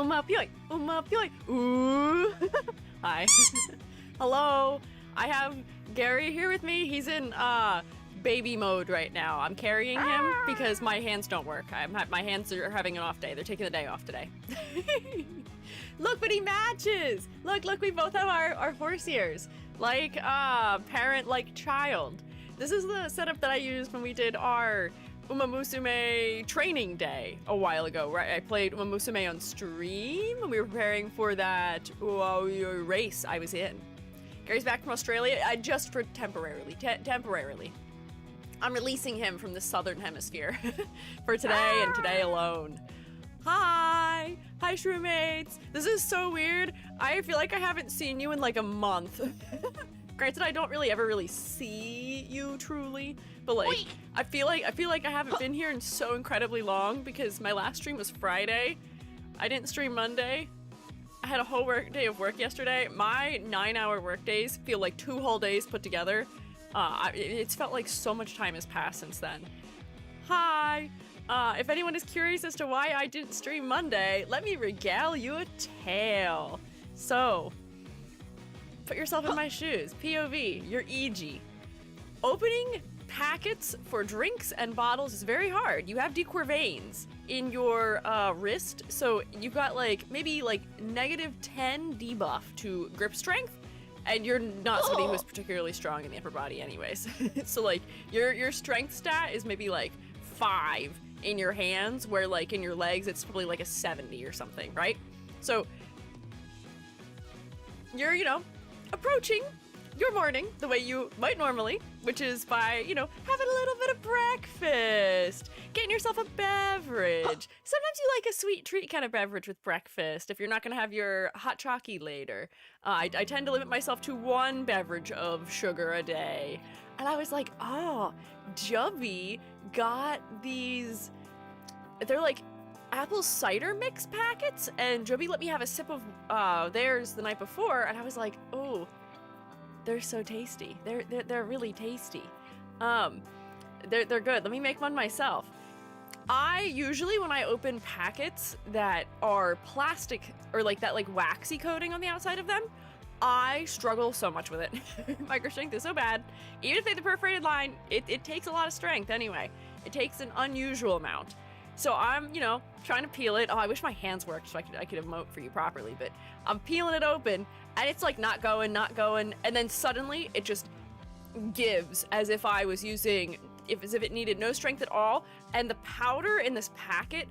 Umapyoy. Ooh. Hi. Hello. I have Gary here with me. He's in baby mode right now. I'm carrying him because my hands don't work. My hands are having an off day. They're taking the day off today. Look, but he matches. Look, we both have our horse ears. Like parent, like child. This is the setup that I used when we did our Umamusume training day a while ago, right? I played Umamusume on stream when we were preparing for that race I was in. Gary's back from Australia, just for temporarily. I'm releasing him from the southern hemisphere for today and today alone. Hi shroommates. This is so weird. I feel like I haven't seen you in like a month. Granted, I don't really see you truly, but like I feel like I haven't been here in so incredibly long because my last stream was Friday. I didn't stream Monday. I had a whole day of work yesterday. My 9-hour work days feel like 2 whole days put together. It's felt like so much time has passed since then. Hi. If anyone is curious as to why I didn't stream Monday, let me regale you a tale. So, put yourself in my shoes. POV, you're EG. Opening packets for drinks and bottles is very hard. You have dequer veins in your wrist, so you've got like maybe like -10 debuff to grip strength, and you're not somebody who's particularly strong in the upper body anyways. So like your strength stat is maybe like 5 in your hands, where like in your legs it's probably like a 70 or something, right? So you're, approaching your morning the way you might normally, which is by, having a little bit of breakfast, getting yourself a beverage. Sometimes you like a sweet treat kind of beverage with breakfast if you're not going to have your hot chalky later. I tend to limit myself to 1 beverage of sugar a day. And I was like, Jubby got these, they're like apple cider mix packets, and Jubby let me have a sip of theirs the night before, and I was like, oh, they're so tasty. They're really tasty. They're good. Let me make one myself. I usually, when I open packets that are plastic or like that like waxy coating on the outside of them, I struggle so much with it. Micro strength is so bad. Even if they have the perforated line, it takes a lot of strength anyway. It takes an unusual amount. So I'm, trying to peel it. Oh, I wish my hands worked so I could emote for you properly, but I'm peeling it open, and it's like not going, and then suddenly it just gives as if I was using, as if it needed no strength at all, and the powder in this packet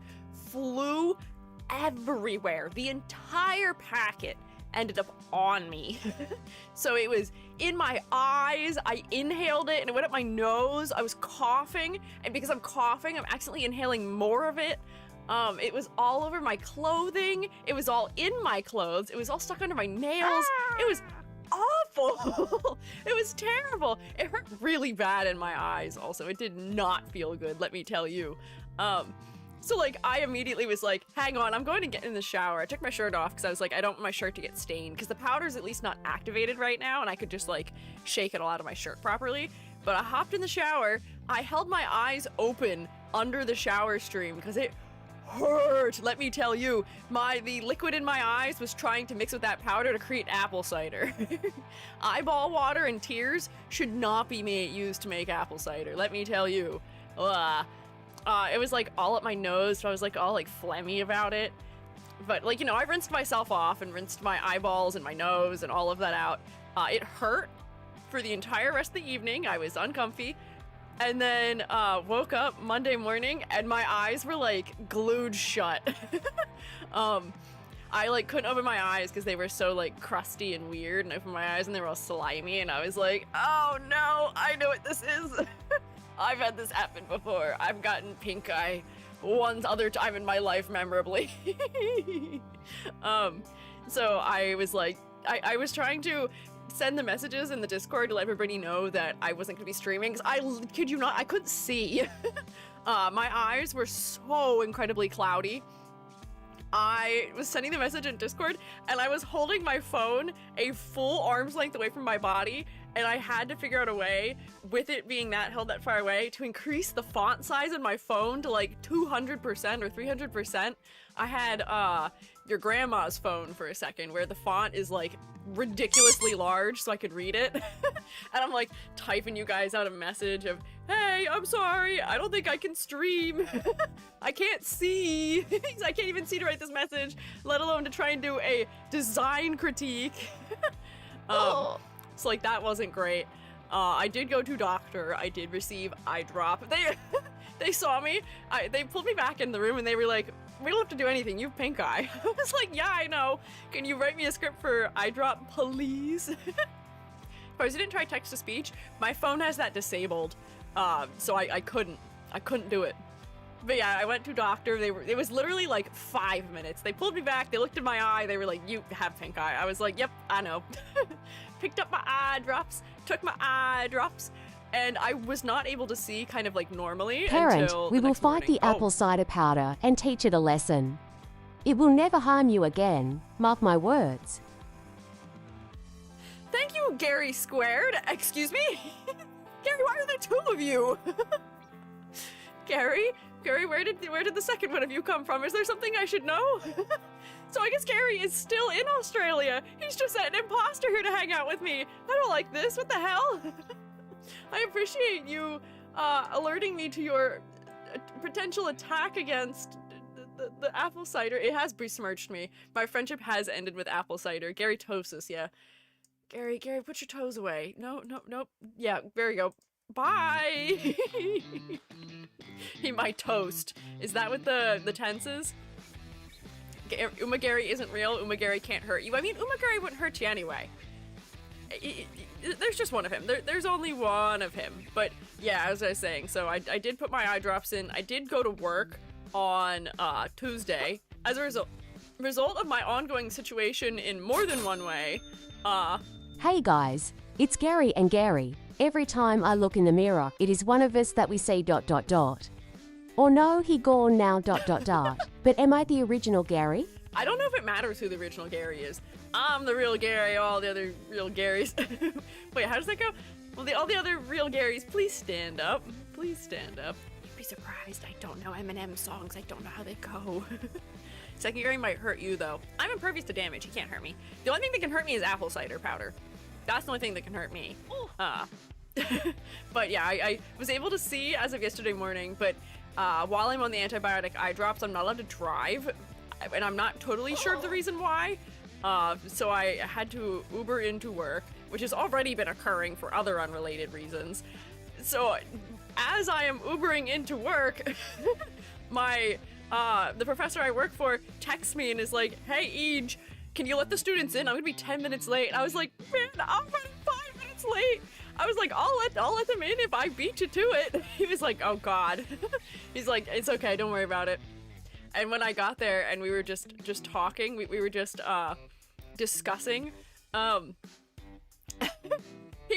flew everywhere. The entire packet ended up on me. So it was in my eyes, I inhaled it, and it went up my nose. I was coughing, and because I'm coughing, I'm accidentally inhaling more of it. It was all over my clothing. It was all in my clothes. It was all stuck under my nails. It was awful. It was terrible. It hurt really bad in my eyes also. It did not feel good, let me tell you. So like I immediately was like, hang on, I'm going to get in the shower. I took my shirt off because I was like, I don't want my shirt to get stained because the powder's at least not activated right now and I could just like shake it all out of my shirt properly. But I hopped in the shower. I held my eyes open under the shower stream because it hurt. Let me tell you, the liquid in my eyes was trying to mix with that powder to create apple cider. Eyeball water and tears should not be used to make apple cider. Let me tell you. It was like all up my nose, so I was like all like phlegmy about it. But like, I rinsed myself off and rinsed my eyeballs and my nose and all of that out. It hurt for the entire rest of the evening. I was uncomfy. And then woke up Monday morning and my eyes were like glued shut. I like couldn't open my eyes because they were so like crusty and weird, and I opened my eyes and they were all slimy, and I was like, oh no, I know what this is. I've had this happen before. I've gotten pink eye one other time in my life, memorably. So I was like, I was trying to send the messages in the Discord to let everybody know that I wasn't going to be streaming, because I kid you not, I couldn't see. My eyes were so incredibly cloudy. I was sending the message in Discord, and I was holding my phone a full arm's length away from my body, and I had to figure out a way, with it being held that far away, to increase the font size in my phone to like 200% or 300%. I had your grandma's phone for a second, where the font is like ridiculously large so I could read it. And I'm like typing you guys out a message of, hey, I'm sorry, I don't think I can stream. I can't see. I can't even see to write this message, let alone to try and do a design critique. So like that wasn't great. I did go to doctor. I did receive eye drop. They saw me. They pulled me back in the room and they were like, we don't have to do anything. You have pink eye. I was like, yeah, I know. Can you write me a script for eye drop, please? If I didn't try text to speech, my phone has that disabled. So I couldn't do it. But yeah, I went to doctor. It was literally like 5 minutes. They pulled me back. They looked in my eye. They were like, you have pink eye. I was like, yep, I know. Picked up my eye drops, took my eye drops, and I was not able to see kind of like normally until we will fight the apple cider powder and teach it a lesson. It will never harm you again. Mark my words. Thank you, Gary Squared. Excuse me? Gary, why are there two of you? Gary, where did the second one of you come from? Is there something I should know? So I guess Gary is still in Australia. He's just an imposter here to hang out with me. I don't like this. What the hell? I appreciate you alerting me to your potential attack against the apple cider. It has besmirched me. My friendship has ended with apple cider. Gary Tosis, yeah. Gary, put your toes away. No. Yeah, there you go. Bye! He might toast. Is that what the tense is? Umagari isn't real. Umagari can't hurt you. I mean, Umagari wouldn't hurt you anyway. There's just one of him. There's only one of him. But yeah, as I was saying, so I did put my eye drops in. I did go to work on Tuesday. As a result of my ongoing situation in more than one way, Hey guys, it's Gary and Gary. Every time I look in the mirror, it is one of us that we say ... Or no, he gone now ... But am I the original Gary? I don't know if it matters who the original Gary is. I'm the real Gary, all the other real Garys. Wait, how does that go? Well, all the other real Garys, please stand up. Please stand up. You'd be surprised. I don't know Eminem songs. I don't know how they go. Second Gary might hurt you, though. I'm impervious to damage. He can't hurt me. The only thing that can hurt me is apple cider powder. That's the only thing that can hurt me. But yeah, I was able to see as of yesterday morning, but while I'm on the antibiotic eye drops, I'm not allowed to drive, and I'm not totally sure of the reason why. So I had to Uber into work, which has already been occurring for other unrelated reasons. So as I am Ubering into work, the professor I work for texts me and is like, hey, Eej, can you let the students in? I'm gonna be 10 minutes late. I was like, man, I'm running 5 minutes late. I was like, I'll let them in if I beat you to it. He was like, oh God. He's like, it's okay, don't worry about it. And when I got there and we were just talking, we were just discussing, he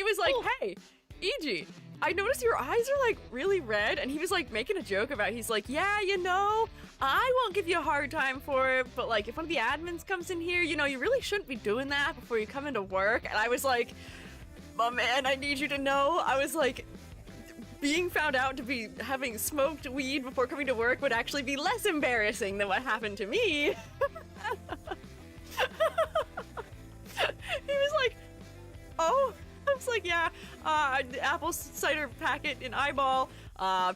was like, hey, Eiji, I noticed your eyes are like really red, and he was like making a joke about it. He's like, yeah, you know, I won't give you a hard time for it, but like if one of the admins comes in here, you know, you really shouldn't be doing that before you come into work. And I was like, oh man, I need you to know, I was like, being found out to be having smoked weed before coming to work would actually be less embarrassing than what happened to me. He was like, oh. I was like, yeah, apple cider packet in eyeball,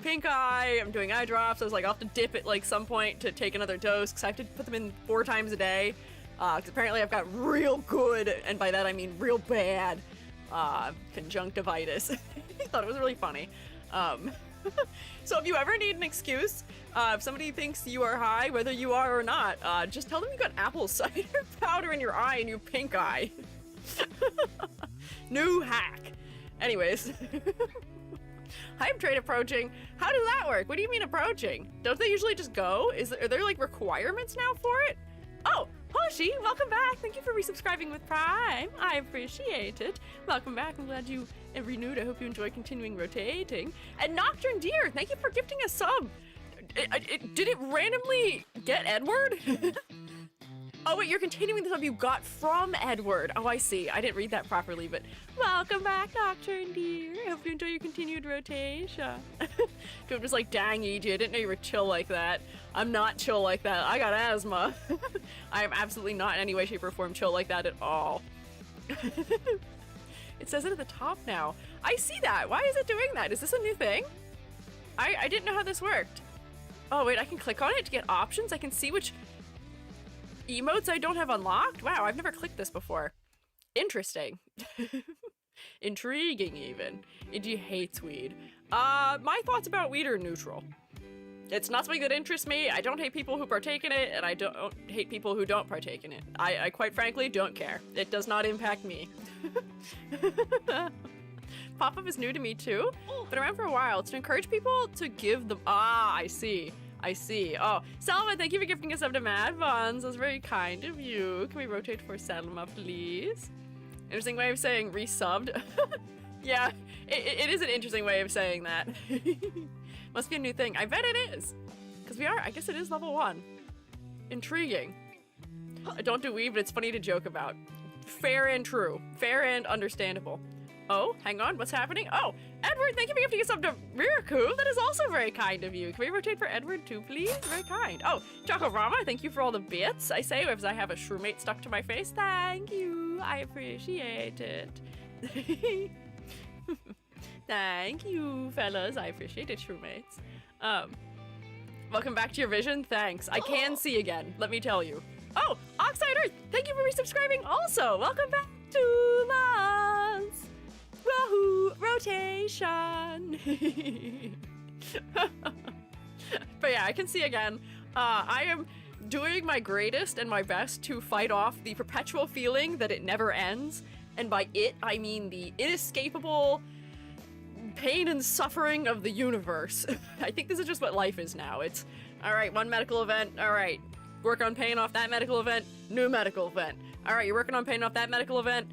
pink eye, I'm doing eye drops. I was like, I'll have to dip at like some point to take another dose because I have to put them in 4 times a day. Because apparently I've got real good, and by that I mean real bad, conjunctivitis. I thought it was really funny. So if you ever need an excuse, if somebody thinks you are high, whether you are or not, just tell them you got apple cider powder in your eye and you pink eye. New hack. Anyways. Hype trade approaching. How does that work? What do you mean approaching? Don't they usually just go? Are there like requirements now for it? Oh, Hoshi, welcome back. Thank you for resubscribing with Prime. I appreciate it. Welcome back. I'm glad you renewed. I hope you enjoy continuing rotating. And Nocturne Deer, thank you for gifting a sub. Did it randomly get Edward? Oh, wait, you're continuing the stuff you got from Edward. Oh, I see. I didn't read that properly, but welcome back, Nocturne dear. I hope you enjoy your continued rotation. I'm just like, dang, EG, I didn't know you were chill like that. I'm not chill like that. I got asthma. I am absolutely not in any way, shape, or form chill like that at all. It says it at the top now. I see that. Why is it doing that? Is this a new thing? I didn't know how this worked. Oh, wait, I can click on it to get options? I can see which emotes I don't have unlocked? Wow, I've never clicked this before. Interesting. Intriguing, even. EG hates weed. My thoughts about weed are neutral. It's not something that interests me. I don't hate people who partake in it, and I don't hate people who don't partake in it. I quite frankly don't care. It does not impact me. Pop-up is new to me too. Been around for a while. It's to encourage people to give them. I see. I see. Oh, Selma, thank you for gifting us up to Mad Buns. That was very kind of you. Can we rotate for Selma, please? Interesting way of saying resubbed. Yeah, it is an interesting way of saying that. Must be a new thing. I bet it is. Because I guess it is level 1. Intriguing. I don't do weed, but it's funny to joke about. Fair and true. Fair and understandable. Oh, hang on, what's happening? Oh, Edward, thank you for gifting us up to Riraku. That is also very kind of you. Can we rotate for Edward too, please? Very kind. Oh, Chocorama, thank you for all the bits. I say as I have a shroomate stuck to my face. Thank you. I appreciate it. Thank you, fellas. I appreciate it, shroommates. Welcome back to your vision. Thanks. I can see again, let me tell you. Oh, Oxide Earth, thank you for resubscribing also. Welcome back to months. Wahoo! Rotation! But yeah, I can see again. I am doing my greatest and my best to fight off the perpetual feeling that it never ends. And by it, I mean the inescapable pain and suffering of the universe. I think this is just what life is now. It's, alright, one medical event, alright, work on paying off that medical event, new medical event. Alright, you're working on paying off that medical event,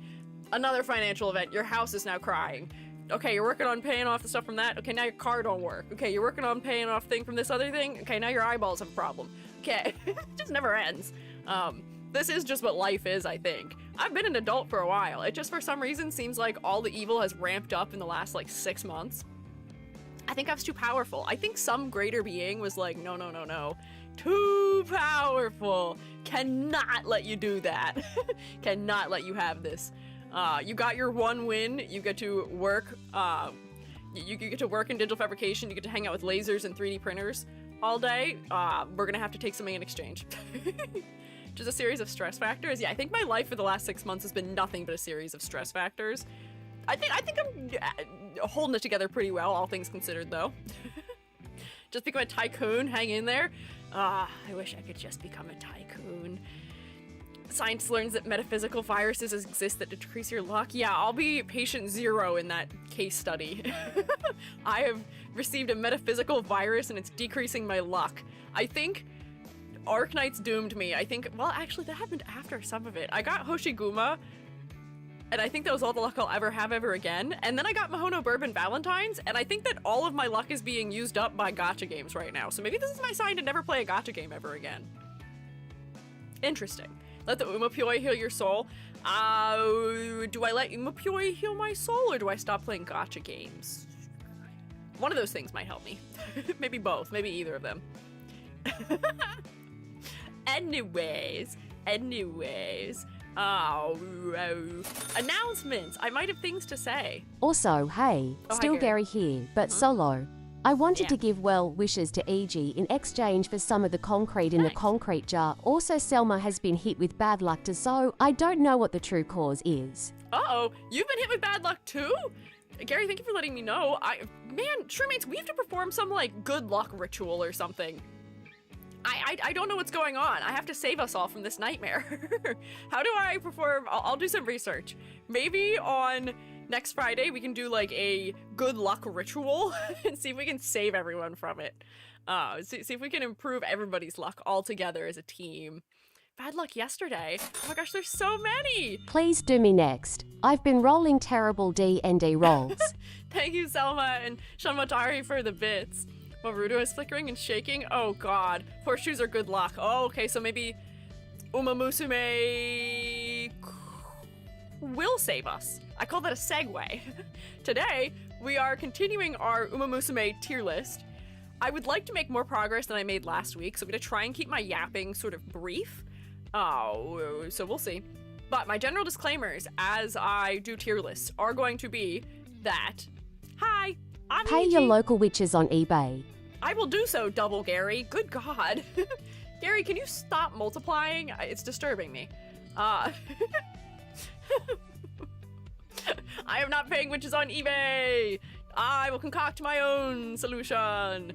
another financial event, your house is now crying. Okay, you're working on paying off the stuff from that. Okay, now your car don't work. Okay, you're working on paying off thing from this other thing. Okay, now your eyeballs have a problem. Okay, it just never ends. This is just what life is, I think. I've been an adult for a while. It just for some reason seems like all the evil has ramped up in the last like 6 months. I think I was too powerful. I think some greater being was like, no, no, no, no. Too powerful. Cannot let you do that. Cannot let you have this. You got your one win. You get to work. You get to work in digital fabrication. You get to hang out with lasers and 3D printers all day. We're gonna have to take something in exchange. Just a series of stress factors. Yeah, I think my life for the last 6 months has been nothing but a series of stress factors. I think I'm holding it together pretty well, all things considered, though. Just become a tycoon. Hang in there. I wish I could just become a tycoon. Science learns that metaphysical viruses exist that decrease your luck. Yeah, I'll be patient 0 in that case study. I have received a metaphysical virus and it's decreasing my luck. I think Arknight's doomed me. I think, well, actually that happened after some of it. I got Hoshiguma, and I think that was all the luck I'll ever have ever again. And then I got Mahono Bourbon Valentine's, and I think that all of my luck is being used up by gacha games right now. So maybe this is my sign to never play a gacha game ever again. Interesting. Let the Umapyoi heal your soul. Do I let Umapyoi heal my soul, or do I stop playing gacha games? One of those things might help me. Maybe both. Maybe either of them. Anyways. Announcements. I might have things to say. Also, hey, Oh, hi, still Gary. Gary here, but solo. I wanted to give well wishes to EG in exchange for some of the concrete in the Thanks. concrete jar. Also, Selma has been hit with bad luck so I don't know what the true cause is. Uh-oh, you've been hit with bad luck too? Gary, thank you for letting me know. Man, Shroommates, we have to perform some, like, good luck ritual or something. I don't know what's going on. I have to save us all from this nightmare. How do I perform? I'll do some research. Maybe on next Friday we can do, like, a good luck ritual and see if we can save everyone from it. See if we can improve everybody's luck all together as a team. Bad luck yesterday. Oh my gosh, there's so many. Please do me next. I've been rolling terrible D&D rolls. Thank you, Selma and Shanmatari, for the bits. Maruto is flickering and shaking. Oh god. Horseshoes are good luck. Oh, okay, so maybe Umamusume will save us. I call that a segue. Today, we are continuing our Umamusume tier list. I would like to make more progress than I made last week, so I'm going to try and keep my yapping sort of brief. So we'll see. But my general disclaimers as I do tier lists are going to be that, hi, I'm Pay your local witches on eBay. I will do so, Double Gary. Good God. Gary, can you stop multiplying? It's disturbing me. I am not paying witches on eBay. I will concoct my own solution.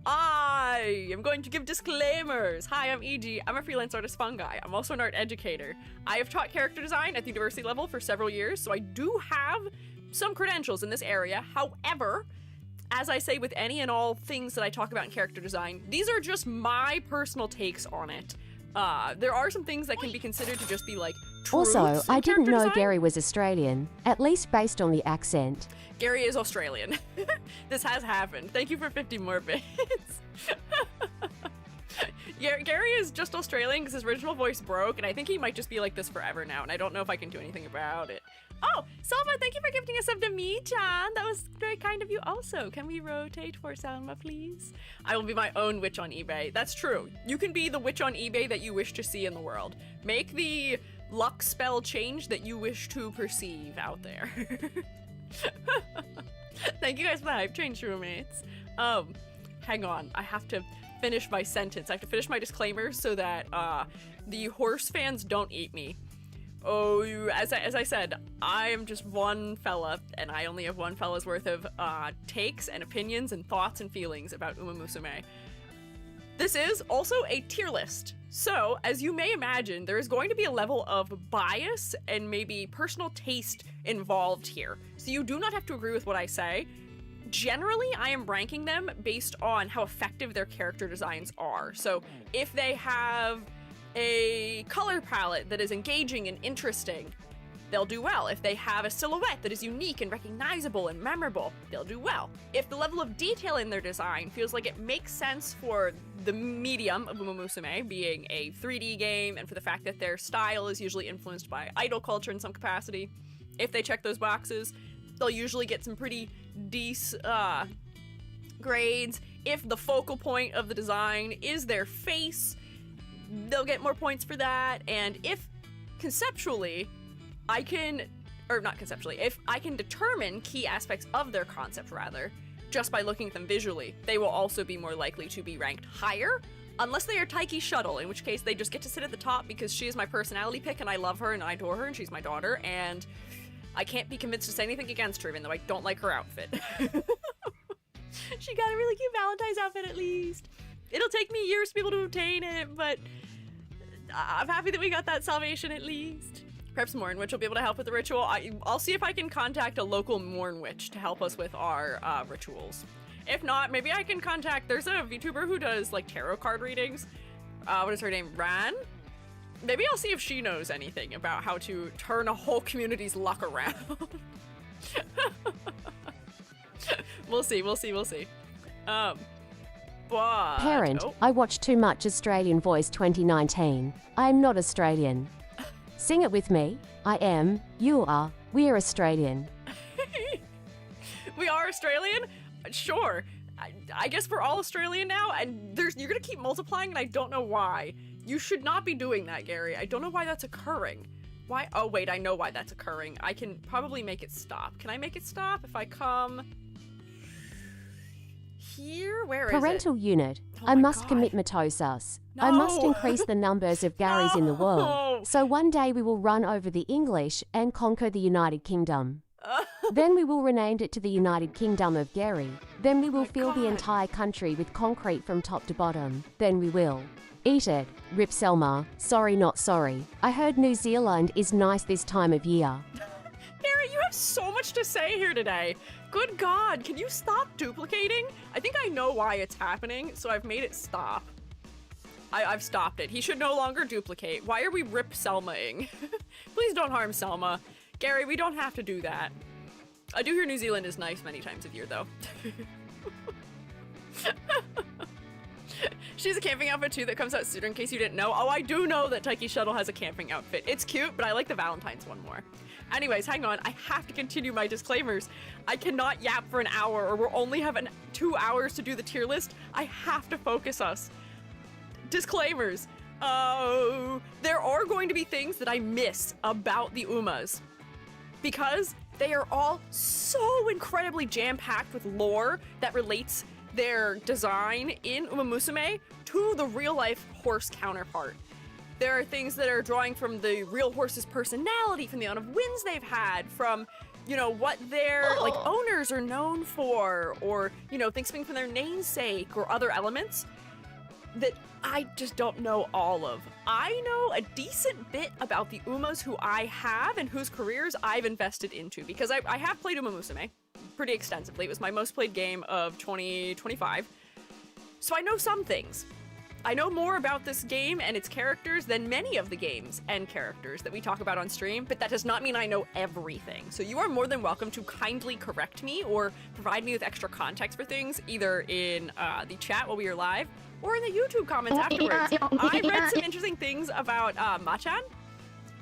I am going to give disclaimers. Hi, I'm E.G. I'm a freelance artist fungi. I'm also an art educator. I have taught character design at the university level for several years, so I do have some credentials in this area. However, as I say with any and all things that I talk about in character design, these are just my personal takes on it. There are some things that can be considered to just be like truths Also, in I didn't character know design. Gary was Australian, at least based on the accent. Gary is Australian. This has happened. Thank you for 50 more bits. Gary is just Australian because his original voice broke, and I think he might just be like this forever now, and I don't know if I can do anything about it. Oh, Selma, thank you for gifting a sub to me, Chan. That was very kind of you also. Can we rotate for Selma, please? I will be my own witch on eBay. That's true. You can be the witch on eBay that you wish to see in the world. Make the luck spell change that you wish to perceive out there. Thank you guys for the hype train, roommates. Hang on. I have to finish my sentence. I have to finish my disclaimers so that the horse fans don't eat me. Oh, as I said, I am just one fella, and I only have one fella's worth of takes and opinions and thoughts and feelings about Umamusume. This is also a tier list. So, as you may imagine, there is going to be a level of bias and maybe personal taste involved here. So you do not have to agree with what I say. Generally, I am ranking them based on how effective their character designs are. So if they have a color palette that is engaging and interesting, they'll do well. If they have a silhouette that is unique and recognizable and memorable, they'll do well. If the level of detail in their design feels like it makes sense for the medium of Umamusume, being a 3D game, and for the fact that their style is usually influenced by idol culture in some capacity, if they check those boxes, they'll usually get some pretty decent grades. If the focal point of the design is their face, they'll get more points for that. And if conceptually, if I can determine key aspects of their concept rather, just by looking at them visually, they will also be more likely to be ranked higher, unless they are Taiki Shuttle, in which case they just get to sit at the top because she is my personality pick and I love her and I adore her and she's my daughter, and I can't be convinced to say anything against her even though I don't like her outfit. She got a really cute Valentine's outfit at least. It'll take me years to be able to obtain it, but I'm happy that we got that salvation at least. Perhaps Morn Witch will be able to help with the ritual. I'll see if I can contact a local Morn Witch to help us with our rituals. If not, maybe I can contact, there's a VTuber who does like tarot card readings. What is her name? Ran? Maybe I'll see if she knows anything about how to turn a whole community's luck around. We'll see. But... Parent, oh. I watched too much Australian Voice 2019. I am not Australian. Sing it with me. I am, you are, we're Australian. We are Australian? Sure. I guess we're all Australian now, and you're gonna keep multiplying, and I don't know why. You should not be doing that, Gary. I don't know why that's occurring. Why? Oh, wait, I know why that's occurring. I can probably make it stop. Can I make it stop if I come here? Where is it? Parental unit. Oh I my must God. commit mitosis. I must No. increase the numbers of Garys in the No. world. So one day we will run over the English and conquer the United Kingdom. Then we will rename it to the United Kingdom of Gary. Then we will fill the God. entire country with concrete from top to bottom. Then we will eat it. Rip Selma. Sorry, not sorry. I heard New Zealand is nice this time of year. Gary, you have so much to say here today. Good God, can you stop duplicating? I think I know why it's happening, so I've made it stop. I've stopped it. He should no longer duplicate. Why are we Rip Selma-ing? Please don't harm Selma. Gary, we don't have to do that. I do hear New Zealand is nice many times a year, though. She has a camping outfit too that comes out sooner in case you didn't know. Oh, I do know that Taiki Shuttle has a camping outfit. It's cute, but I like the Valentine's one more. Anyways, hang on. I have to continue my disclaimers. I cannot yap for an hour or we'll only have 2 hours to do the tier list. I have to focus us. Disclaimers. There are going to be things that I miss about the Umas because they are all so incredibly jam-packed with lore that relates their design in Umamusume to the real-life horse counterpart. There are things that are drawing from the real horse's personality, from the amount of wins they've had, from, you know, what their like owners are known for, or, you know, things coming from their namesake or other elements that I just don't know all of. I know a decent bit about the Umas who I have and whose careers I've invested into, because I have played Umamusume pretty extensively. It was my most played game of 2025. So I know some things. I know more about this game and its characters than many of the games and characters that we talk about on stream, but that does not mean I know everything. So you are more than welcome to kindly correct me or provide me with extra context for things, either in the chat while we are live or in the YouTube comments afterwards. I read some interesting things about Machan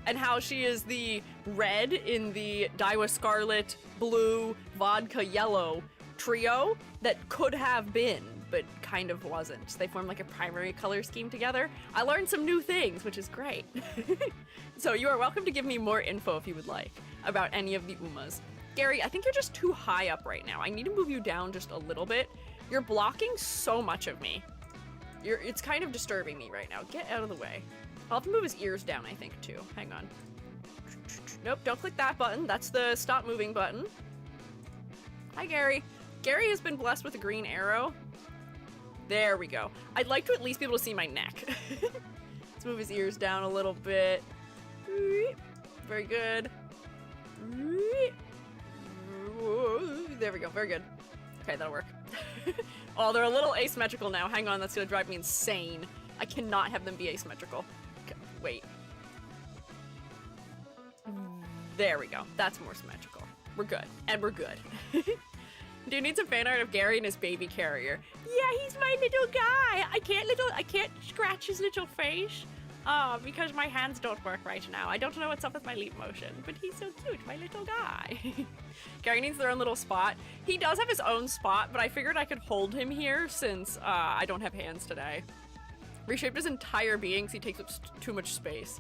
and how she is the red in the Daiwa Scarlet, Blue, Vodka, Yellow trio that could have been, but kind of wasn't. They formed like a primary color scheme together. I learned some new things, which is great. So you are welcome to give me more info if you would like about any of the Umas. Gary, I think you're just too high up right now. I need to move you down just a little bit. You're blocking so much of me. It's kind of disturbing me right now. Get out of the way. I'll have to move his ears down, I think, too. Hang on. Nope, don't click that button. That's the stop moving button. Hi, Gary. Gary has been blessed with a green arrow. There we go. I'd like to at least be able to see my neck. Let's move his ears down a little bit. Very good. There we go. Very good. Okay, that'll work. Oh, they're a little asymmetrical now. Hang on, that's gonna drive me insane. I cannot have them be asymmetrical. Okay, wait. There we go. That's more symmetrical. We're good. And we're good. Do you need some fan art of Gary and his baby carrier? Yeah, he's my little guy. I can't scratch his little face. Because my hands don't work right now. I don't know what's up with my leap motion, but he's so cute, my little guy. Gary needs their own little spot. He does have his own spot, but I figured I could hold him here since I don't have hands today. Reshaped his entire being because he takes up too much space.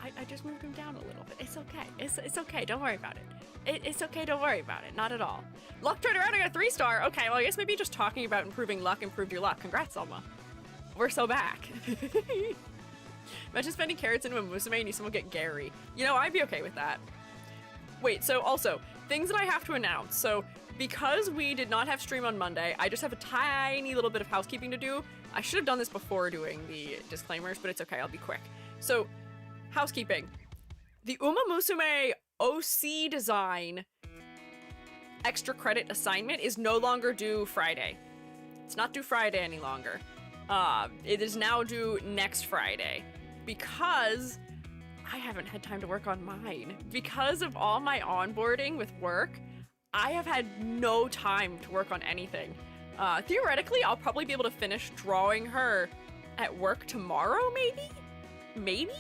I just moved him down a little bit. It's okay. It's okay. Don't worry about it. It's okay. Don't worry about it. Not at all. Luck turned around. I got a 3-star. Okay, well, I guess maybe just talking about improving luck improved your luck. Congrats, Selma. We're so back. Imagine spending carrots into a Musume and you someone get Gary. You know, I'd be okay with that. Wait, so also, things that I have to announce. So, because we did not have stream on Monday, I just have a tiny little bit of housekeeping to do. I should have done this before doing the disclaimers, but it's okay, I'll be quick. So, housekeeping. The Umamusume OC design extra credit assignment is no longer due Friday. It's not due Friday any longer. It is now due next Friday because I haven't had time to work on mine. Because of all my onboarding with work, I have had no time to work on anything. Theoretically, I'll probably be able to finish drawing her at work tomorrow, maybe? Maybe?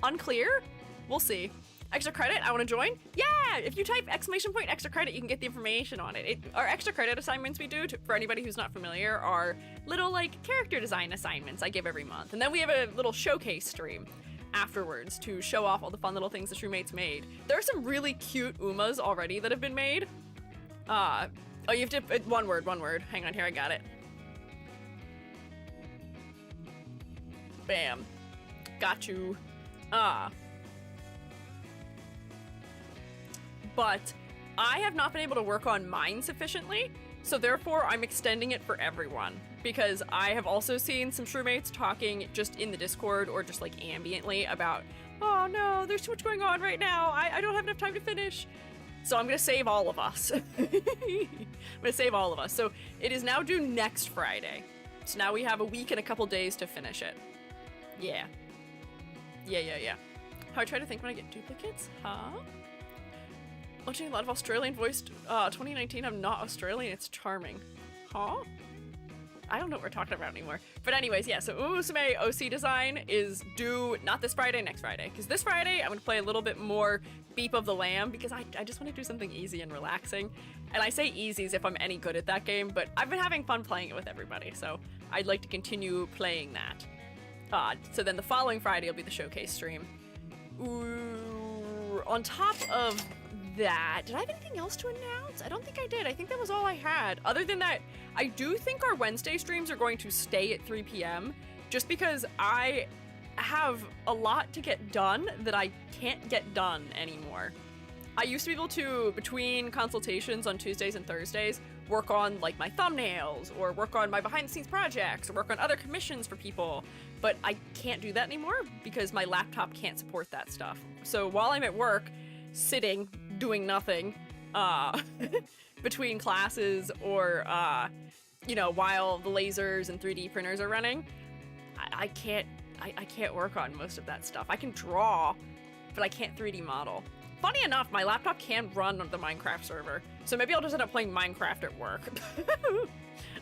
Unclear? We'll see. Extra credit, I want to join? Yeah! If you type !extra credit, you can get the information on it. Our extra credit assignments we do, for anybody who's not familiar, are little, like, character design assignments I give every month. And then we have a little showcase stream afterwards to show off all the fun little things the Shroommates made. There are some really cute Umas already that have been made. Oh, you have to, one word. Hang on, here, I got it. Bam. Got you. But I have not been able to work on mine sufficiently, so therefore I'm extending it for everyone. Because I have also seen some Shroommates talking just in the Discord or just like ambiently about, oh no, there's too much going on right now, I don't have enough time to finish. So I'm gonna save all of us. I'm gonna save all of us. So it is now due next Friday. So now we have a week and a couple days to finish it. Yeah. Yeah. How I try to think when I get duplicates? Huh? Watching a lot of Australian voiced 2019. I'm not Australian. It's charming. Huh? I don't know what we're talking about anymore. But anyways, yeah, so Umamusume OC design is due not this Friday, next Friday. Because this Friday, I'm going to play a little bit more Beep of the Lamb because I just want to do something easy and relaxing. And I say easy as if I'm any good at that game, but I've been having fun playing it with everybody, so I'd like to continue playing that. So then the following Friday will be the showcase stream. Ooh, on top of that, did I have anything else to announce? I don't think I did. I think that was all I had. Other than that, I do think our Wednesday streams are going to stay at 3 p.m. just because I have a lot to get done that I can't get done anymore. I used to be able to, between consultations on Tuesdays and Thursdays, work on like my thumbnails or work on my behind the scenes projects or work on other commissions for people, but I can't do that anymore because my laptop can't support that stuff. So while I'm at work, sitting, doing nothing, between classes or, you know, while the lasers and 3D printers are running, I can't work on most of that stuff. I can draw, but I can't 3D model. Funny enough, my laptop can run on the Minecraft server, so maybe I'll just end up playing Minecraft at work.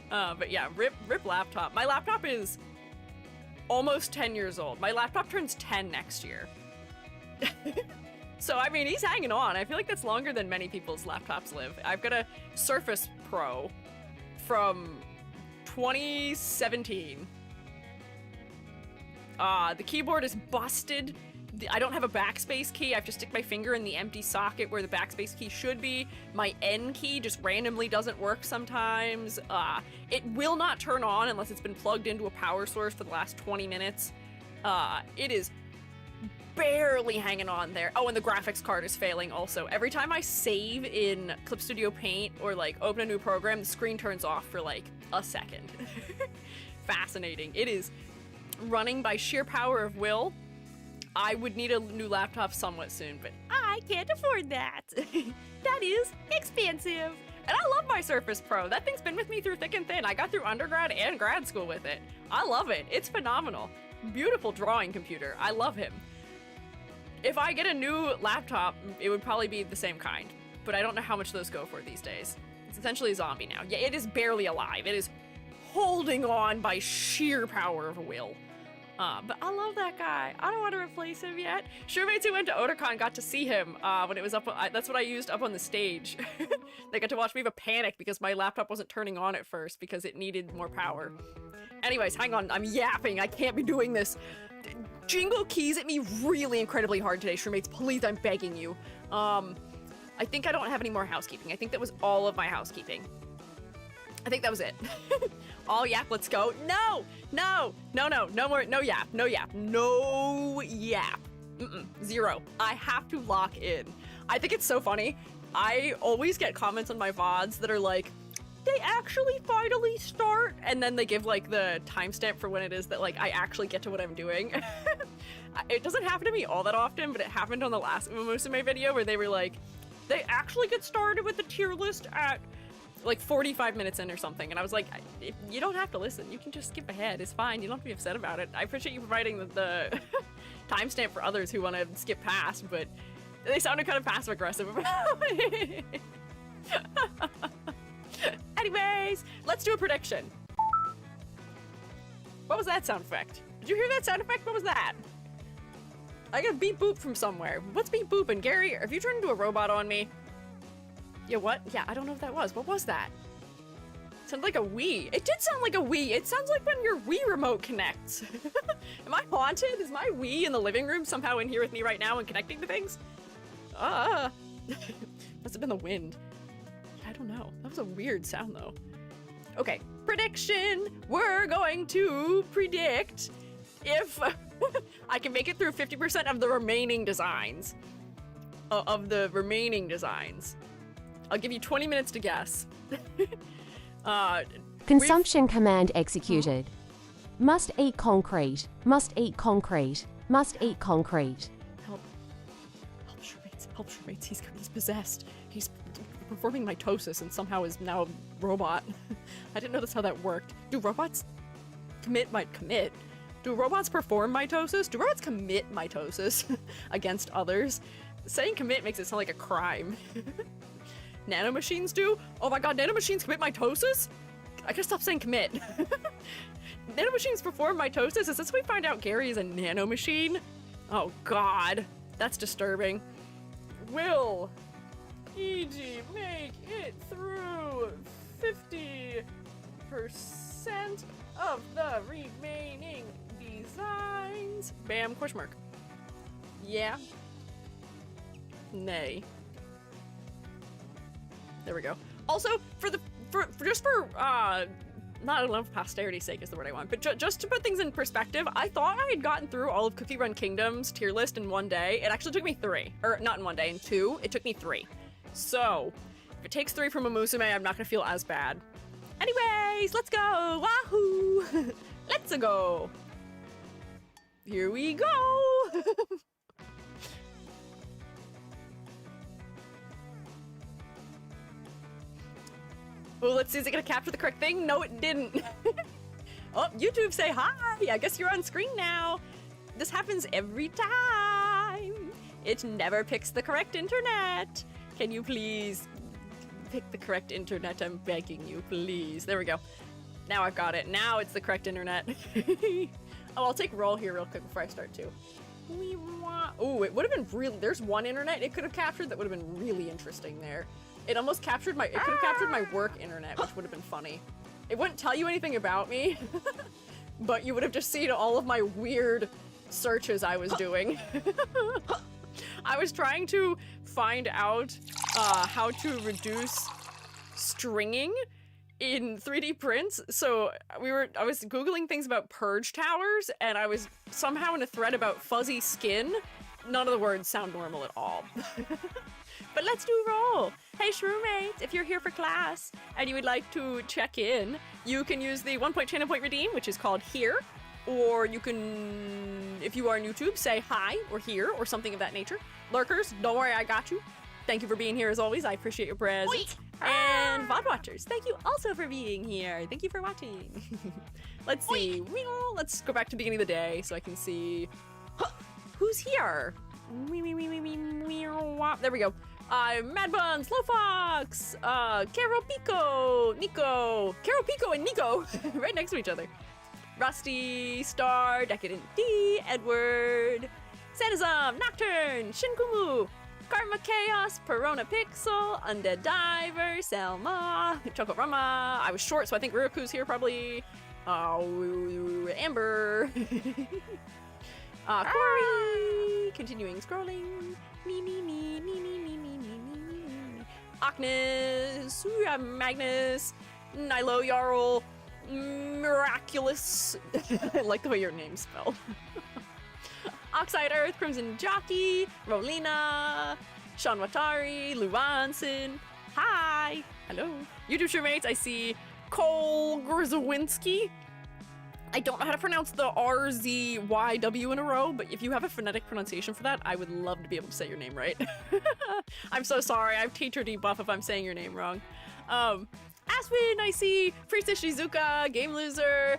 But yeah, rip laptop. My laptop is almost 10 years old. My laptop turns 10 next year. So, I mean, he's hanging on. I feel like that's longer than many people's laptops live. I've got a Surface Pro from 2017. The keyboard is busted. I don't have a backspace key. I have to stick my finger in the empty socket where the backspace key should be. My N key just randomly doesn't work sometimes. It will not turn on unless it's been plugged into a power source for the last 20 minutes. It is barely hanging on there. Oh, and the graphics card is failing also. Every time I save in Clip Studio Paint or like open a new program, the screen turns off for like a second. Fascinating. It is running by sheer power of will. I would need a new laptop somewhat soon, but I can't afford that. That is expensive. And I love my Surface Pro. That thing's been with me through thick and thin. I got through undergrad and grad school with it. I love it. It's phenomenal. Beautiful drawing computer. I love him. If I get a new laptop, it would probably be the same kind, but I don't know how much those go for these days. It's essentially a zombie now. Yeah, it is barely alive. It is holding on by sheer power of will. But I love that guy. I don't want to replace him yet. Showmates who went to Otakon got to see him when it was up. That's what I used up on the stage. They got to watch me have a panic because my laptop wasn't turning on at first because it needed more power. Anyways, hang on. I'm yapping. I can't be doing this. Jingle keys at me really incredibly hard today, Showmates. Please, I'm begging you. I think I don't have any more housekeeping. I think that was all of my housekeeping. I think that was it. All yap, let's go. No, no more, no yap, no yap, no yap. Zero. I have to lock in. I think it's so funny. I always get comments on my VODs that are like, they actually finally start, and then they give like the timestamp for when it is that like I actually get to what I'm doing. It doesn't happen to me all that often, but it happened on the last Umamusume video where they were like, they actually get started with the tier list at like 45 minutes in or something, and I was like, you don't have to listen, you can just skip ahead, it's fine, you don't have to be upset about it. I appreciate you providing the timestamp for others who want to skip past, but they sounded kind of passive aggressive about it. Anyways, let's do a prediction. What was that sound effect? Did you hear that sound effect? What was that? I got beep boop from somewhere. What's beep booping? Gary, have you turned into a robot on me? Yeah, what? Yeah, I don't know what that was. What was that? It sounded like a Wii. It did sound like a Wii. It sounds like when your Wii remote connects. Am I haunted? Is my Wii in the living room somehow in here with me right now and connecting to things? Must have been the wind. I don't know. That was a weird sound though. Okay, prediction. We're going to predict if I can make it through 50% of the remaining designs. I'll give you 20 minutes to guess. Consumption command executed. Must eat concrete. Must eat concrete. Must eat concrete. Help Showmates. Help Showmates. He's possessed. He's performing mitosis and somehow is now a robot. I didn't know that's how that worked. Do robots commit? Do robots perform mitosis? Do robots commit mitosis against others? Saying commit makes it sound like a crime. Nanomachines do? Oh my god, nanomachines commit mitosis? I gotta stop saying commit. Nanomachines perform mitosis. Is this when we find out Gary is a nanomachine? Oh god, that's disturbing. Will E.G. make it through 50% of the remaining designs? Bam, question mark. Yeah. Nay. There we go. Also, for not enough posterity's sake is the word I want, but just to put things in perspective, I thought I had gotten through all of Cookie Run Kingdom's tier list in one day. It actually took me 3. Or not in one day, in 2. It took me 3. So, if it takes 3 from Umamusume, I'm not gonna feel as bad. Anyways, let's go! Wahoo! Let's go! Here we go! Oh, let's see, is it gonna capture the correct thing? No, it didn't. Oh, YouTube say hi! I guess you're on screen now. This happens every time. It never picks the correct internet. Can you please pick the correct internet? I'm begging you, please. There we go. Now I've got it. Now it's the correct internet. Oh, I'll take roll here real quick before I start too. Oh, it would have been really, there's one internet it could have captured that would have been really interesting there. It almost captured my, it could have captured my work internet, which would have been funny. It wouldn't tell you anything about me, but you would have just seen all of my weird searches I was doing. I was trying to find out how to reduce stringing in 3D prints. So I was Googling things about purge towers, and I was somehow in a thread about fuzzy skin. None of the words sound normal at all. But let's do roll. Hey Shroommates, if you're here for class and you would like to check in, you can use the 1 point channel point redeem, which is called here, or you can, if you are on YouTube, say hi or here or something of that nature. Lurkers, don't worry, I got you. Thank you for being here as always. I appreciate your presence. And VOD watchers, thank you also for being here. Thank you for watching. Let's see. Let's go back to the beginning of the day so I can see who's here. There we go. Mad Bun, Slow Fox, Carol Pico, Nico, Carol Pico and Nico, right next to each other. Rusty, Star, Decadent D, Edward, Sadism, Nocturne, Shinkumu, Karma Chaos, Perona Pixel, Undead Diver, Selma, Chokorama. I was short, so I think Ruriku's here probably. Amber. Corey, continuing scrolling. Agnes, Magnus, Nilo Jarl, Miraculous. I like the way your name's spelled. Oxide Earth, Crimson Jockey, Rolina, Sean Watari, Luanson. Hi. Hello. YouTube Shroommates, I see Cole Grzawinski. I don't know how to pronounce the R-Z-Y-W in a row, but if you have a phonetic pronunciation for that, I would love to be able to say your name right. I'm so sorry. I have teacher debuff if I'm saying your name wrong. Aspen, I see Priestess Shizuka, Game Loser,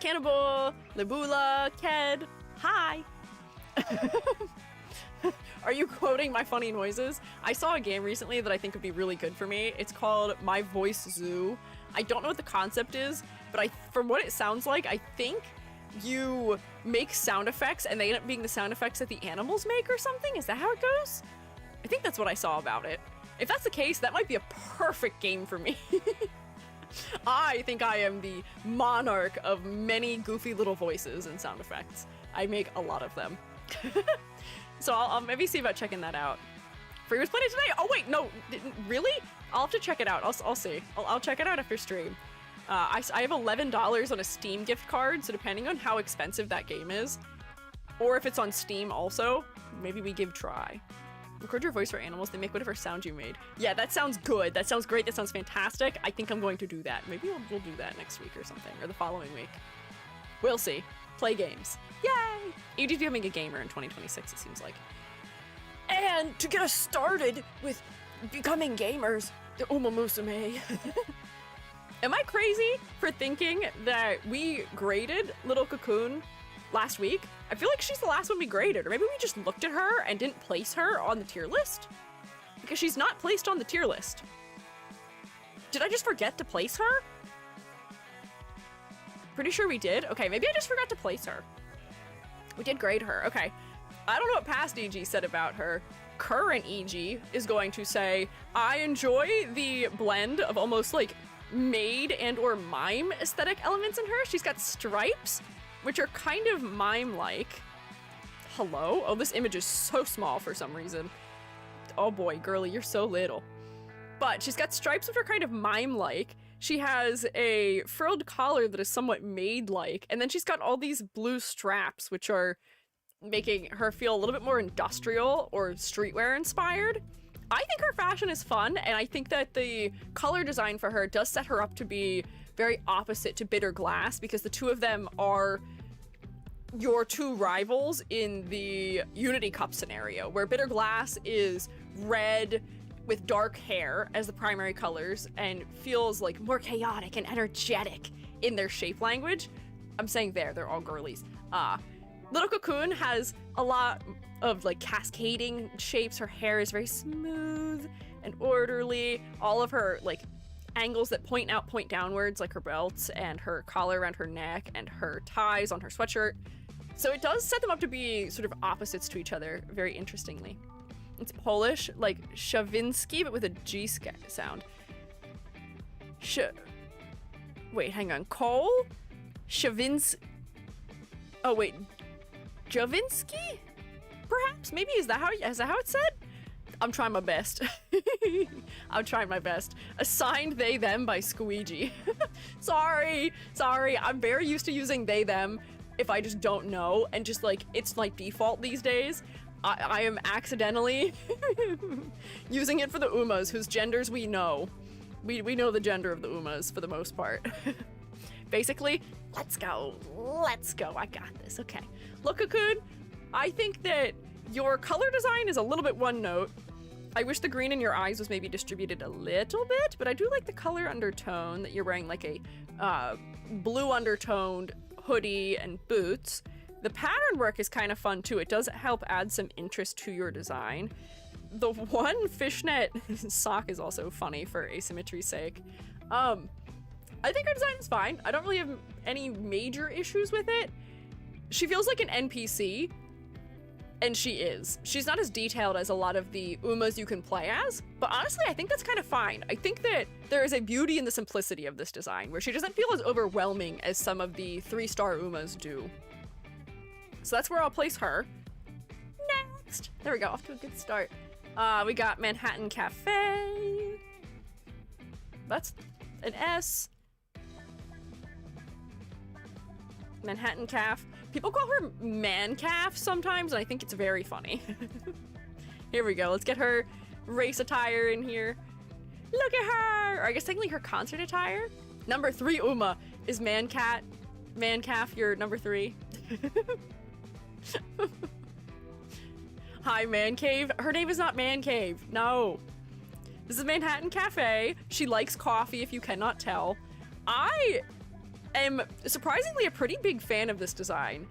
Cannibal, Libula, Ked. Hi. Are you quoting my funny noises? I saw a game recently that I think would be really good for me. It's called My Voice Zoo. I don't know what the concept is, but from what it sounds like, I think you make sound effects and they end up being the sound effects that the animals make or something. Is that how it goes? I think that's what I saw about it. If that's the case, that might be a perfect game for me. I think I am the monarch of many goofy little voices and sound effects. I make a lot of them. So I'll maybe see about checking that out. Freeways played it today? Oh wait, no, really? I'll have to check it out. I'll see. I'll check it out after stream. I have $11 on a Steam gift card, so depending on how expensive that game is, or if it's on Steam also, maybe we give try. Record your voice for animals, they make whatever sound you made. Yeah, that sounds good. That sounds great. That sounds fantastic. I think I'm going to do that. Maybe we'll do that next week or something, or the following week. We'll see. Play games. Yay! ED's becoming a gamer in 2026, it seems like. And to get us started with becoming gamers, the Umamusume. Am I crazy for thinking that we graded Little Cocoon last week? I feel like she's the last one we graded, or maybe we just looked at her and didn't place her on the tier list? Because she's not placed on the tier list. Did I just forget to place her? Pretty sure we did. Okay, maybe I just forgot to place her. We did grade her. Okay. I don't know what past EG said about her. Current EG is going to say, I enjoy the blend of almost like maid and or mime aesthetic elements in her. She's got stripes, which are kind of mime-like. Hello? Oh, this image is so small for some reason. Oh boy, girly, you're so little. But she's got stripes which are kind of mime-like. She has a frilled collar that is somewhat maid-like, and then she's got all these blue straps, which are making her feel a little bit more industrial or streetwear inspired. I think her fashion is fun, and I think that the color design for her does set her up to be very opposite to Bitter Glass, because the two of them are your two rivals in the Unity Cup scenario, where Bitter Glass is red with dark hair as the primary colors and feels like more chaotic and energetic in their shape language. I'm saying they're all girlies. Little Cocoon has a lot of like cascading shapes. Her hair is very smooth and orderly. All of her like angles that point out point downwards, like her belts and her collar around her neck and her ties on her sweatshirt. So it does set them up to be sort of opposites to each other, very interestingly. It's Polish, like Shavinsky, but with a G sound. Wait, hang on. Cole? Shavinsky? Oh, wait. Javinsky? Perhaps? Maybe? Is that how it's said? I'm trying my best. I'm trying my best. Assigned they, them by Squiiji. Sorry. I'm very used to using they, them if I just don't know, and just like, it's like default these days. I am accidentally using it for the Umas, whose genders we know. We know the gender of the Umas for the most part. Basically, let's go. I got this. Okay. Look, Cocoon, I think that your color design is a little bit one note. I wish the green in your eyes was maybe distributed a little bit, but I do like the color undertone that you're wearing, like a blue undertoned hoodie and boots. The pattern work is kind of fun too. It does help add some interest to your design. The one fishnet sock is also funny for asymmetry's sake. I think her design is fine. I don't really have any major issues with it. She feels like an NPC, and she is. She's not as detailed as a lot of the Umas you can play as, but honestly, I think that's kind of fine. I think that there is a beauty in the simplicity of this design, where she doesn't feel as overwhelming as some of the 3-star Umas do. So that's where I'll place her. Next! There we go, off to a good start. We got Manhattan Cafe. That's an S. Manhattan Calf. People call her Man Calf sometimes, and I think it's very funny. Here we go. Let's get her race attire in here. Look at her! Or I guess technically her concert attire. Number 3 Uma is Man Calf, you're number 3. Hi, Man Cave. Her name is not Man Cave. No. This is Manhattan Cafe. She likes coffee, if you cannot tell. I am surprisingly a pretty big fan of this design.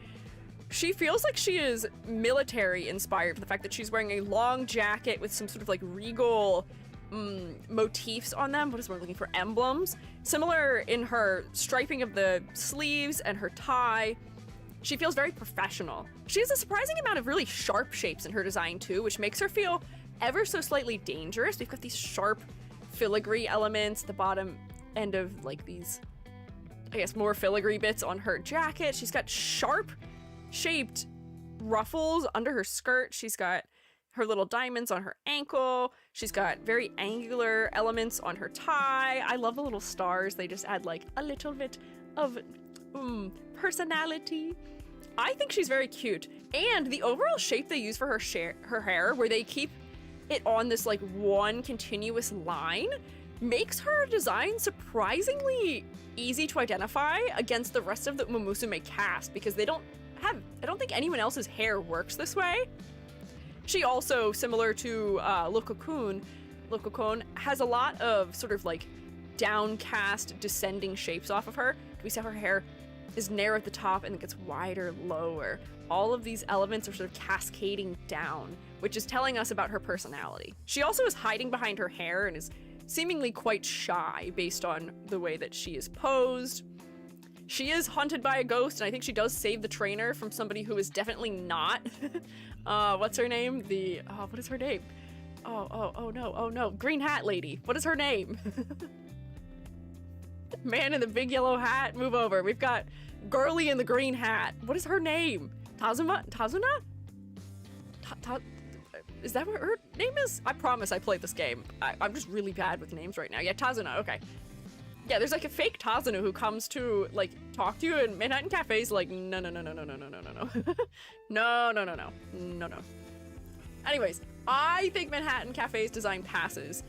She feels like she is military inspired, for the fact that she's wearing a long jacket with some sort of like regal motifs on them. What is we're looking for? Emblems. Similar in her striping of the sleeves and her tie. She feels very professional. She has a surprising amount of really sharp shapes in her design too, which makes her feel ever so slightly dangerous. We've got these sharp filigree elements at the bottom end of like these, I guess, more filigree bits on her jacket. She's got sharp shaped ruffles under her skirt. She's got her little diamonds on her ankle. She's got very angular elements on her tie. I love the little stars. They just add like a little bit of personality. I think she's very cute. And the overall shape they use for her hair, where they keep it on this like one continuous line, makes her design surprisingly easy to identify against the rest of the Umamusume cast, because I don't think anyone else's hair works this way. She also, similar to Lokokun, has a lot of sort of like downcast descending shapes off of her. Do we see how her hair is narrow at the top and it gets wider lower? All of these elements are sort of cascading down, which is telling us about her personality. She also is hiding behind her hair and is seemingly quite shy based on the way that she is posed. She is haunted by a ghost, and I think she does save the trainer from somebody who is definitely not. What's her name? What is her name? Oh no, green hat lady. What is her name? Man in the big yellow hat, move over. We've got girly in the green hat. What is her name? Tazuna? Is that what her name is? I promise I played this game. I'm just really bad with names right now. Yeah, Tazuna, okay. Yeah, there's like a fake Tazuna who comes to like talk to you, and Manhattan Cafe's like, no. No. Anyways, I think Manhattan Cafe's design passes.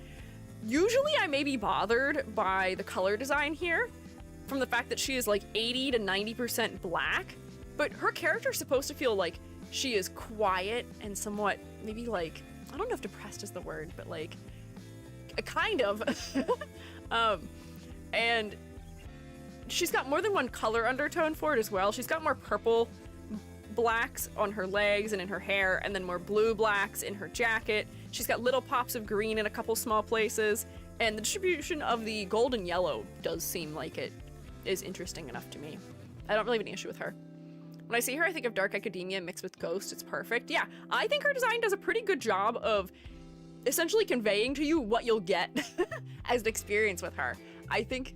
Usually I may be bothered by the color design here, from the fact that she is like 80 to 90% black, but her character is supposed to feel like she is quiet and somewhat, maybe like, I don't know if depressed is the word, but like, kind of. And she's got more than one color undertone for it as well. She's got more purple blacks on her legs and in her hair, and then more blue blacks in her jacket. She's got little pops of green in a couple small places, and the distribution of the gold and yellow does seem like it is interesting enough to me. I don't really have any issue with her. When I see her, I think of Dark Academia mixed with Ghost. It's perfect. Yeah, I think her design does a pretty good job of essentially conveying to you what you'll get as an experience with her. I think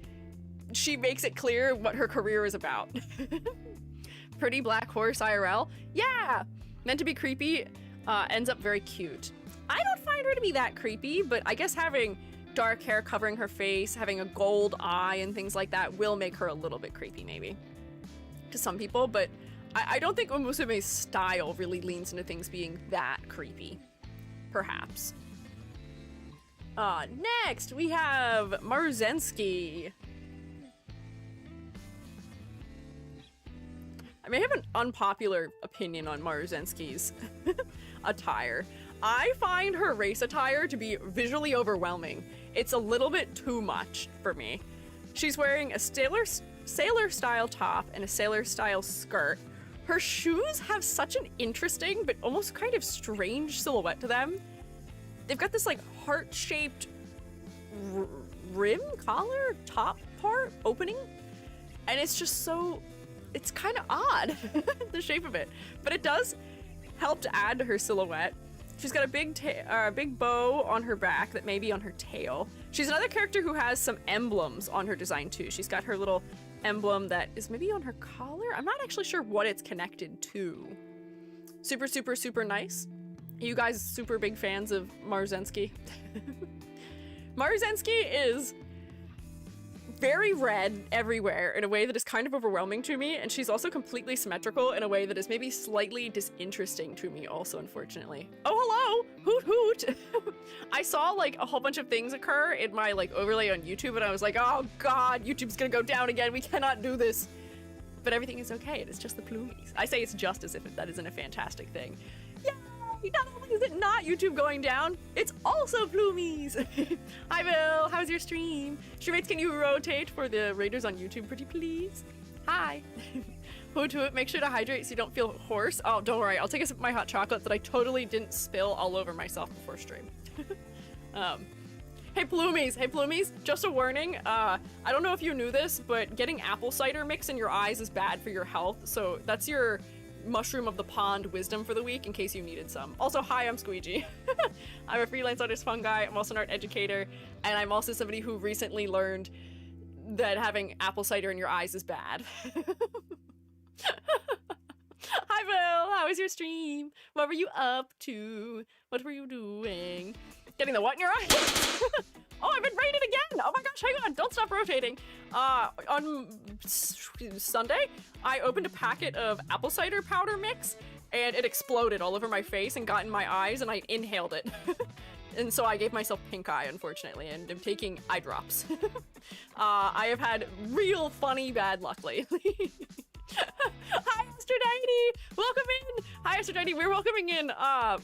she makes it clear what her career is about. Pretty black horse IRL. Yeah! Meant to be creepy, ends up very cute. I don't find her to be that creepy, but I guess having dark hair covering her face, having a gold eye and things like that will make her a little bit creepy, maybe. To some people, but I don't think Umamusume's style really leans into things being that creepy. Perhaps. Next, we have Maruzensky. I may have an unpopular opinion on Maruzensky's attire. I find her race attire to be visually overwhelming. It's a little bit too much for me. She's wearing a sailor-style top and a sailor-style skirt. Her shoes have such an interesting but almost kind of strange silhouette to them. They've got this like heart-shaped rim, collar, top part opening, and it's just so, it's kind of odd, the shape of it, but it does help to add to her silhouette. She's got a big bow on her back that may be on her tail. She's another character who has some emblems on her design too. She's got her little emblem that is maybe on her collar. I'm not actually sure what it's connected to. Super, super, super nice. You guys super big fans of Maruzensky? Maruzensky is very red everywhere in a way that is kind of overwhelming to me, and she's also completely symmetrical in a way that is maybe slightly disinteresting to me also, unfortunately. Oh, hello! Hoot hoot! I saw like a whole bunch of things occur in my like overlay on YouTube, and I was like, oh god, YouTube's gonna go down again, we cannot do this. But everything is okay, it is just the plumies. I say it's just as if that isn't a fantastic thing. Yay! Not only is it not YouTube going down, it's also plumies! Hi Bill, how's your stream? Streammates, can you rotate for the raiders on YouTube pretty please? Hi! Hoot hoot, make sure to hydrate so you don't feel hoarse. Oh, don't worry, I'll take a sip of my hot chocolate that I totally didn't spill all over myself before stream. Hey plumies, just a warning, I don't know if you knew this, but getting apple cider mix in your eyes is bad for your health, so that's your mushroom of the pond wisdom for the week in case you needed some. Also, hi, I'm Squiiji. I'm a freelance artist fungi, I'm also an art educator, and I'm also somebody who recently learned that having apple cider in your eyes is bad. Hi Bill, how was your stream? What were you up to? What were you doing? Getting the what in your eye? Oh, I've been raided again! Oh my gosh, hang on, don't stop rotating. On Sunday, I opened a packet of apple cider powder mix, and it exploded all over my face and got in my eyes, and I inhaled it. And so I gave myself pink eye, unfortunately, and I'm taking eye drops. I have had real funny bad luck lately. Hi, Aphrodite! Welcome in! Hi, Aphrodite. We're welcoming in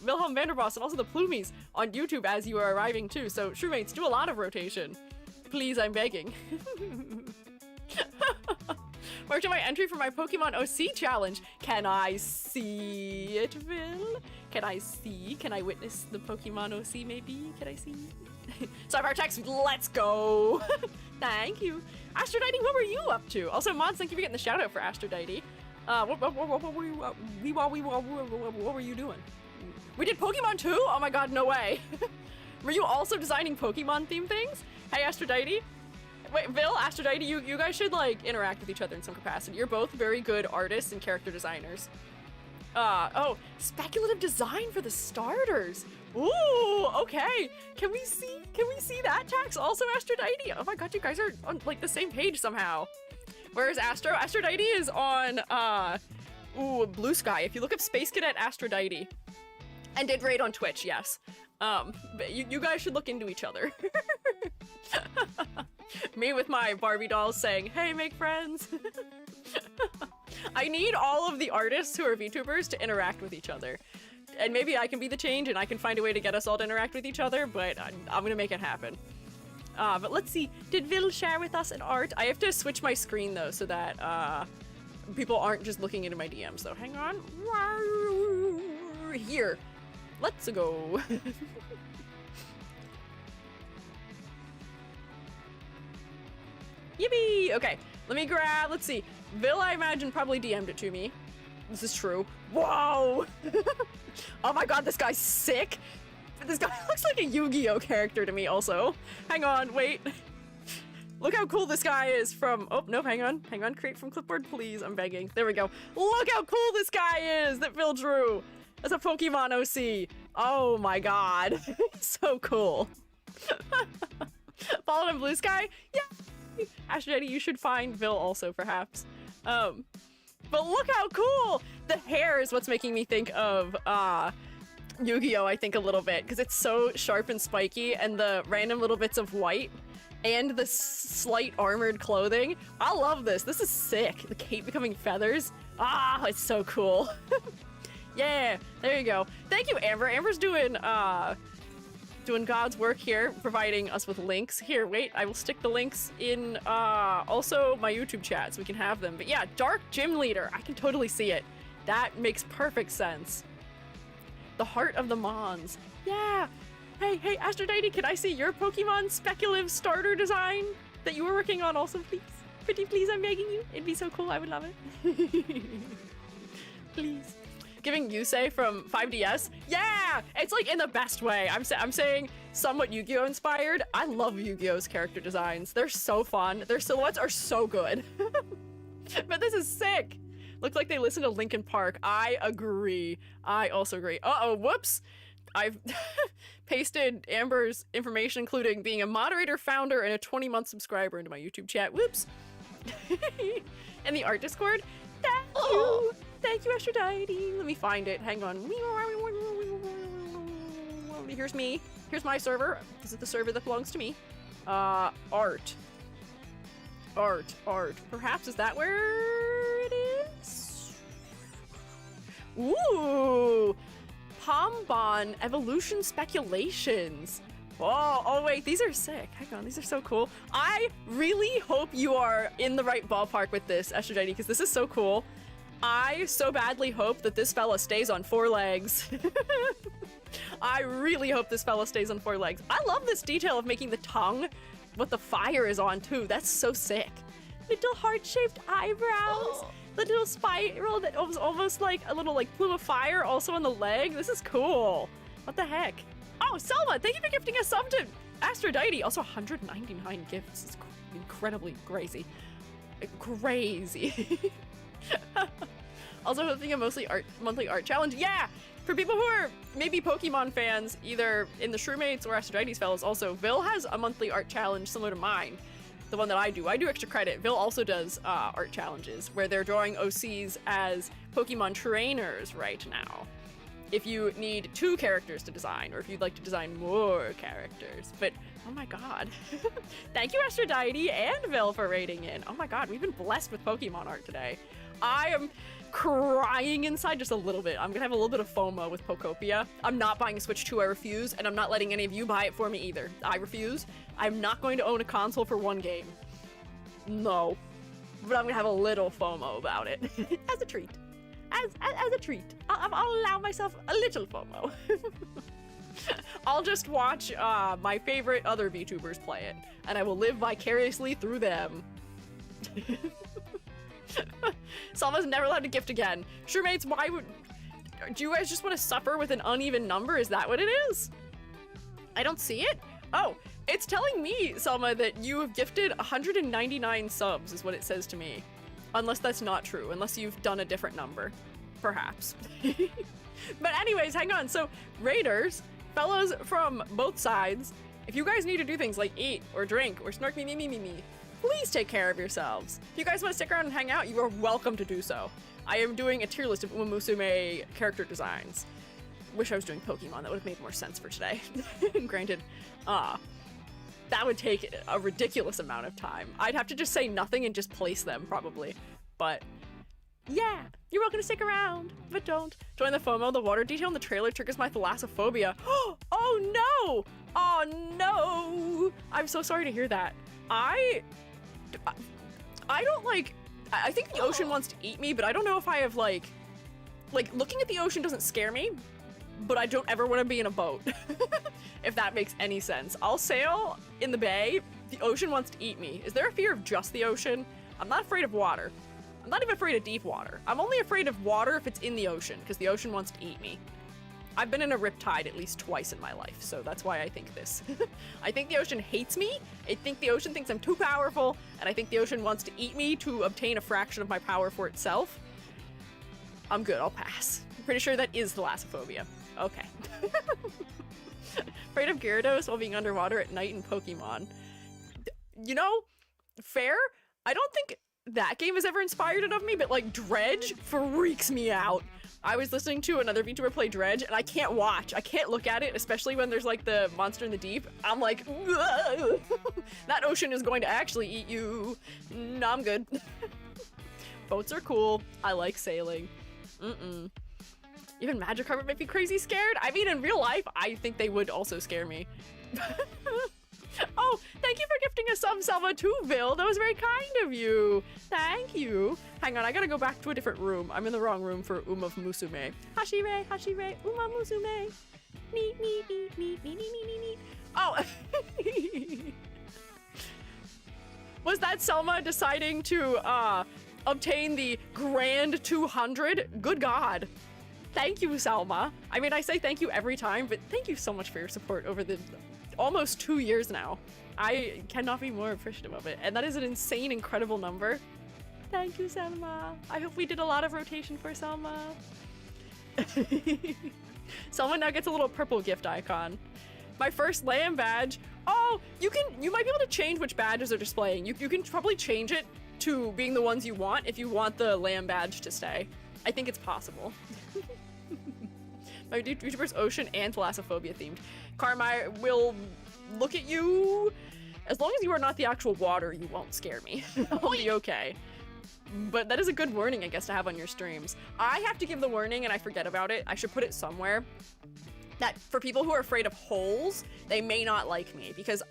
Wilhelm Vanderboss and also the Plumies on YouTube as you are arriving too. So, Shroommates, do a lot of rotation. Please, I'm begging. Marked on my entry for my Pokemon OC challenge. Can I see it, Vil? Can I see? Can I witness the Pokemon OC maybe? Can I see? Cyber text, let's go. Thank you. Aphrodite, what were you up to? Also, Mons, thank you for getting the shout out for Aphrodite. What were you doing? We did Pokemon too? Oh my god, no way. Were you also designing Pokemon themed things? Hey, Aphrodite. Wait, Vil, Aphrodite, you guys should like interact with each other in some capacity. You're both very good artists and character designers. Oh, speculative design for the starters. Ooh, okay. Can we see that, Jax? Also, Aphrodite. Oh my god, you guys are on like the same page somehow. Where's Astro? Aphrodite is on Blue Sky. If you look up Space Cadet Aphrodite, and did raid on Twitch, yes. But you guys should look into each other. Me with my Barbie dolls saying, hey, make friends. I need all of the artists who are VTubers to interact with each other. And maybe I can be the change and I can find a way to get us all to interact with each other, but I'm gonna make it happen. But let's see, did Vil share with us an art? I have to switch my screen though so that people aren't just looking into my DMs, so hang on. Here, let's go. Yippee! Okay, let's see. Vil, I imagine, probably DM'd it to me. This is true. Whoa! Oh my god, this guy's sick! This guy looks like a Yu-Gi-Oh character to me also. Hang on, wait. Look how cool this guy is from, oh, no, hang on, create from clipboard, please, I'm begging. There we go. Look how cool this guy is that Vil drew as a Pokemon OC. Oh my god, so cool. Followed on Blue Sky? Yeah. Aphrodite, you should find Vil also, perhaps. But look how cool! The hair is what's making me think of, Yu-Gi-Oh! I think a little bit, because it's so sharp and spiky, and the random little bits of white, and the slight armored clothing. I love this. This is sick. The cape becoming feathers. Ah, it's so cool. Yeah, there you go. Thank you, Amber. Amber's doing God's work here, providing us with links. Here, wait, I will stick the links in also my YouTube chat so we can have them. But yeah, Dark Gym Leader. I can totally see it. That makes perfect sense. The Heart of the Mons. Yeah. Hey, Aphrodite, can I see your Pokemon speculative starter design that you were working on also, please? Pretty please, I'm begging you. It'd be so cool, I would love it. Please. Giving Yusei from 5DS. Yeah! It's like in the best way. I'm saying somewhat Yu-Gi-Oh! Inspired. I love Yu-Gi-Oh!'s character designs. They're so fun. Their silhouettes are so good. But this is sick. Looks like they listen to Linkin Park. I agree. I also agree. Uh-oh, whoops. I've pasted Amber's information, including being a moderator, founder, and a 20-month subscriber into my YouTube chat. Whoops. And the art Discord. Thank you. Thank you, Aphrodite. Let me find it. Hang on. Here's me. Here's my server. This is the server that belongs to me. Art. Perhaps, is that where it is? Ooh! Pombon Evolution Speculations. Oh wait, these are sick. Hang on, these are so cool. I really hope you are in the right ballpark with this, Aphrodite, because this is so cool. I so badly hope that this fella stays on 4 legs. I really hope this fella stays on 4 legs. I love this detail of making the tongue what the fire is on too. That's so sick. Little heart-shaped eyebrows. The little spiral that was almost like a little like plume of fire also on the leg. This is cool. What the heck? Oh, Selma, thank you for gifting us sub to Aphrodite. Also 199 gifts. It's incredibly crazy. Crazy. Also hosting a monthly art challenge. Yeah! For people who are maybe Pokemon fans, either in the Shrewmates or Aphrodite's fellows, also, Vil has a monthly art challenge similar to mine. The one that I do extra credit. Vil also does art challenges where they're drawing OCs as Pokemon trainers right now. If you need 2 characters to design, or if you'd like to design more characters. But, oh my god. Thank you, Aphrodite and Vil, for raiding in. Oh my god, we've been blessed with Pokemon art today. I am crying inside just a little bit. I'm gonna have a little bit of FOMO with Pokopia. I'm not buying a Switch 2, I refuse, and I'm not letting any of you buy it for me either. I refuse. I'm not going to own a console for one game. No. but I'm gonna have a little FOMO about it as a treat. As a treat. I'll allow myself a little FOMO. I'll just watch my favorite other VTubers play it, and I will live vicariously through them. Salma's never allowed to gift again. Sure, mates, why would... Do you guys just want to suffer with an uneven number? Is that what it is? I don't see it. Oh, it's telling me, Selma, that you have gifted 199 subs, is what it says to me. Unless that's not true, unless you've done a different number. Perhaps. But anyways, hang on. So, Raiders, fellows from both sides, if you guys need to do things like eat or drink or snark me, please take care of yourselves. If you guys want to stick around and hang out, you are welcome to do so. I am doing a tier list of Umamusume character designs. Wish I was doing Pokemon, that would have made more sense for today. Granted, that would take a ridiculous amount of time. I'd have to just say nothing and just place them, probably. But yeah, you're welcome to stick around, but don't. Join the FOMO, the water detail in the trailer triggers my thalassophobia. Oh no! Oh no! I'm so sorry to hear that. I don't like, I think the ocean wants to eat me, but I don't know if I have like looking at the ocean doesn't scare me, but I don't ever want to be in a boat. If that makes any sense. I'll sail in the bay, the ocean wants to eat me. Is there a fear of just the ocean? I'm not afraid of water. I'm not even afraid of deep water. I'm only afraid of water if it's in the ocean, because the ocean wants to eat me. I've been in a riptide at least twice in my life, so that's why I think this. I think the ocean hates me, I think the ocean thinks I'm too powerful, and I think the ocean wants to eat me to obtain a fraction of my power for itself. I'm good, I'll pass. I'm pretty sure that is thalassophobia. Okay. Afraid of Gyarados while being underwater at night in Pokemon. You know, fair? I don't think that game has ever inspired it of me, but like Dredge freaks me out. I was listening to another VTuber play Dredge, and I can't watch. I can't look at it, especially when there's like the monster in the deep. I'm like, that ocean is going to actually eat you. No, I'm good. Boats are cool. I like sailing. Even Magikarp would make me crazy scared. I mean, in real life, I think they would also scare me. Oh, thank you for gifting us some Selma too, Bill. That was very kind of you. Thank you. Hang on, I gotta go back to a different room. I'm in the wrong room for Umamusume. Hashire, Hashire, Umamusume. Neat, neat, neat, neat, neat, neat, neat, neat. Oh. Was that Selma deciding to obtain the grand 200? Good God. Thank you, Selma. I mean, I say thank you every time, but thank you so much for your support over the almost 2 years now. I cannot be more appreciative of it. And that is an insane, incredible number. Thank you, Selma. I hope we did a lot of rotation for Selma. Selma now gets a little purple gift icon. My first LAM badge. Oh, you might be able to change which badges are displaying. You can probably change it to being the ones you want if you want the LAM badge to stay. I think it's possible. My YouTuber's ocean and thalassophobia themed. Karma will look at you. As long as you are not the actual water, you won't scare me. I'll be okay. But that is a good warning, I guess, to have on your streams. I have to give the warning and I forget about it. I should put it somewhere. That for people who are afraid of holes, they may not like me because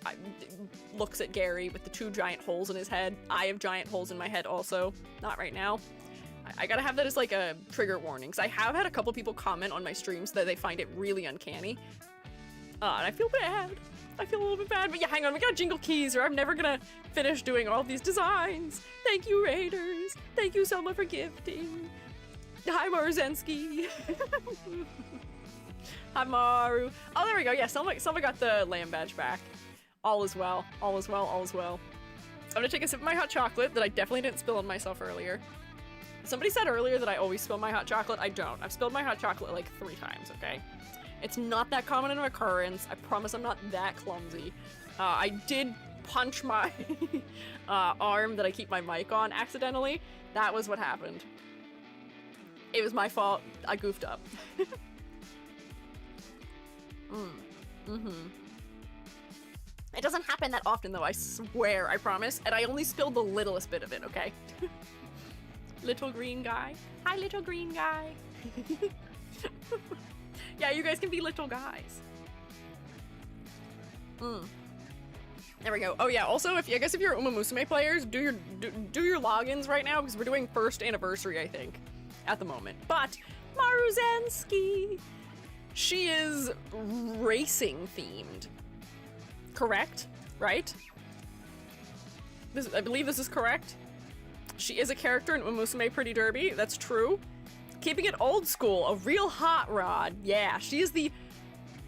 looks at Gary with the 2 giant holes in his head. I have giant holes in my head also. Not right now. I gotta have that as like a trigger warning, because I have had a couple people comment on my streams that they find it really uncanny. And I feel bad. I feel a little bit bad, but yeah, hang on, we gotta jingle keys or I'm never gonna finish doing all these designs. Thank you, Raiders. Thank you, Selma, for gifting. Hi, Maruzensky. Hi, Maru. Oh, there we go. Yeah, Selma got the LAM badge back. All is well. All is well. All is well. I'm gonna take a sip of my hot chocolate that I definitely didn't spill on myself earlier. Somebody said earlier that I always spill my hot chocolate. I don't. I've spilled my hot chocolate like 3 times, okay? It's not that common an occurrence. I promise I'm not that clumsy. I did punch my arm that I keep my mic on accidentally. That was what happened. It was my fault. I goofed up. It doesn't happen that often though, I swear, I promise. And I only spilled the littlest bit of it, okay? Little green guy. Hi, little green guy. Yeah, you guys can be little guys. There we go. Oh yeah, also, I guess if you're Umamusume players, do your logins right now, because we're doing 1st anniversary, I think, at the moment. But Maruzensky, she is racing themed. Correct? Right? I believe this is correct. She is a character in Umamusume Pretty Derby. That's true. Keeping it old school, a real hot rod. Yeah, she is the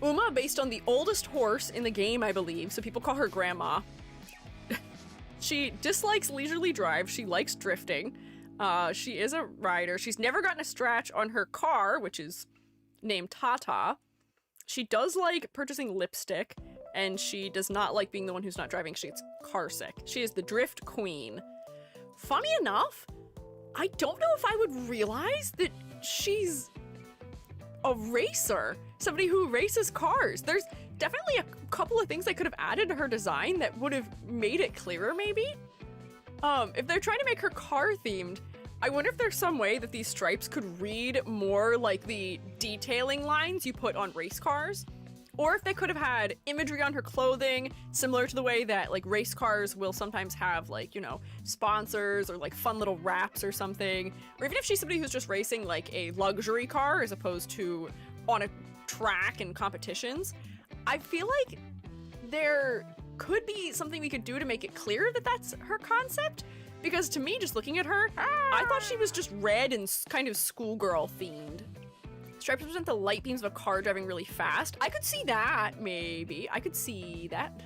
Uma based on the oldest horse in the game, I believe, so people call her Grandma. She dislikes leisurely drive. She likes drifting. She is a rider. She's never gotten a scratch on her car, which is named Tata. She does like purchasing lipstick, and she does not like being the one who's not driving. She gets car sick. She is the drift queen. Funny enough, I don't know if I would realize that she's a racer. Somebody who races cars. There's definitely a couple of things I could have added to her design that would have made it clearer, maybe? If they're trying to make her car themed, I wonder if there's some way that these stripes could read more like the detailing lines you put on race cars. Or if they could have had imagery on her clothing, similar to the way that like race cars will sometimes have like, you know, sponsors or like fun little wraps or something. Or even if she's somebody who's just racing like a luxury car as opposed to on a track and competitions. I feel like there could be something we could do to make it clear that that's her concept. Because to me, just looking at her, I thought she was just red and kind of schoolgirl themed. Stripes represent the light beams of a car driving really fast. I could see that, maybe. I could see that.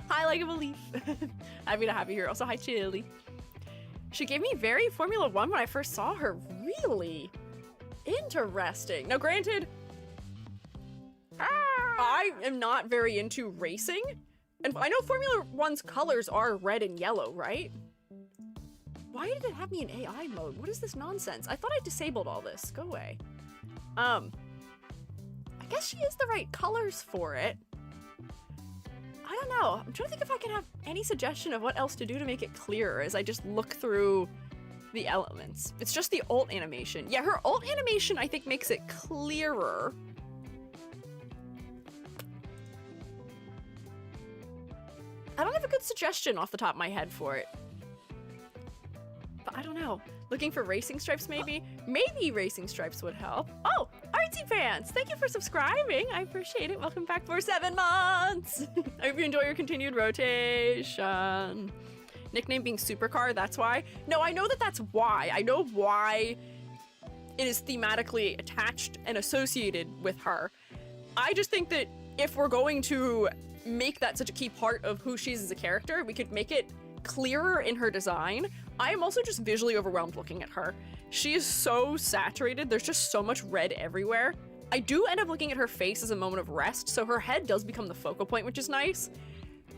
Hi, like of a leaf. Happy to have you here. Also, hi, Chili. She gave me very Formula One when I first saw her. Really interesting. Now, granted, I am not very into racing. And I know Formula One's colors are red and yellow, right? Why did it have me in AI mode? What is this nonsense? I thought I disabled all this. Go away. I guess she is the right colors for it. I don't know. I'm trying to think if I can have any suggestion of what else to do to make it clearer as I just look through the elements. It's just the alt animation. Yeah, her alt animation, I think, makes it clearer. I don't have a good suggestion off the top of my head for it. But I don't know. Looking for racing stripes, maybe? Maybe racing stripes would help. Oh, Artsy fans, thank you for subscribing. I appreciate it. Welcome back for 7 months. I hope you enjoy your continued rotation. Nickname being Supercar, that's why. No, I know that that's why. I know why it is thematically attached and associated with her. I just think that if we're going to make that such a key part of who she is as a character, we could make it clearer in her design. I am also just visually overwhelmed looking at her. She is so saturated. There's just so much red everywhere. I do end up looking at her face as a moment of rest, so her head does become the focal point, which is nice.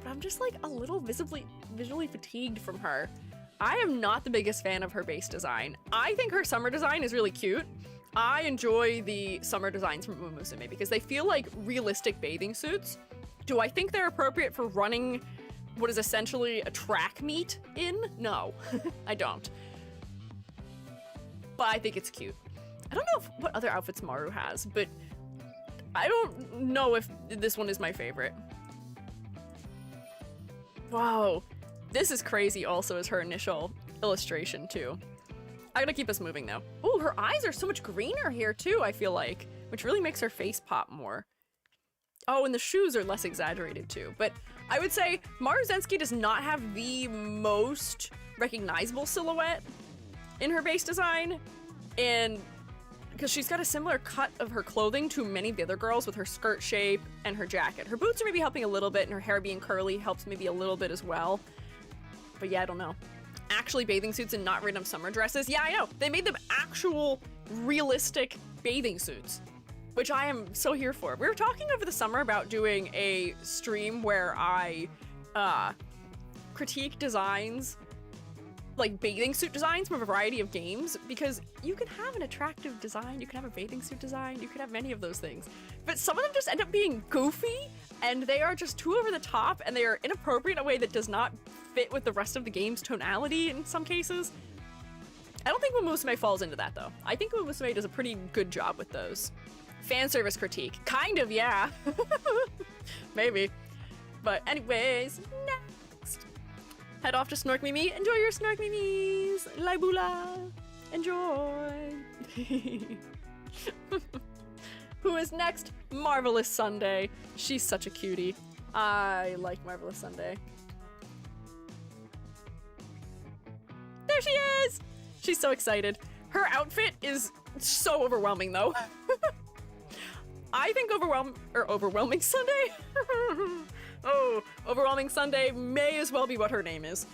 But I'm just like a little visually fatigued from her. I am not the biggest fan of her base design. I think her summer design is really cute. I enjoy the summer designs from Umamusume because they feel like realistic bathing suits. Do I think they're appropriate for running what is essentially a track meet in? No, I don't. But I think it's cute. I don't know what other outfits Maru has, but I don't know if this one is my favorite. Wow, this is crazy also as her initial illustration too. I gotta keep us moving though. Ooh, her eyes are so much greener here too, I feel like, which really makes her face pop more. Oh, and the shoes are less exaggerated too, but I would say Maruzensky does not have the most recognizable silhouette in her base design, and because she's got a similar cut of her clothing to many of the other girls with her skirt shape and her jacket. Her boots are maybe helping a little bit, and her hair being curly helps maybe a little bit as well. But yeah, I don't know. Actually bathing suits and not random summer dresses. Yeah, I know. They made them actual realistic bathing suits, which I am so here for. We were talking over the summer about doing a stream where I critique designs, like bathing suit designs from a variety of games, because you can have an attractive design, you can have a bathing suit design, you can have many of those things. But some of them just end up being goofy, and they are just too over the top, and they are inappropriate in a way that does not fit with the rest of the game's tonality in some cases. I don't think Umamusume falls into that though. I think Umamusume does a pretty good job with those. Fan service critique. Kind of, yeah. Maybe. But anyways, next. Head off to Snork Mimi. Enjoy your Snork Mimis. Laibula. Enjoy. Who is next? Marvelous Sunday. She's such a cutie. I like Marvelous Sunday. There she is! She's so excited. Her outfit is so overwhelming though. I think Overwhelming Sunday? Oh, Overwhelming Sunday may as well be what her name is.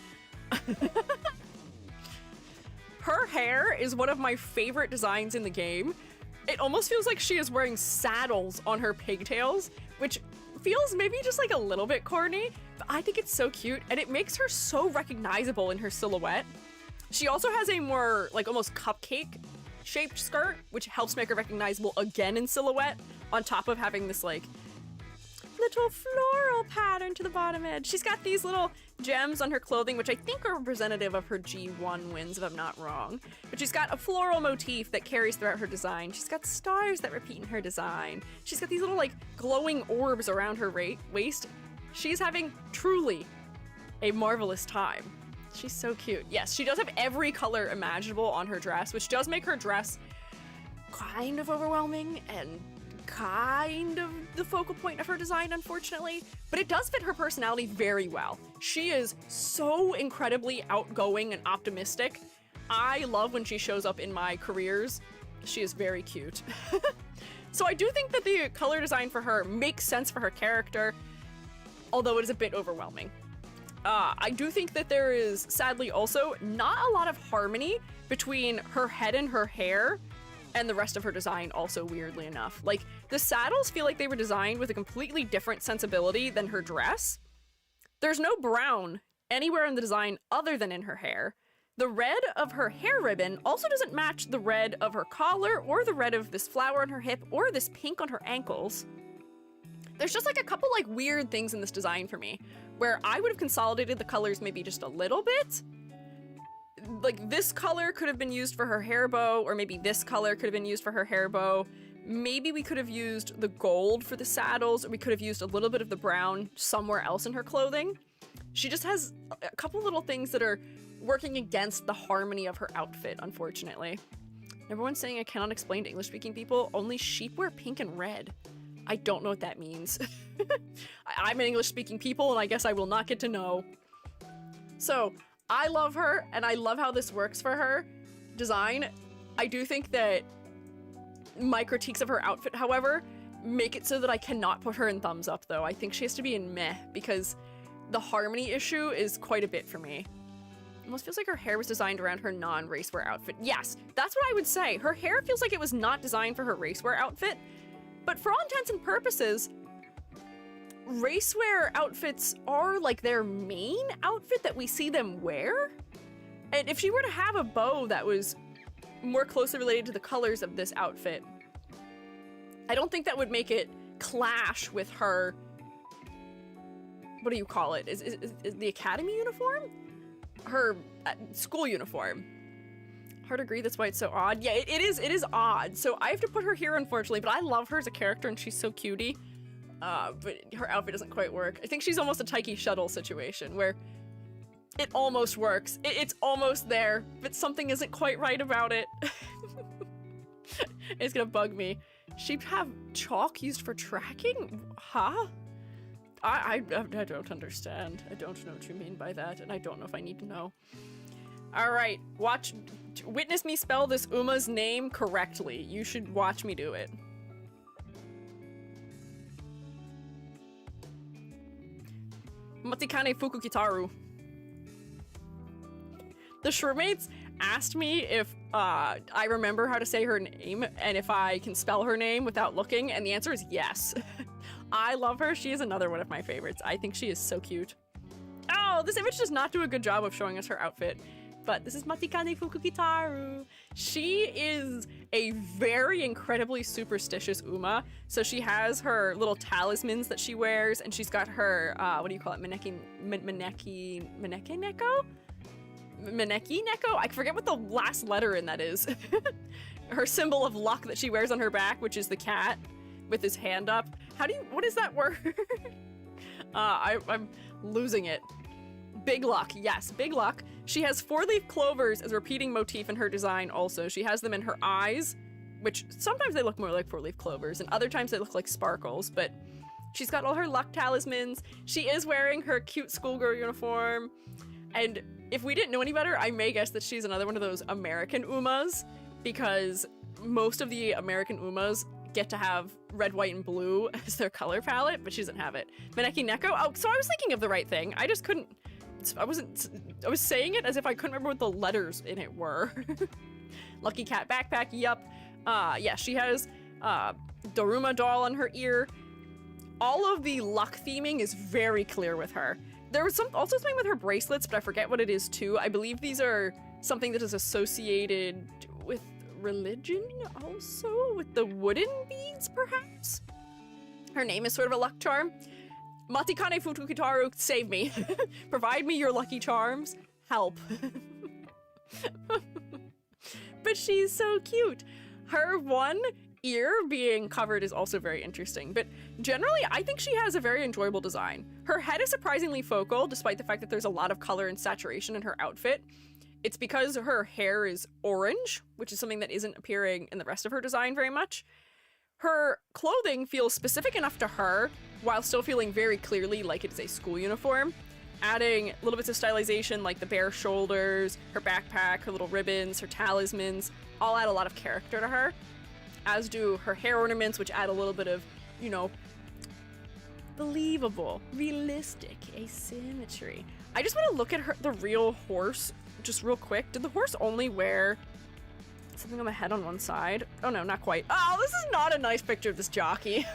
Her hair is one of my favorite designs in the game. It almost feels like she is wearing saddles on her pigtails, which feels maybe just like a little bit corny, but I think it's so cute and it makes her so recognizable in her silhouette. She also has a more like almost cupcake shaped skirt, which helps make her recognizable again in silhouette, on top of having this like little floral pattern to the bottom edge. She's got these little gems on her clothing, which I think are representative of her G1 wins, if I'm not wrong. But she's got a floral motif that carries throughout her design. She's got stars that repeat in her design. She's got these little like glowing orbs around her waist. She's having truly a marvelous time. She's so cute. Yes, she does have every color imaginable on her dress, which does make her dress kind of overwhelming and kind of the focal point of her design, unfortunately, but it does fit her personality very well. She is so incredibly outgoing and optimistic. I love when she shows up in my careers. She is very cute. So I do think that the color design for her makes sense for her character, although it is a bit overwhelming. I do think that there is, sadly also, not a lot of harmony between her head and her hair and the rest of her design also, weirdly enough. Like, the saddles feel like they were designed with a completely different sensibility than her dress. There's no brown anywhere in the design other than in her hair. The red of her hair ribbon also doesn't match the red of her collar or the red of this flower on her hip or this pink on her ankles. There's just like a couple like weird things in this design for me, where I would have consolidated the colors maybe just a little bit. Like this color could have been used for her hair bow, or maybe this color could have been used for her hair bow. Maybe we could have used the gold for the saddles, or we could have used a little bit of the brown somewhere else in her clothing. She just has a couple little things that are working against the harmony of her outfit, unfortunately. Everyone's saying I cannot explain to English-speaking people, only sheep wear pink and red. I don't know what that means. I'm an English-speaking people, and I guess I will not get to know. So, I love her, and I love how this works for her design. I do think that my critiques of her outfit, however, make it so that I cannot put her in thumbs up, though. I think she has to be in meh, because the harmony issue is quite a bit for me. It almost feels like her hair was designed around her non-racewear outfit. Yes, that's what I would say. Her hair feels like it was not designed for her racewear outfit, but for all intents and purposes, racewear outfits are like their main outfit that we see them wear. And if she were to have a bow that was more closely related to the colors of this outfit, I don't think that would make it clash with her, what do you call it? Is the academy uniform? Her school uniform. Hard to agree, that's why it's so odd. Yeah, it is odd. So I have to put her here, unfortunately, but I love her as a character and she's so cutie. But her outfit doesn't quite work. I think she's almost a Taiki Shuttle situation where it almost works. It's almost there, but something isn't quite right about it. It's gonna bug me. She'd have chalk used for tracking? Huh? I don't understand. I don't know what you mean by that, and I don't know if I need to know. Alright, witness me spell this Uma's name correctly. You should watch me do it. Matikane Fukukitaru. The Shroomates asked me if I remember how to say her name and if I can spell her name without looking, and the answer is yes. I love her. She is another one of my favorites. I think she is so cute. Oh, this image does not do a good job of showing us her outfit, but this is Matikane Fukukitaru. She is a very incredibly superstitious Uma. So she has her little talismans that she wears, and she's got her, what do you call it? Maneki Neko? I forget what the last letter in that is. Her symbol of luck that she wears on her back, which is the cat with his hand up. What is that word? I'm losing it. Big luck, yes, big luck. She has 4-leaf clovers as a repeating motif in her design also. She has them in her eyes, which sometimes they look more like 4-leaf clovers, and other times they look like sparkles, but she's got all her luck talismans. She is wearing her cute schoolgirl uniform, and if we didn't know any better, I may guess that she's another one of those American Umas, because most of the American Umas get to have red, white, and blue as their color palette, but she doesn't have it. Maneki Neko? Oh, so I was thinking of the right thing. I just couldn't, I was saying it as if I couldn't remember what the letters in it were. Lucky Cat backpack, yup. Yeah, she has Daruma doll on her ear. All of the luck theming is very clear with her. There was also something with her bracelets, but I forget what it is too. I believe these are something that is associated with religion also, with the wooden beads perhaps? Her name is sort of a luck charm. Matikane Fukukitaru, save me. Provide me your lucky charms. Help. But she's so cute. Her one ear being covered is also very interesting, but generally I think she has a very enjoyable design. Her head is surprisingly focal, despite the fact that there's a lot of color and saturation in her outfit. It's because her hair is orange, which is something that isn't appearing in the rest of her design very much. Her clothing feels specific enough to her, while still feeling very clearly like it is a school uniform, adding little bits of stylization like the bare shoulders, her backpack, her little ribbons, her talismans, all add a lot of character to her, as do her hair ornaments, which add a little bit of, you know, believable, realistic asymmetry. I just want to look at the real horse just real quick. Did the horse only wear something on the head on one side? Oh no, not quite. Oh, this is not a nice picture of this jockey.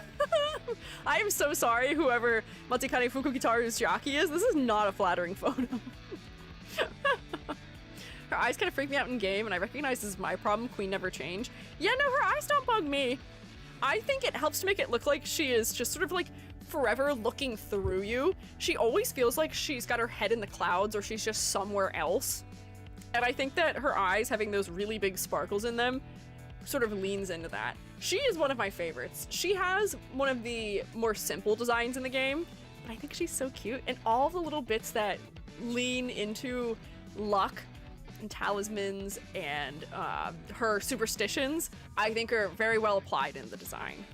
I am so sorry, whoever Matikane Fukukitaru's jockey is. This is not a flattering photo. Her eyes kind of freak me out in game, and I recognize this is my problem. Queen never change. Yeah, no, her eyes don't bug me. I think it helps to make it look like she is just sort of like forever looking through you. She always feels like she's got her head in the clouds or she's just somewhere else. And I think that her eyes having those really big sparkles in them sort of leans into that. She is one of my favorites. She has one of the more simple designs in the game, but I think she's so cute. And all the little bits that lean into luck and talismans and her superstitions, I think are very well applied in the design.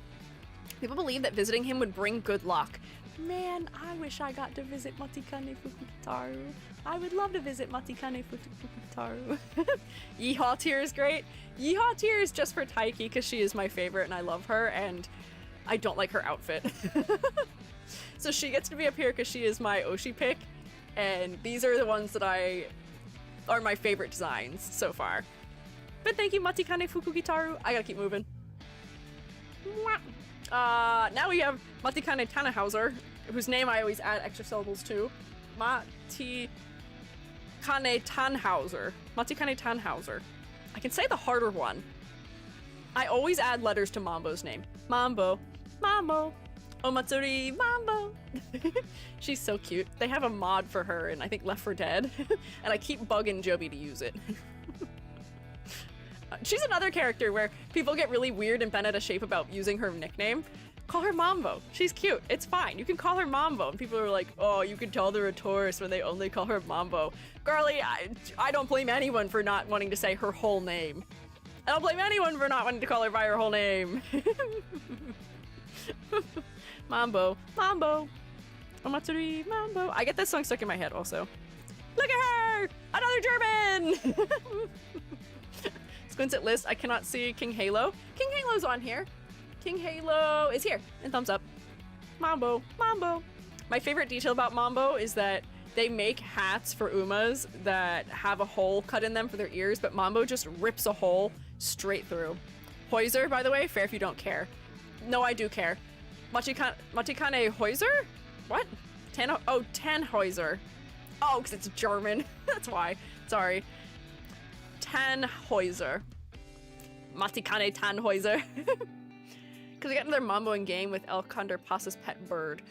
People believe that visiting him would bring good luck. Man, I wish I got to visit Matikane Fukukitaru. I would love to visit Matikane Fukukitaru. Yeehaw Tear is great. Yeehaw Tear is just for Taiki because she is my favorite and I love her, and I don't like her outfit. So she gets to be up here because she is my Oshi pick, and these are the ones that are my favorite designs so far. But thank you, Matikane Fukukitaru. I gotta keep moving. Now we have Matikane Tannhauser, whose name I always add extra syllables to. Matikane Tannhauser. Matikane Tannhauser. I can say the harder one. I always add letters to Mambo's name. Mambo. Mambo. Omatsuri. Mambo. She's so cute. They have a mod for her in, I think, Left 4 Dead. And I keep bugging Joby to use it. She's another character where people get really weird and bent out of shape about using her nickname. Call her Mambo. She's cute. It's fine. You can call her Mambo. And people are like, oh, you can tell they're a tourist when they only call her Mambo. Girlie, I don't blame anyone for not wanting to say her whole name. I don't blame anyone for not wanting to call her by her whole name. Mambo. Mambo. Omatsuri. Mambo. I get this song stuck in my head also. Look at her! Another German! Squints at list. I cannot see King Halo. King Halo's on here. King Halo is here. And thumbs up. Mambo. Mambo. My favorite detail about Mambo is that they make hats for Umas that have a hole cut in them for their ears, but Mambo just rips a hole straight through. Heuser, by the way, fair if you don't care. No, I do care. Matikane Heuser? What? Tannhäuser. Oh, because it's German. That's why. Sorry. Tannhäuser. Matikane Tannhäuser. Because we got another Mambo in game with El Condor Pasa's pet bird.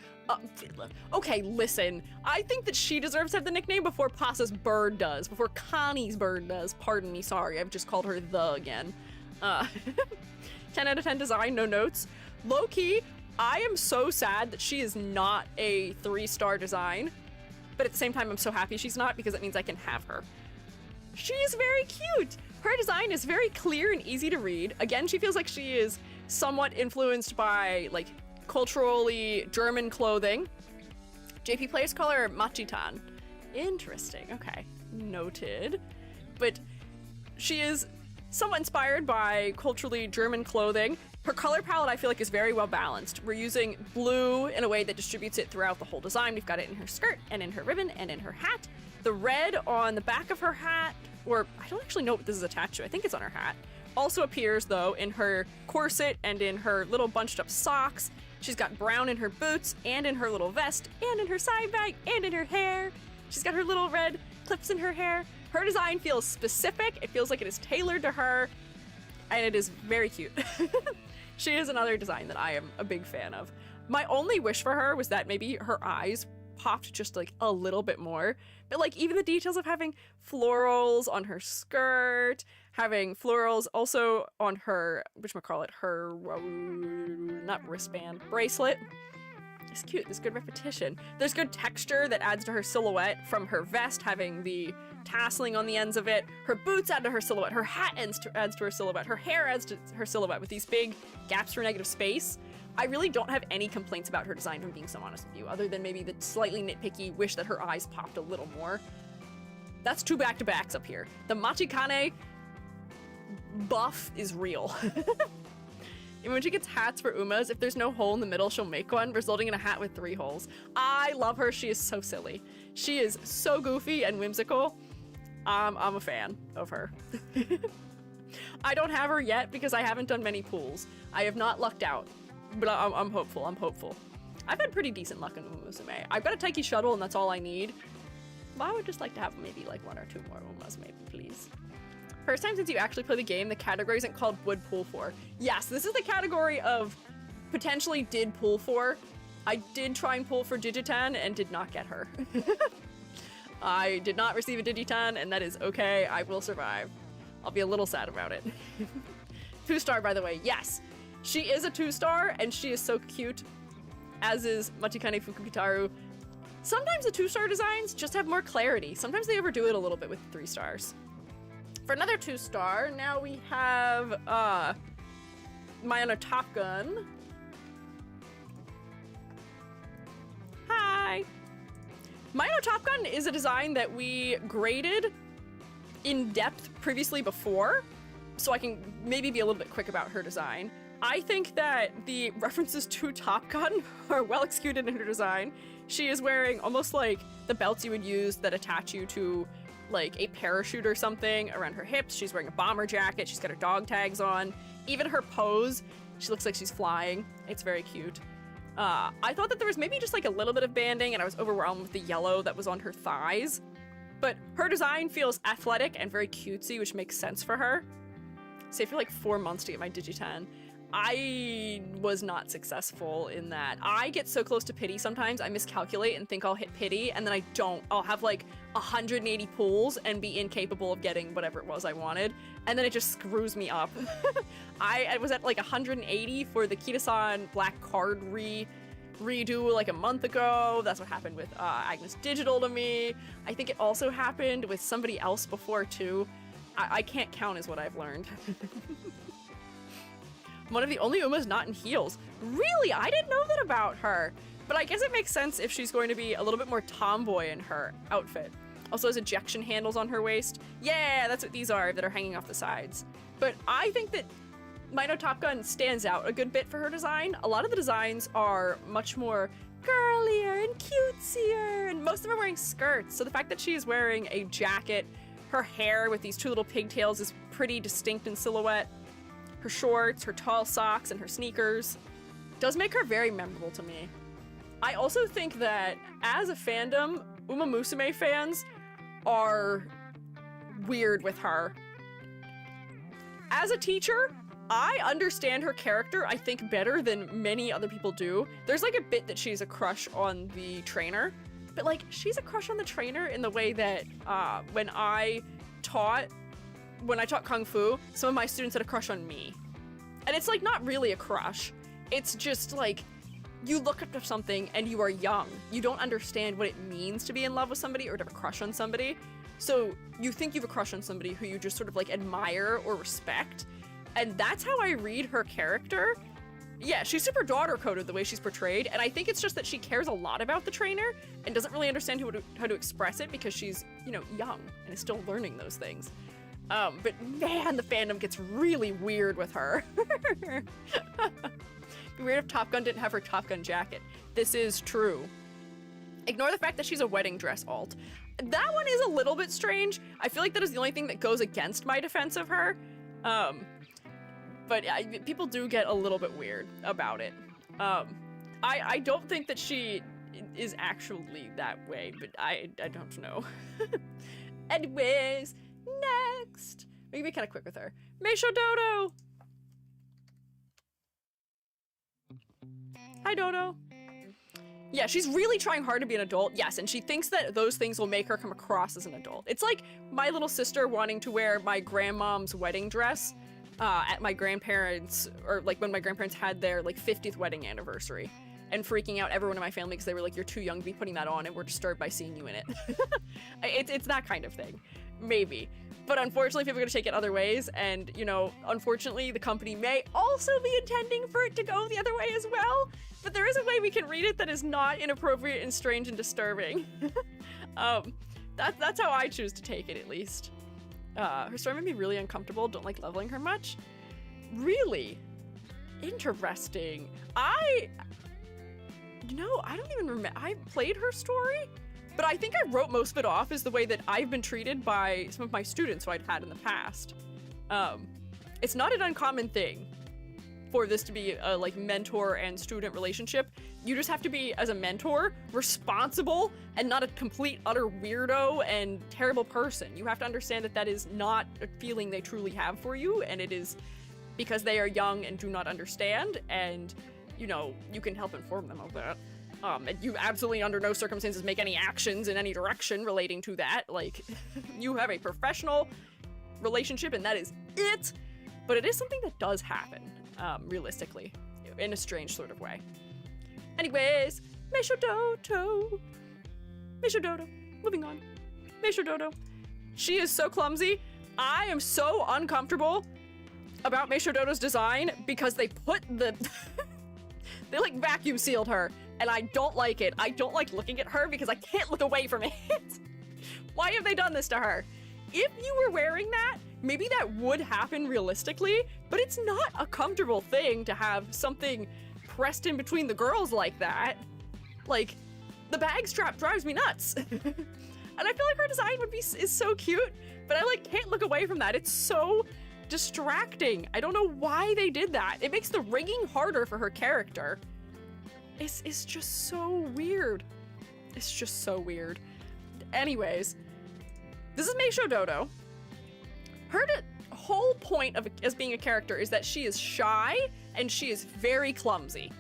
Okay, listen. I think that she deserves to have the nickname before Pasa's bird does. Before Connie's bird does. Pardon me, sorry. I've just called her the again. 10 out of 10 design, no notes. Low-key, I am so sad that she is not a 3-star design, but at the same time, I'm so happy she's not because it means I can have her. She is very cute. Her design is very clear and easy to read. Again, she feels like she is somewhat influenced by like culturally German clothing. JP players call her Machitan. Interesting. Okay. Noted. But she is somewhat inspired by culturally German clothing. Her color palette, I feel like, is very well balanced. We're using blue in a way that distributes it throughout the whole design. We've got it in her skirt and in her ribbon and in her hat. The red on the back of her hat, or I don't actually know what this is attached to. I think it's on her hat. Also appears, though, in her corset and in her little bunched up socks. She's got brown in her boots and in her little vest and in her side bag and in her hair. She's got her little red clips in her hair. Her design feels specific. It feels like it is tailored to her, and it is very cute. She is another design that I am a big fan of. My only wish for her was that maybe her eyes popped just like a little bit more. But like even the details of having florals on her skirt, having florals also on her, whatchamacallit, her, not wristband, bracelet. It's cute. There's good repetition. There's good texture that adds to her silhouette from her vest having the tasseling on the ends of it. Her boots add to her silhouette. Her hat adds to her silhouette. Her hair adds to her silhouette with these big gaps for negative space. I really don't have any complaints about her design, if I'm being so honest with you, other than maybe the slightly nitpicky wish that her eyes popped a little more. That's 2 back-to-backs up here. The Machikane buff is real. And when she gets hats for Umas, if there's no hole in the middle, she'll make one, resulting in a hat with 3 holes. I love her. She is so silly. She is so goofy and whimsical. I'm a fan of her. I don't have her yet because I haven't done many pulls. I have not lucked out, but I'm hopeful. I'm hopeful. I've had pretty decent luck in Umamusume. I've got a Taiki shuttle and that's all I need. But I would just like to have maybe like 1 or 2 more Umas, maybe, please. First time since you actually play the game, the category isn't called would pull for. Yes, this is the category of potentially did pull for. I did try and pull for Digitan and did not get her. I did not receive a Digitan, and that is okay. I will survive. I'll be a little sad about it. 2-star, by the way. Yes, she is a 2-star, and she is so cute, as is Machikane Fukukitaru. Sometimes the 2-star designs just have more clarity. Sometimes they overdo it a little bit with 3 stars. For another 2-star, now we have Mayano Top Gun. Hi! Mayano Top Gun is a design that we graded in depth previously before, so I can maybe be a little bit quick about her design. I think that the references to Top Gun are well executed in her design. She is wearing almost like the belts you would use that attach you to like a parachute or something around her hips. She's wearing a bomber jacket. She's got her dog tags on. Even her pose, she looks like she's flying. It's very cute. I thought that there was maybe just like a little bit of banding and I was overwhelmed with the yellow that was on her thighs. But her design feels athletic and very cutesy, which makes sense for her. Stayed for like 4 months to get my Digitan. I was not successful in that. I get so close to pity sometimes, I miscalculate and think I'll hit pity, and then I don't. I'll have like 180 pulls and be incapable of getting whatever it was I wanted, and then it just screws me up. I was at like 180 for the Kitasan Black Card redo like a month ago. That's what happened with Agnes Digital to me. I think it also happened with somebody else before too. I can't count is what I've learned. One of the only Umas not in heels. Really? I didn't know that about her. But I guess it makes sense if she's going to be a little bit more tomboy in her outfit. Also has ejection handles on her waist. Yeah, that's what these are that are hanging off the sides. But I think that Mayano Top Gun stands out a good bit for her design. A lot of the designs are much more girlier and cutesier, and most of them are wearing skirts. So the fact that she is wearing a jacket, her hair with these 2 little pigtails is pretty distinct in silhouette. Her shorts, her tall socks, and her sneakers does make her very memorable to me. I also think that as a fandom, Umamusume fans are weird with her. As a teacher, I understand her character, I think, better than many other people do. There's like a bit that she's a crush on the trainer, but like she's a crush on the trainer in the way that when I taught Kung Fu, some of my students had a crush on me. And it's like not really a crush. It's just like you look up to something and you are young. You don't understand what it means to be in love with somebody or to have a crush on somebody. So you think you have a crush on somebody who you just sort of like admire or respect. And that's how I read her character. Yeah, she's super daughter-coded the way she's portrayed, and I think it's just that she cares a lot about the trainer and doesn't really understand how to express it because she's, you know, young and is still learning those things. But man, the fandom gets really weird with her. It'd be weird if Top Gun didn't have her Top Gun jacket. This is true. Ignore the fact that she's a wedding dress alt. That one is a little bit strange. I feel like that is the only thing that goes against my defense of her. But people do get a little bit weird about it. I don't think that she is actually that way, but I don't know. Anyways, next. We can be kind of quick with her. Meisho Dodo! Hi, Dodo. Yeah, she's really trying hard to be an adult, yes, and she thinks that those things will make her come across as an adult. It's like my little sister wanting to wear my grandmom's wedding dress at my grandparents', or like when my grandparents had their like 50th wedding anniversary, and freaking out everyone in my family because they were like, you're too young to be putting that on and we're disturbed by seeing you in it. It's that kind of thing. Maybe. But unfortunately, people are going to take it other ways, and, you know, unfortunately, the company may also be intending for it to go the other way as well, but there is a way we can read it that is not inappropriate and strange and disturbing. That's how I choose to take it, at least. Her story made me really uncomfortable, don't like leveling her much. Really? Interesting. I don't even remember. I played her story, but I think I wrote most of it off as the way that I've been treated by some of my students who I'd had in the past. It's not an uncommon thing for this to be a like mentor and student relationship. You just have to be, as a mentor, responsible and not a complete utter weirdo and terrible person. You have to understand that that is not a feeling they truly have for you, and it is because they are young and do not understand, and you know, you can help inform them of that. And you absolutely under no circumstances make any actions in any direction relating to that. Like, you have a professional relationship and that is it. But it is something that does happen, realistically, in a strange sort of way. Anyways, Meisho Dodo. Meisho Dodo. Moving on. Meisho Dodo. She is so clumsy. I am so uncomfortable about Meisho Dodo's design because they put the... they like vacuum sealed her, and I don't like it. I don't like looking at her because I can't look away from it. Why have they done this to her? If you were wearing that, maybe that would happen realistically, but it's not a comfortable thing to have something pressed in between the girls like that. Like, the bag strap drives me nuts. And I feel like her design is so cute, but I like can't look away from that. It's so distracting. I don't know why they did that. It makes the rigging harder for her character. It's just so weird. It's just so weird. Anyways, this is Meisho Dodo. Her whole point of as being a character is that she is shy and she is very clumsy.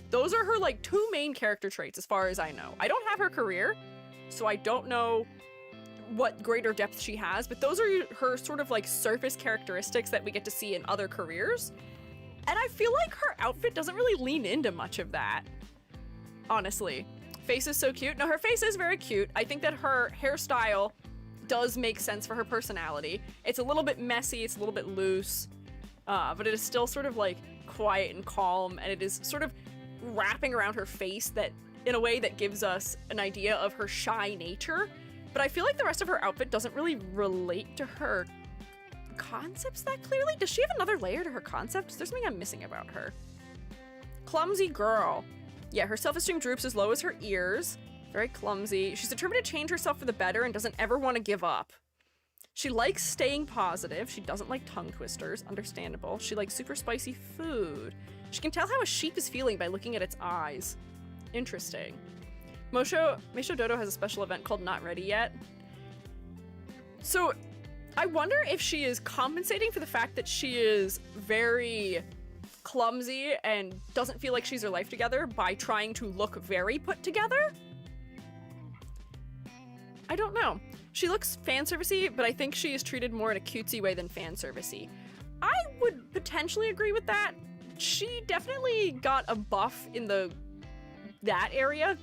Those are her like two main character traits as far as I know. I don't have her career, so I don't know what greater depth she has, but those are her sort of like surface characteristics that we get to see in other careers. And I feel like her outfit doesn't really lean into much of that, honestly. Face is so cute. No, her face is very cute. I think that her hairstyle does make sense for her personality. It's a little bit messy, it's a little bit loose, but it is still sort of like quiet and calm, and it is sort of wrapping around her face that in a way that gives us an idea of her shy nature. But I feel like the rest of her outfit doesn't really relate to her concepts that clearly. Does she have another layer to her concept? There's something I'm missing about her. Clumsy girl. Yeah, her self-esteem droops as low as her ears. Very clumsy. She's determined to change herself for the better and doesn't ever want to give up. She likes staying positive. She doesn't like tongue twisters. Understandable. She likes super spicy food. She can tell how a sheep is feeling by looking at its eyes. Interesting. Meisho Dodo has a special event called Not Ready Yet. So I wonder if she is compensating for the fact that she is very clumsy and doesn't feel like she's her life together by trying to look very put together? I don't know. She looks fan servicey, but I think she is treated more in a cutesy way than fan servicey. I would potentially agree with that, she definitely got a buff in that area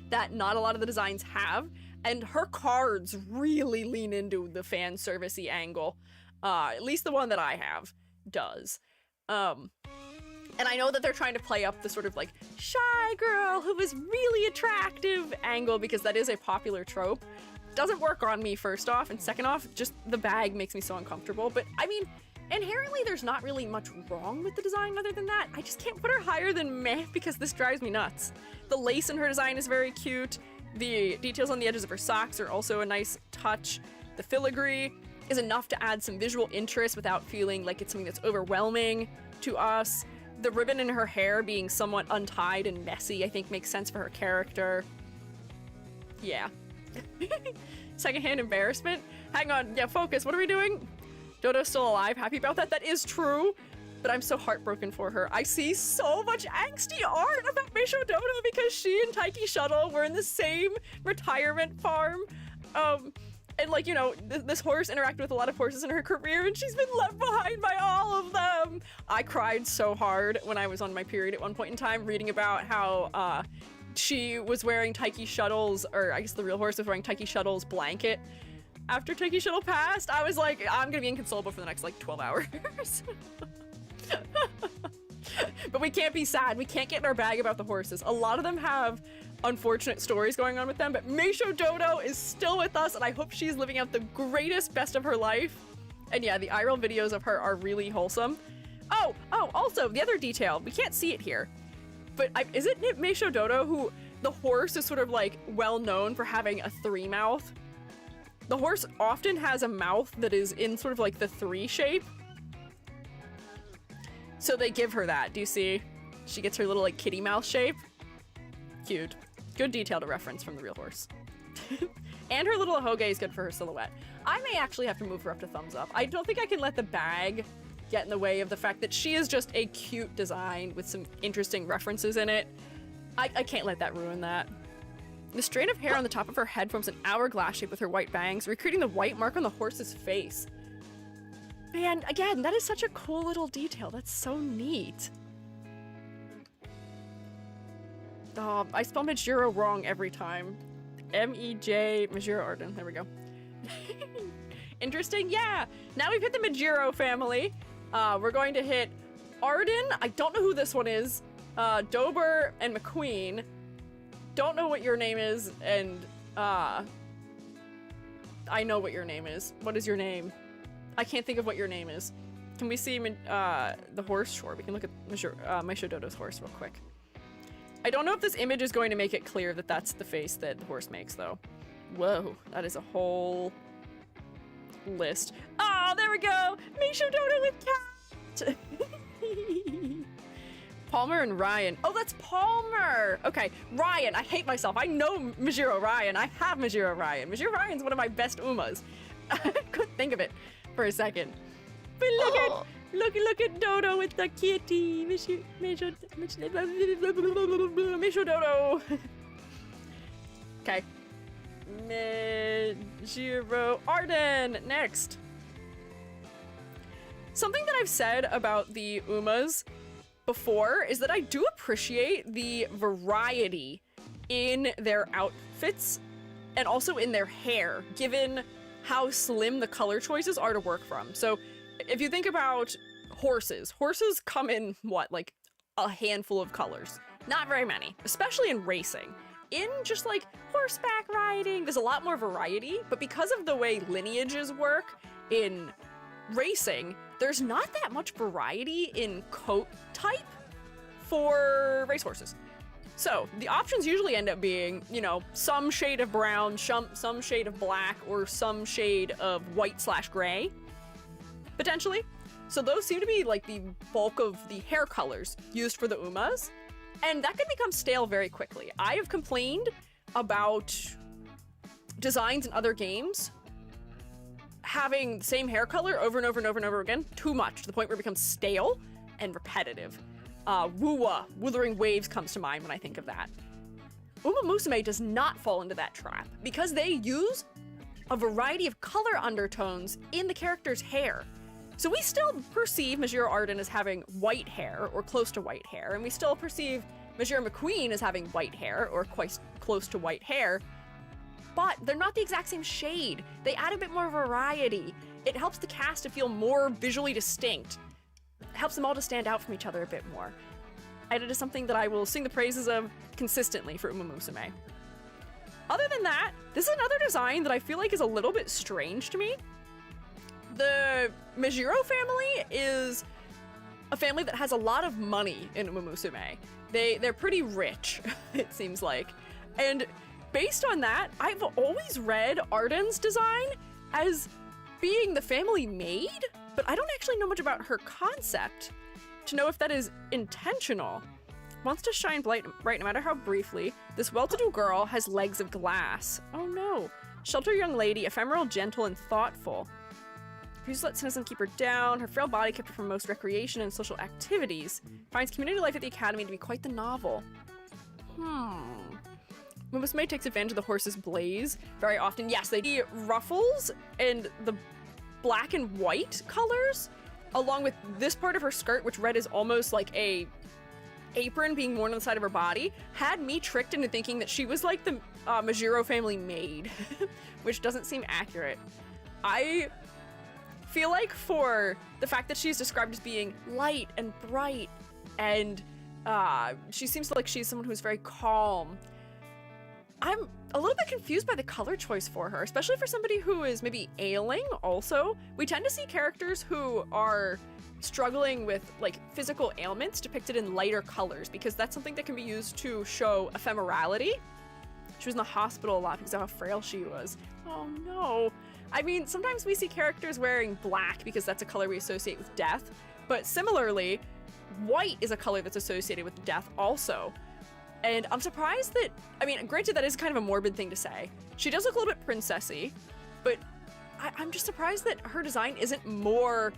that not a lot of the designs have, and her cards really lean into the fan servicey angle. At least the one that I have does. And I know that they're trying to play up the sort of like shy girl who is really attractive angle because that is a popular trope. Doesn't work on me, first off, and second off, just the bag makes me so uncomfortable. But I mean, inherently there's not really much wrong with the design other than that. I just can't put her higher than meh because this drives me nuts. The lace in her design is very cute. The details on the edges of her socks are also a nice touch. The filigree is enough to add some visual interest without feeling like it's something that's overwhelming to us. The ribbon in her hair being somewhat untied and messy, I think makes sense for her character. Yeah. Secondhand embarrassment? Hang on, yeah, focus, what are we doing? Dodo's still alive, happy about that? That is true, but I'm so heartbroken for her. I see so much angsty art about Meisho Dodo because she and Taiki Shuttle were in the same retirement farm. And like, you know, this horse interacted with a lot of horses in her career and she's been left behind by all of them. I cried so hard when I was on my period at one point in time reading about how she was wearing Taiki Shuttle's, or I guess the real horse was wearing Taiki Shuttle's blanket. After Taiki Shuttle passed, I was like, I'm gonna be inconsolable for the next like 12 hours. But we can't be sad. We can't get in our bag about the horses. A lot of them have unfortunate stories going on with them, but Meisho Dodo is still with us, and I hope she's living out the greatest best of her life. And yeah, the IRL videos of her are really wholesome. Oh, also, the other detail, we can't see it here, but is it Meisho Dodo who, the horse is sort of like well known for having a 3 mouth? The horse often has a mouth that is in sort of like the 3 shape. So they give her that, do you see? She gets her little like kitty mouth shape. Cute. Good detail to reference from the real horse. And her little hoge is good for her silhouette. I may actually have to move her up to thumbs up. I don't think I can let the bag get in the way of the fact that she is just a cute design with some interesting references in it. I can't let that ruin that. The strand of hair on the top of her head forms an hourglass shape with her white bangs, recreating the white mark on the horse's face. Man, again, that is such a cool little detail. That's so neat. Oh, I spell Majiro wrong every time. M-E-J, Majiro Arden. There we go. Interesting, yeah. Now we've hit the Majiro family. We're going to hit Arden. I don't know who this one is. Dober and McQueen. Don't know what your name is, and I know what your name is. What is your name? I can't think of what your name is. Can we see the horse? Sure, we can look at Meisho Dodo's horse real quick. I don't know if this image is going to make it clear that that's the face that the horse makes, though. Whoa, that is a whole list. Oh, there we go! Meisho Dodo with cat! Palmer and Ryan. Oh, that's Palmer! Okay, Ryan, I hate myself. I know Majiro Ryan. I have Majiro Ryan. Majiro Ryan's one of my best Umas. I couldn't think of it for a second. But look at Dodo with the kitty. Meisho Dodo. Okay. Majiro Arden, next. Something that I've said about the Umas before is that I do appreciate the variety in their outfits and also in their hair, given how slim the color choices are to work from. So if you think about horses come in what, like a handful of colors, not very many, especially in racing. In just like horseback riding, there's a lot more variety, but because of the way lineages work in racing, there's not that much variety in coat type for racehorses. So the options usually end up being, you know, some shade of brown, some shade of black, or some shade of white/gray, potentially. So those seem to be like the bulk of the hair colors used for the Umas, and that can become stale very quickly. I have complained about designs in other games having the same hair color over and over and over and over again too much, to the point where it becomes stale and repetitive. Wuwa, Wuthering Waves comes to mind when I think of that. Umamusume does not fall into that trap because they use a variety of color undertones in the character's hair. So we still perceive Majiro Arden as having white hair or close to white hair, and we still perceive Majiro McQueen as having white hair or quite close to white hair, but they're not the exact same shade. They add a bit more variety. It helps the cast to feel more visually distinct. It helps them all to stand out from each other a bit more. And it is something that I will sing the praises of consistently for Umamusume. Other than that, this is another design that I feel like is a little bit strange to me. The Majiro family is a family that has a lot of money in Umamusume. They're pretty rich, it seems like. And based on that, I've always read Arden's design as being the family maid, but I don't actually know much about her concept to know if that is intentional. Wants to shine bright no matter how briefly. This well-to-do girl has legs of glass. Oh no. Sheltered young lady, ephemeral, gentle, and thoughtful. Refused to let cynicism keep her down. Her frail body kept her from most recreation and social activities. Finds community life at the academy to be quite the novel. Umamusume takes advantage of the horse's blaze very often. Yes, they do ruffles and the black and white colors, along with this part of her skirt, which read is almost like a apron being worn on the side of her body, had me tricked into thinking that she was like the Majiro family maid, which doesn't seem accurate. I feel like for the fact that she's described as being light and bright, and she seems like she's someone who's very calm, I'm a little bit confused by the color choice for her, especially for somebody who is maybe ailing also. We tend to see characters who are struggling with like physical ailments depicted in lighter colors because that's something that can be used to show ephemerality. She was in the hospital a lot because of how frail she was. Oh no. I mean, sometimes we see characters wearing black because that's a color we associate with death, but similarly, white is a color that's associated with death also. And I'm surprised that, I mean, granted that is kind of a morbid thing to say. She does look a little bit princessy, but I'm just surprised that her design isn't more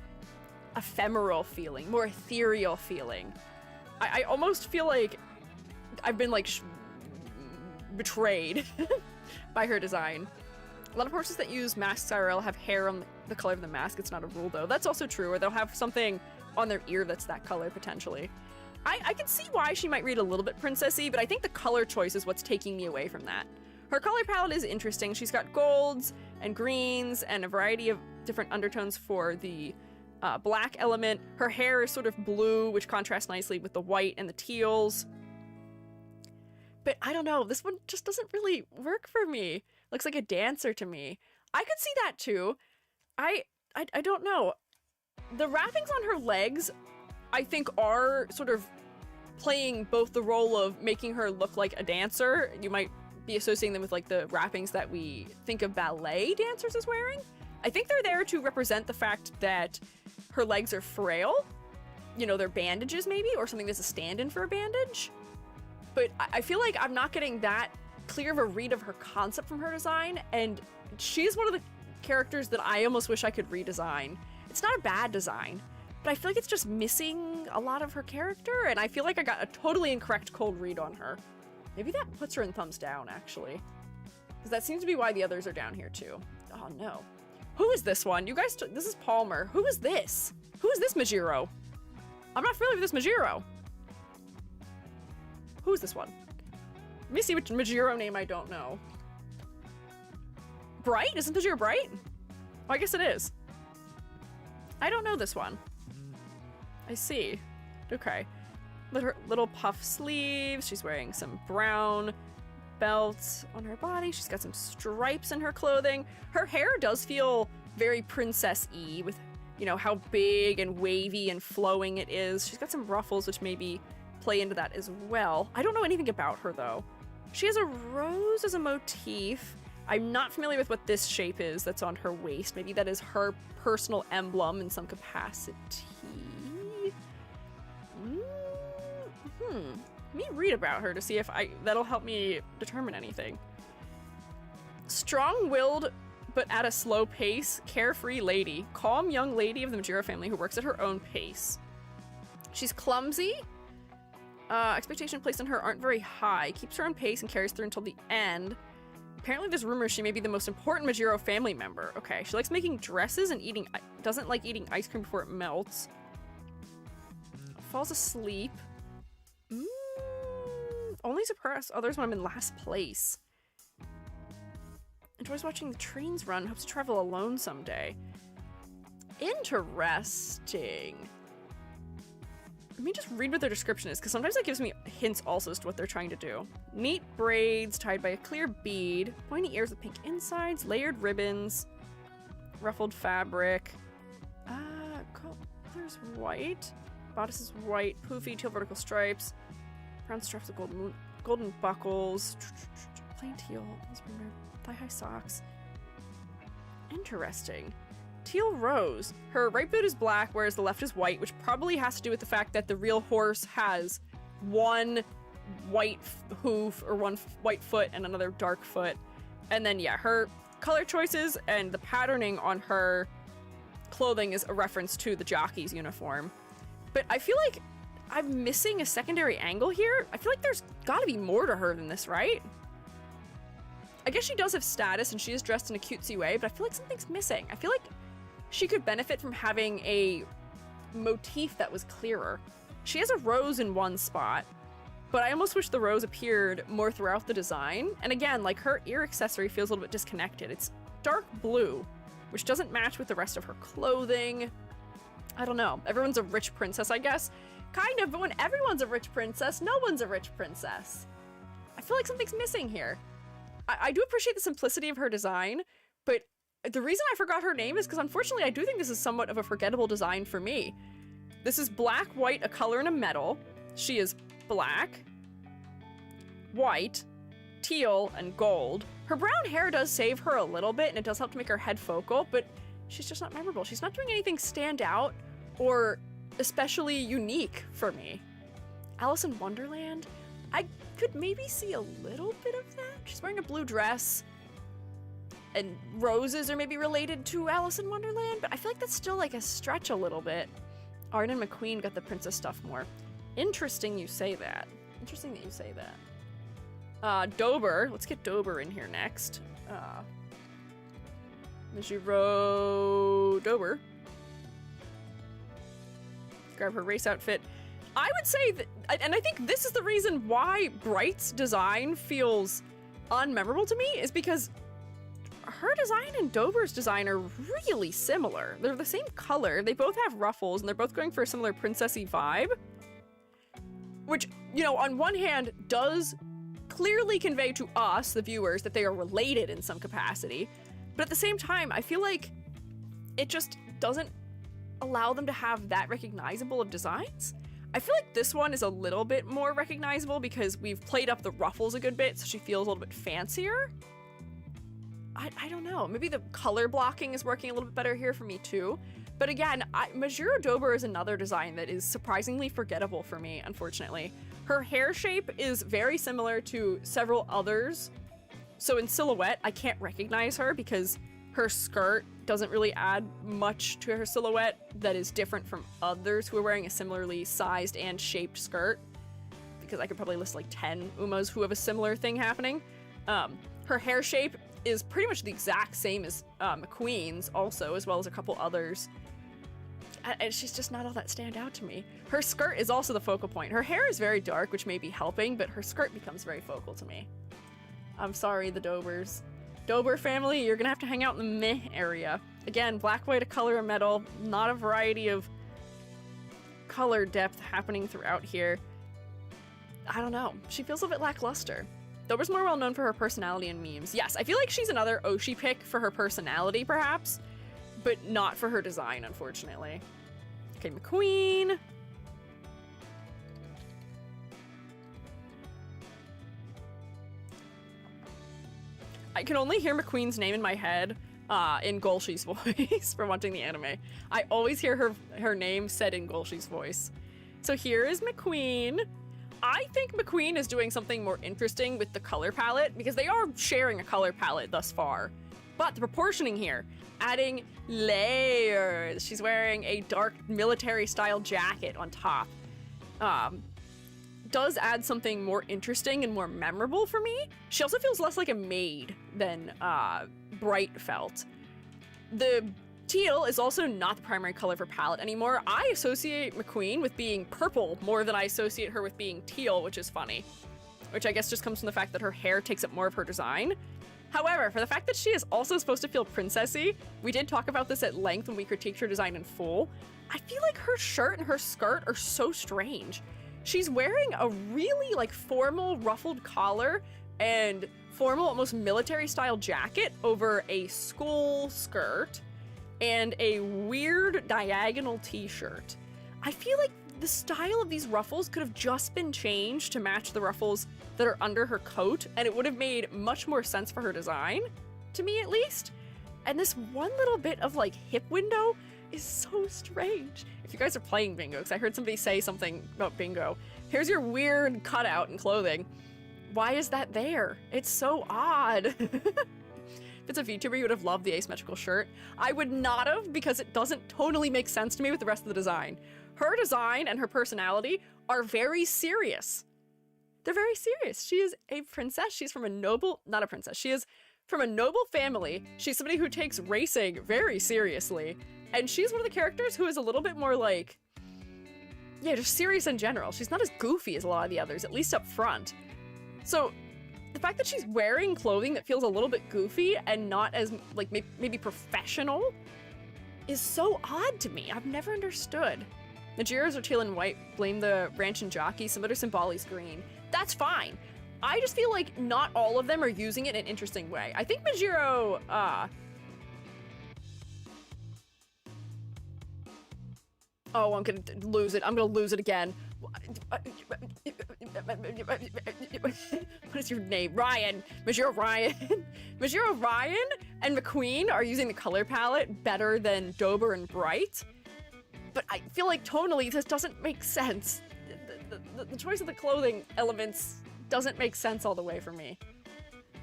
ephemeral feeling, more ethereal feeling. I almost feel like I've been like betrayed by her design. A lot of horses that use masks IRL have hair on the color of the mask. It's not a rule though. That's also true, or they'll have something on their ear that's that color potentially. I can see why she might read a little bit princessy, but I think the color choice is what's taking me away from that. Her color palette is interesting. She's got golds and greens and a variety of different undertones for the black element. Her hair is sort of blue, which contrasts nicely with the white and the teals. But I don't know, this one just doesn't really work for me. Looks like a dancer to me. I could see that too. I don't know. The wrappings on her legs, I think, are sort of playing both the role of making her look like a dancer. You might be associating them with like the wrappings that we think of ballet dancers as wearing. I think they're there to represent the fact that her legs are frail. You know, they're bandages maybe, or something that's a stand-in for a bandage. But I feel like I'm not getting that clear of a read of her concept from her design, and she's one of the characters that I almost wish I could redesign. It's not a bad design, but I feel like it's just missing a lot of her character, and I feel like I got a totally incorrect cold read on her. Maybe that puts her in thumbs down, actually. Because that seems to be why the others are down here, too. Oh, no. Who is this one? You guys, this is Palmer. Who is this? Who is this Majiro? I'm not familiar with this Majiro. Who is this one? Let me see which Majiro name I don't know. Bright? Isn't Majiro Bright? Oh, I guess it is. I don't know this one. I see. Okay. Little puff sleeves. She's wearing some brown belts on her body. She's got some stripes in her clothing. Her hair does feel very princess-y with, you know, how big and wavy and flowing it is. She's got some ruffles, which maybe play into that as well. I don't know anything about her, though. She has a rose as a motif. I'm not familiar with what this shape is that's on her waist. Maybe that is her personal emblem in some capacity. Let me read about her to see if that'll help me determine anything. Strong-willed, but at a slow pace, carefree lady. Calm young lady of the Majiro family who works at her own pace. She's clumsy. Expectation placed on her aren't very high. Keeps her on pace and carries through until the end. Apparently there's rumors she may be the most important Majiro family member. Okay, she likes making dresses and doesn't like eating ice cream before it melts. Falls asleep. Only suppress others when I'm in last place. Enjoys watching the trains run. Hopes to travel alone someday. Interesting. Let me just read what their description is, because sometimes that gives me hints also as to what they're trying to do. Neat braids tied by a clear bead, pointy ears with pink insides, layered ribbons, ruffled fabric. Color's white, bodice is white, poofy, teal vertical stripes, brown straps with golden buckles, plain teal, thigh-high socks. Interesting. Teal rose. Her right boot is black, whereas the left is white, which probably has to do with the fact that the real horse has one white hoof or one white foot and another dark foot. And then, yeah, her color choices and the patterning on her clothing is a reference to the jockey's uniform. But I feel like I'm missing a secondary angle here. I feel like there's gotta be more to her than this, right? I guess she does have status and she is dressed in a cutesy way, but I feel like something's missing. I feel like she could benefit from having a motif that was clearer. She has a rose in one spot, but I almost wish the rose appeared more throughout the design. And again, like, her ear accessory feels a little bit disconnected. It's dark blue, which doesn't match with the rest of her clothing. I don't know. Everyone's a rich princess, I guess. Kind of, but when everyone's a rich princess, no one's a rich princess. I feel like something's missing here. I do appreciate the simplicity of her design, but the reason I forgot her name is because unfortunately I do think this is somewhat of a forgettable design for me. This is black, white, a color, and a metal. She is black, white, teal, and gold. Her brown hair does save her a little bit, and it does help to make her head focal, but she's just not memorable. She's not doing anything stand out or especially unique for me. Alice in Wonderland? I could maybe see a little bit of that. She's wearing a blue dress, and roses are maybe related to Alice in Wonderland, but I feel like that's still like a stretch a little bit. Arden McQueen got the princess stuff more. Interesting you say that. Interesting that you say that. Dober. Let's get Dober in here next. Mijiro Dober. Grab her race outfit. I would say that, and I think this is the reason why Bright's design feels unmemorable to me, is because her design and Dober's design are really similar. They're the same color, they both have ruffles, and they're both going for a similar princessy vibe. Which, you know, on one hand does clearly convey to us, the viewers, that they are related in some capacity. But at the same time, I feel like it just doesn't allow them to have that recognizable of designs. I feel like this one is a little bit more recognizable because we've played up the ruffles a good bit, so she feels a little bit fancier. I don't know. Maybe the color blocking is working a little bit better here for me too. But again, Mijiro Dober is another design that is surprisingly forgettable for me, unfortunately. Her hair shape is very similar to several others. So in silhouette, I can't recognize her because her skirt doesn't really add much to her silhouette that is different from others who are wearing a similarly sized and shaped skirt. Because I could probably list like 10 Umas who have a similar thing happening. Her hair shape is pretty much the exact same as McQueen's also, as well as a couple others. And she's just not all that stand out to me. Her skirt is also the focal point. Her hair is very dark, which may be helping, but her skirt becomes very focal to me. I'm sorry, the Dobers. Dober family, you're gonna have to hang out in the meh area. Again, black, white, a color, a metal. Not a variety of color depth happening throughout here. I don't know. She feels a bit lackluster. Dober's more well known for her personality and memes. Yes, I feel like she's another Oshi pick for her personality, perhaps, but not for her design, unfortunately. Okay, McQueen. I can only hear McQueen's name in my head in Golshi's voice from watching the anime. I always hear her name said in Golshi's voice. So here is McQueen. I think McQueen is doing something more interesting with the color palette because they are sharing a color palette thus far. But the proportioning here, adding layers. She's wearing a dark military style jacket on top. does add something more interesting and more memorable for me. She also feels less like a maid than Bright felt. The teal is also not the primary color of her palette anymore. I associate McQueen with being purple more than I associate her with being teal, which is funny. Which I guess just comes from the fact that her hair takes up more of her design. However, for the fact that she is also supposed to feel princessy, we did talk about this at length when we critiqued her design in full. I feel like her shirt and her skirt are so strange. She's wearing a really like formal ruffled collar and formal, almost military style jacket over a school skirt and a weird diagonal t-shirt. I feel like the style of these ruffles could have just been changed to match the ruffles that are under her coat, and it would have made much more sense for her design, to me at least. And this one little bit of like hip window is so strange. If you guys are playing bingo, because I heard somebody say something about bingo, here's your weird cutout in clothing. Why is that there? It's so odd. If it's a VTuber, you would have loved the asymmetrical shirt. I would not have, because it doesn't totally make sense to me with the rest of the design. Her design and her personality are very serious. They're very serious. She is a princess. She's from a noble, not a princess. She is from a noble family. She's somebody who takes racing very seriously. And she's one of the characters who is a little bit more like, yeah, just serious in general. She's not as goofy as a lot of the others, at least up front. So the fact that she's wearing clothing that feels a little bit goofy and not as like maybe professional is so odd to me. I've never understood. Majiro's are teal and white, blame the ranch and jockey, some other Symboli's green. That's fine. I just feel like not all of them are using it in an interesting way. I think Majiro, oh, I'm gonna lose it. I'm gonna lose it again. What is your name? Ryan. Majiro Ryan. Majiro Ryan and McQueen are using the color palette better than Dober and Bright. But I feel like tonally this doesn't make sense. The choice of the clothing elements doesn't make sense all the way for me.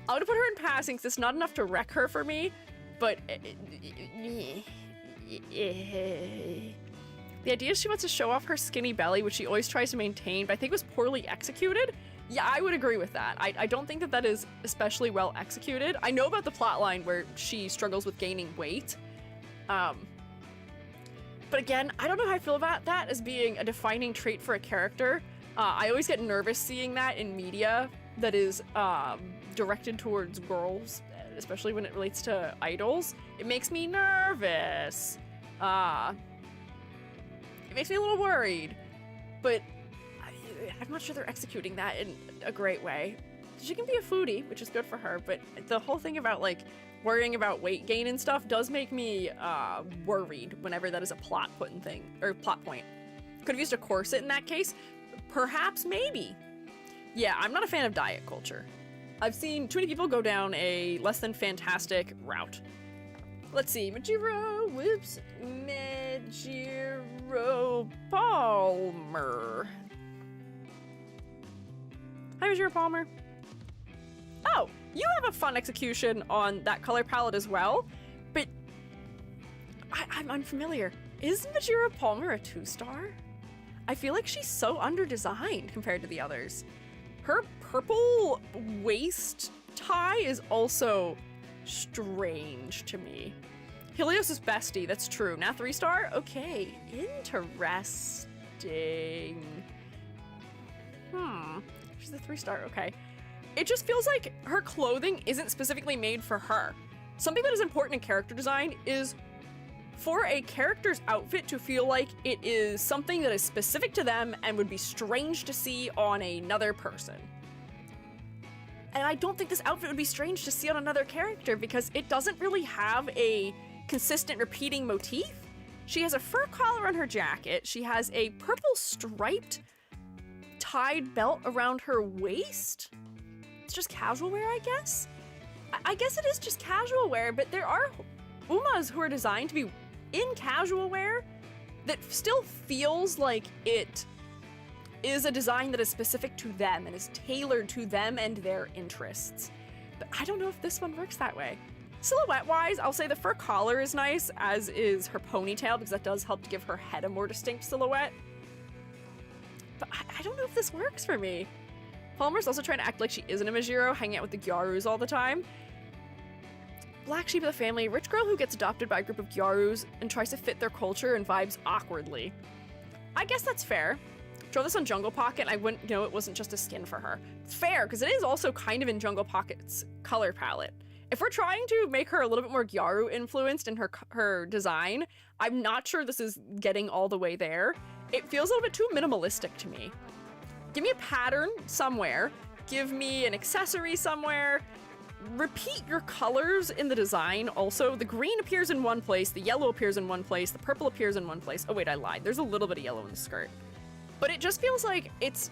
I would put her in passing because it's not enough to wreck her for me, but the idea is she wants to show off her skinny belly, which she always tries to maintain, but I think was poorly executed. Yeah, I would agree with that. I don't think that that is especially well executed. I know about the plotline where she struggles with gaining weight. But again, I don't know how I feel about that as being a defining trait for a character. I always get nervous seeing that in media that is directed towards girls, especially when it relates to idols. It makes me nervous. It makes me a little worried, but I'm not sure they're executing that in a great way. She can be a foodie, which is good for her, but the whole thing about like worrying about weight gain and stuff does make me worried whenever that is a plot point. Could have used a corset in that case. Perhaps, maybe. Yeah, I'm not a fan of diet culture. I've seen too many people go down a less than fantastic route. Let's see, Majiro Palmer. Hi, Majiro Palmer. Oh, you have a fun execution on that color palette as well, but I'm unfamiliar. Is Majiro Palmer a 2-star? I feel like she's so under-designed compared to the others. Her purple waist tie is also strange to me. Helios' bestie, that's true. Now 3-star? Okay, interesting. She's a 3-star, okay. It just feels like her clothing isn't specifically made for her. Something that is important in character design is for a character's outfit to feel like it is something that is specific to them and would be strange to see on another person. And I don't think this outfit would be strange to see on another character because it doesn't really have a consistent repeating motif. She has a fur collar on her jacket. She has a purple striped tied belt around her waist. It's just casual wear, I guess? I guess it is just casual wear, but there are Umas who are designed to be in casual wear that still feels like it is a design that is specific to them and is tailored to them and their interests. But I don't know if this one works that way. Silhouette-wise, I'll say the fur collar is nice, as is her ponytail, because that does help to give her head a more distinct silhouette. But I don't know if this works for me. Palmer's also trying to act like she isn't a Majiro, hanging out with the Gyarus all the time. Black sheep of the family, rich girl who gets adopted by a group of Gyarus and tries to fit their culture and vibes awkwardly. I guess that's fair. Draw this on Jungle Pocket and I wouldn't know it wasn't just a skin for her. Fair, because it is also kind of in Jungle Pocket's color palette. If we're trying to make her a little bit more Gyaru influenced in her design, I'm not sure this is getting all the way there. It feels a little bit too minimalistic to me. Give me a pattern somewhere. Give me an accessory somewhere. Repeat your colors in the design also. The green appears in one place, the yellow appears in one place, the purple appears in one place. Oh wait, I lied. There's a little bit of yellow in the skirt. But it just feels like it's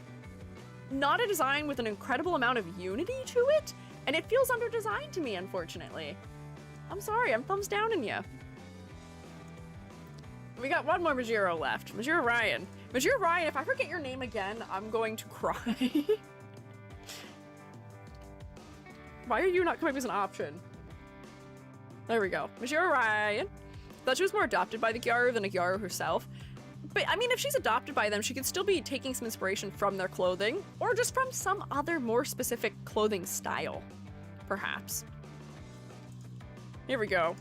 not a design with an incredible amount of unity to it, and it feels under-designed to me, unfortunately. I'm sorry, I'm thumbs down on you. We got one more Majiro left. Majiro Ryan. Majiro Ryan, if I forget your name again, I'm going to cry. Why are you not coming up as an option? There we go. Majiro Ryan. Thought she was more adopted by the Gyaru than a Gyaru herself. But, I mean, if she's adopted by them, she could still be taking some inspiration from their clothing, or just from some other more specific clothing style, perhaps. Here we go.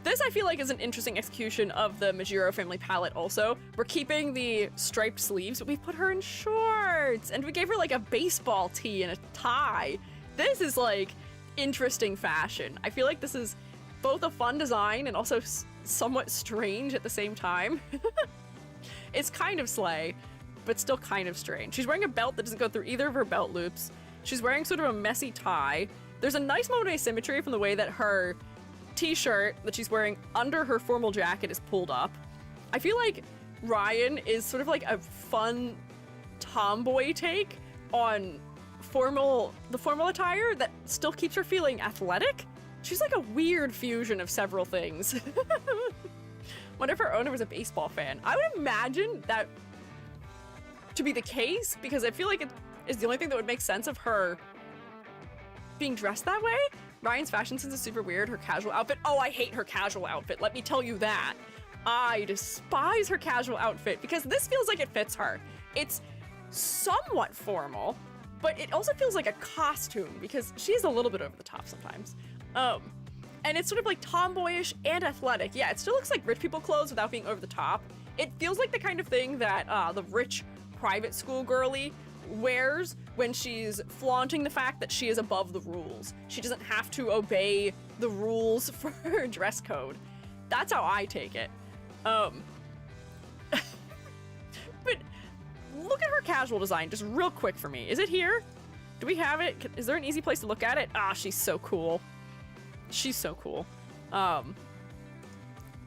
This, I feel like, is an interesting execution of the Majiro family palette also. We're keeping the striped sleeves, but we put her in shorts, and we gave her, like, a baseball tee and a tie. This is, like, interesting fashion. I feel like this is both a fun design and also somewhat strange at the same time. It's kind of slay, but still kind of strange. She's wearing a belt that doesn't go through either of her belt loops. She's wearing sort of a messy tie. There's a nice moment of asymmetry from the way that her t-shirt that she's wearing under her formal jacket is pulled up. I feel like Ryan is sort of like a fun tomboy take on the formal attire that still keeps her feeling athletic. She's like a weird fusion of several things. What if her owner was a baseball fan? I would imagine that to be the case, because I feel like it is the only thing that would make sense of her being dressed that way. Ryan's fashion sense is super weird. Her casual outfit. Oh, I hate her casual outfit. Let me tell you that. I despise her casual outfit because this feels like it fits her. It's somewhat formal, but it also feels like a costume because she's a little bit over the top sometimes. And it's sort of like tomboyish and athletic. Yeah, it still looks like rich people clothes without being over the top. It feels like the kind of thing that the rich private school girly wears when she's flaunting the fact that she is above the rules. She doesn't have to obey the rules for her dress code. That's how I take it. But look at her casual design just real quick for me. Is it here? Do we have it? Is there an easy place to look at it? Ah, she's so cool. She's so cool. Let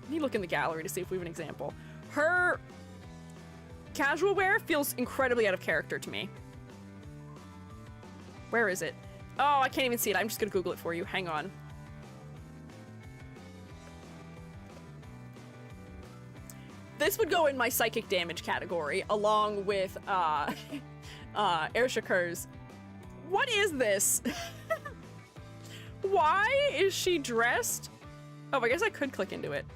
me look in the gallery to see if we have an example. Her casual wear feels incredibly out of character to me. Where is it? Oh, I can't even see it. I'm just gonna Google it for you. Hang on. This would go in my psychic damage category, along with Airshakers. What is this? Why is she dressed? Oh, I guess I could click into it.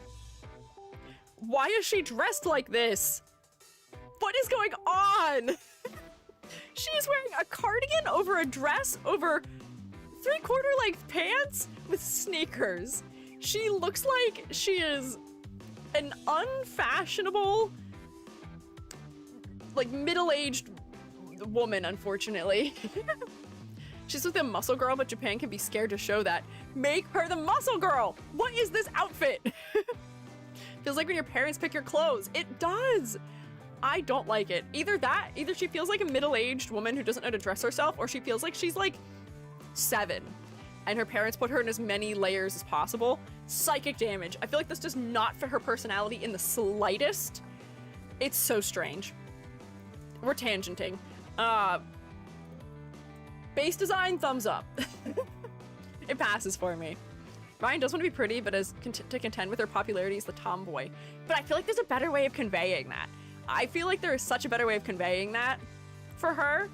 Why is she dressed like this? What is going on? She's wearing a cardigan over a dress over 3/4 length pants with sneakers. She looks like she is an unfashionable, like middle-aged woman, unfortunately. She's with a muscle girl, but Japan can be scared to show that. Make her the muscle girl! What is this outfit? Feels like when your parents pick your clothes. It does! I don't like it. Either she feels like a middle-aged woman who doesn't know how to dress herself, or she feels like she's like 7, and her parents put her in as many layers as possible. Psychic damage. I feel like this does not fit her personality in the slightest. It's so strange. We're tangenting. Base design, thumbs up. It passes for me. Ryan does want to be pretty, but to contend with her popularity is the tomboy. But I feel like there's a better way of conveying that. I feel like there is such a better way of conveying that for her.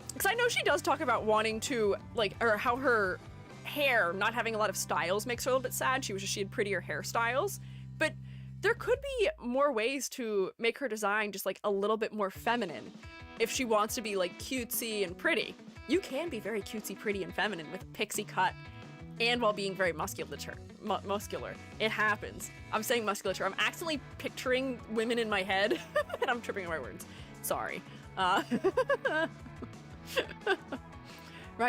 Because I know she does talk about wanting to, like, or how her hair not having a lot of styles makes her a little bit sad. She wishes she had prettier hairstyles. But there could be more ways to make her design just like a little bit more feminine if she wants to be like cutesy and pretty. You can be very cutesy, pretty, and feminine with a pixie cut and while being very muscular. It happens. I'm saying musculature. I'm accidentally picturing women in my head and I'm tripping on my words. Sorry. Ryan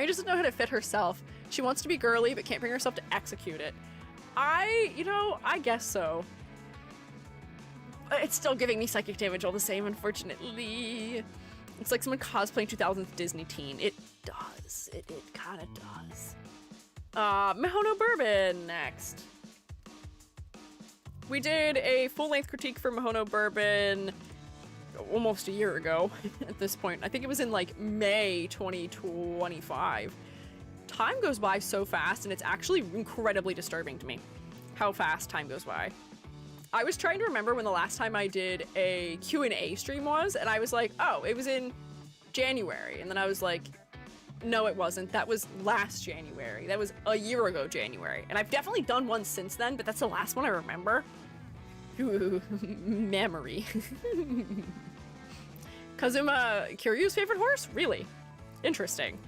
doesn't know how to fit herself. She wants to be girly but can't bring herself to execute it. I guess so. It's still giving me psychic damage all the same, unfortunately. It's like someone cosplaying 2000s Disney teen. It does. It kind of does. Mihono Bourbon next. We did a full-length critique for Mihono Bourbon almost a year ago at this point. I think it was in like May 2025. Time goes by so fast, and it's actually incredibly disturbing to me how fast time goes by. I was trying to remember when the last time I did a Q&A stream was, and I was like, oh, it was in January. And then I was like, no, it wasn't. That was last January. That was a year ago January. And I've definitely done one since then, but that's the last one I remember. Ooh, memory. Kazuma Kiryu's favorite horse? Really? Interesting.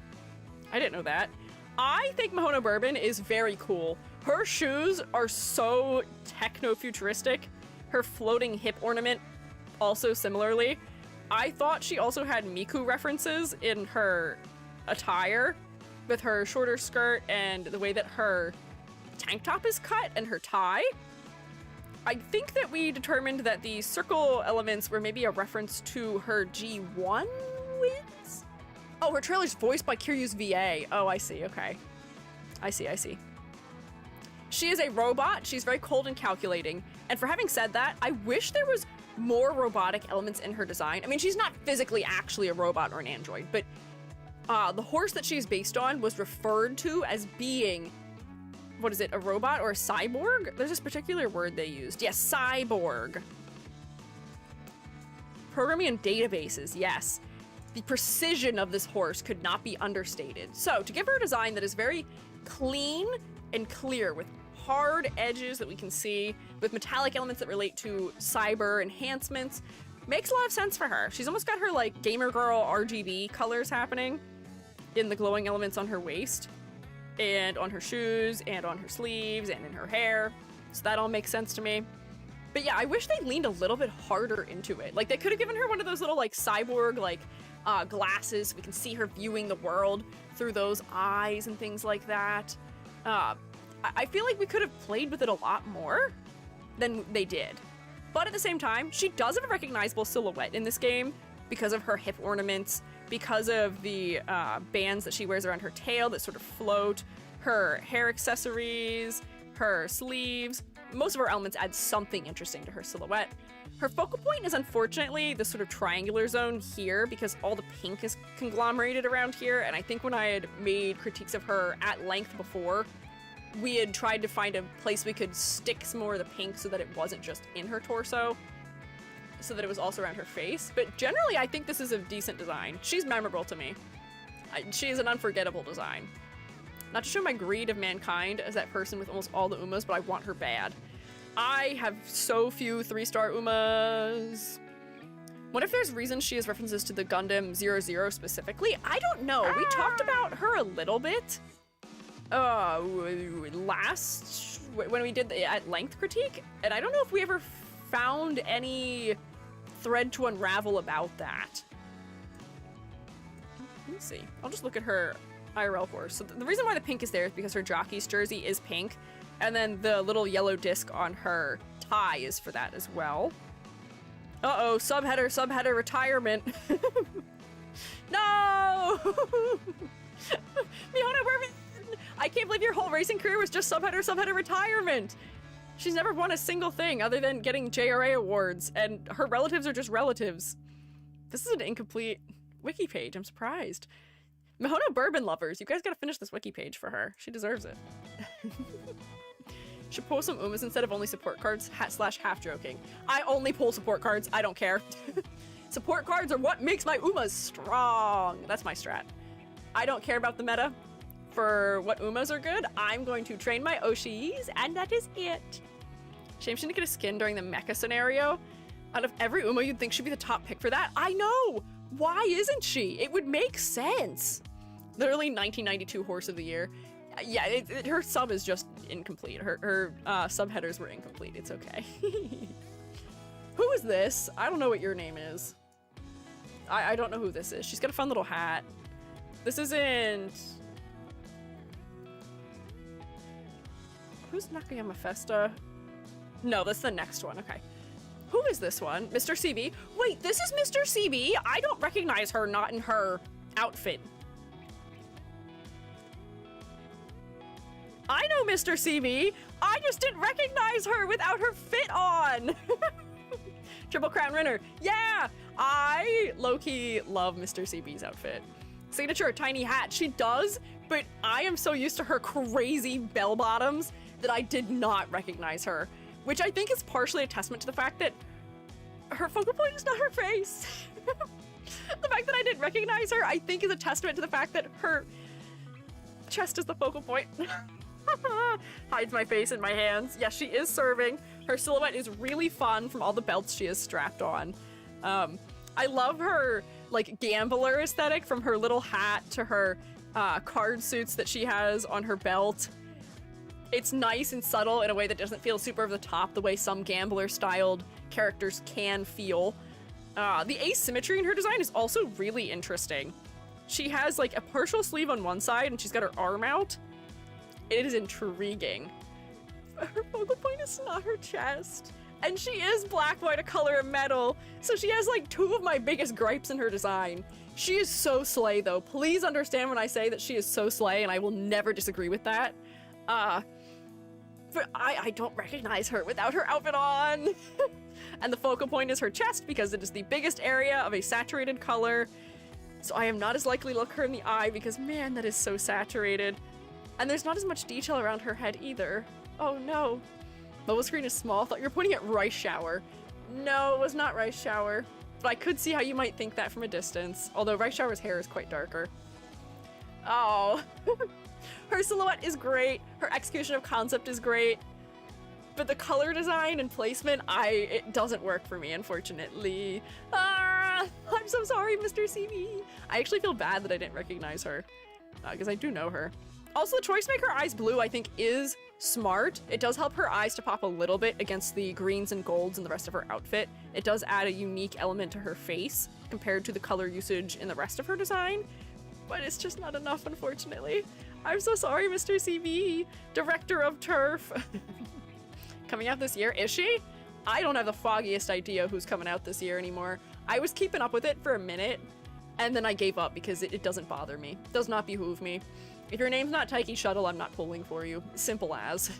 I didn't know that. I think Mihono Bourbon is very cool. Her shoes are so techno-futuristic. Her floating hip ornament, also similarly. I thought she also had Miku references in her attire, with her shorter skirt and the way that her tank top is cut and her tie. I think that we determined that the circle elements were maybe a reference to her G1 wins? Oh, her trailer's voiced by Kiryu's VA. Oh, I see, okay. I see. She is a robot. She's very cold and calculating. And for having said that, I wish there was more robotic elements in her design. I mean, she's not physically actually a robot or an android, but the horse that she's based on was referred to as being, what is it, a robot or a cyborg? There's this particular word they used. Yes, cyborg. Programming and databases, yes. The precision of this horse could not be understated. So, to give her a design that is very clean and clear, with hard edges that we can see, with metallic elements that relate to cyber enhancements, makes a lot of sense for her. She's almost got her, like, gamer girl RGB colors happening in the glowing elements on her waist, and on her shoes, and on her sleeves, and in her hair. So that all makes sense to me. But yeah, I wish they leaned a little bit harder into it. Like, they could have given her one of those little, like, cyborg, like, glasses so we can see her viewing the world through those eyes and things like that. I feel like we could have played with it a lot more than they did. But at the same time, she does have a recognizable silhouette in this game because of her hip ornaments, because of the bands that she wears around her tail that sort of float, her hair accessories, her sleeves. Most of her elements add something interesting to her silhouette. Her focal point is unfortunately the sort of triangular zone here because all the pink is conglomerated around here, and I think when I had made critiques of her at length before, we had tried to find a place we could stick some more of the pink so that it wasn't just in her torso, so that it was also around her face. But generally, I think this is a decent design. She's memorable to me. She is an unforgettable design. Not to show my greed of mankind as that person with almost all the Umas, but I want her bad. I have so few 3-star Umas. What if there's reasons she has references to the Gundam 00 specifically? I don't know. We talked about her a little bit last, when we did the at length critique, and I don't know if we ever found any thread to unravel about that. Let's see. I'll just look at her IRL horse. So the reason why the pink is there is because her jockey's jersey is pink, and then the little yellow disc on her tie is for that as well. Uh-oh, subheader, retirement. No! Mihono Bourbon! I can't believe your whole racing career was just subheader, retirement! She's never won a single thing other than getting JRA awards, and her relatives are just relatives. This is an incomplete wiki page, I'm surprised. Mihono Bourbon lovers, you guys gotta finish this wiki page for her. She deserves it. Should pull some Umas instead of only support cards, / half joking. I only pull support cards, I don't care. Support cards are what makes my Umas strong. That's my strat. I don't care about the meta. For what Umas are good, I'm going to train my Oshis, and that is it. Shame she didn't get a skin during the mecha scenario. Out of every Uma, you'd think she'd be the top pick for that. I know! Why isn't she? It would make sense. Literally 1992 Horse of the Year. Yeah, her sub is just incomplete. Her subheaders were incomplete. It's okay. Who is this? I don't know what your name is. I don't know who this is. She's got a fun little hat. This isn't... Who's Nakayama Festa? No, that's the next one. Okay. Who is this one? Mr. CB? Wait, this is Mr. CB? I don't recognize her not in her outfit. I know Mr. CB. I just didn't recognize her without her fit on. Triple Crown Winner. Yeah, I low-key love Mr. CB's outfit. Signature tiny hat. She does, but I am so used to her crazy bell bottoms that I did not recognize her, which I think is partially a testament to the fact that her focal point is not her face. The fact that I didn't recognize her, I think, is a testament to the fact that her chest is the focal point. Hides my face in my hands. Yes, she is serving. Her silhouette is really fun from all the belts she has strapped on. I love her, like, gambler aesthetic, from her little hat to her card suits that she has on her belt. It's nice and subtle in a way that doesn't feel super over the top, the way some gambler-styled characters can feel. The asymmetry in her design is also really interesting. She has, like, a partial sleeve on one side, and she's got her arm out. It is intriguing. Her focal point is not her chest. And she is black, white, a color of metal. So she has, like, two of my biggest gripes in her design. She is so slay, though. Please understand when I say that she is so slay, and I will never disagree with that. But I don't recognize her without her outfit on. And the focal point is her chest because it is the biggest area of a saturated color. So I am not as likely to look her in the eye because, man, that is so saturated. And there's not as much detail around her head either. Oh no. Mobile screen is small. I thought you were pointing at Rice Shower. No, it was not Rice Shower. But I could see how you might think that from a distance. Although Rice Shower's hair is quite darker. Oh. Her silhouette is great. Her execution of concept is great. But the color design and placement, it doesn't work for me, unfortunately. I'm so sorry, Mr. CB. I actually feel bad that I didn't recognize her. Because I do know her. Also, the choice to make her eyes blue, I think, is smart. It does help her eyes to pop a little bit against the greens and golds in the rest of her outfit. It does add a unique element to her face compared to the color usage in the rest of her design. But it's just not enough, unfortunately. I'm so sorry, Mr. CB, director of Turf. Coming out this year, is she? I don't have the foggiest idea who's coming out this year anymore. I was keeping up with it for a minute, and then I gave up because it doesn't bother me. It does not behoove me. If your name's not Taiki Shuttle, I'm not pulling for you. Simple as.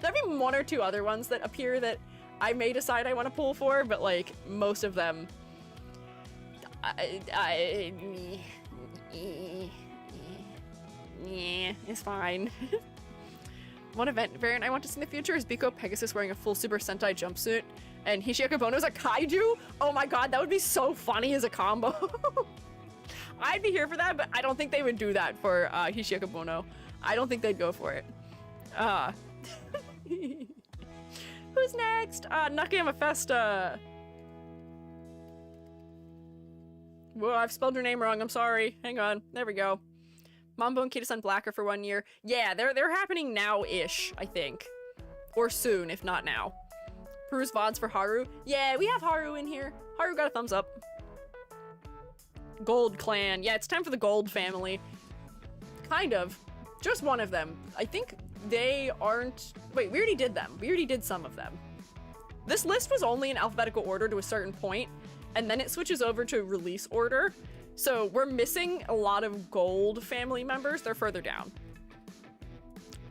There'll be one or two other ones that appear that I may decide I want to pull for, but like most of them, yeah, it's fine. One event variant I want to see in the future is Biko Pegasus wearing a full Super Sentai jumpsuit and Hishiaka Bono's a kaiju. Oh my god, that would be so funny as a combo. I'd be here for that, but I don't think they would do that for Hishiaka Bono. I don't think they'd go for it. Who's next? Nakayama Festa. Whoa, I've spelled her name wrong. I'm sorry. Hang on. There we go. Mambo and Kita-san Blacker for 1 year. Yeah, they're happening now-ish, I think. Or soon, if not now. Peru's VODs for Haru. Yeah, we have Haru in here. Haru got a thumbs up. Gold clan. Yeah, it's time for the Gold family. Kind of. Just one of them. I think they aren't... Wait, we already did them. We already did some of them. This list was only in alphabetical order to a certain point, and then it switches over to release order. So we're missing a lot of Gold family members. They're further down.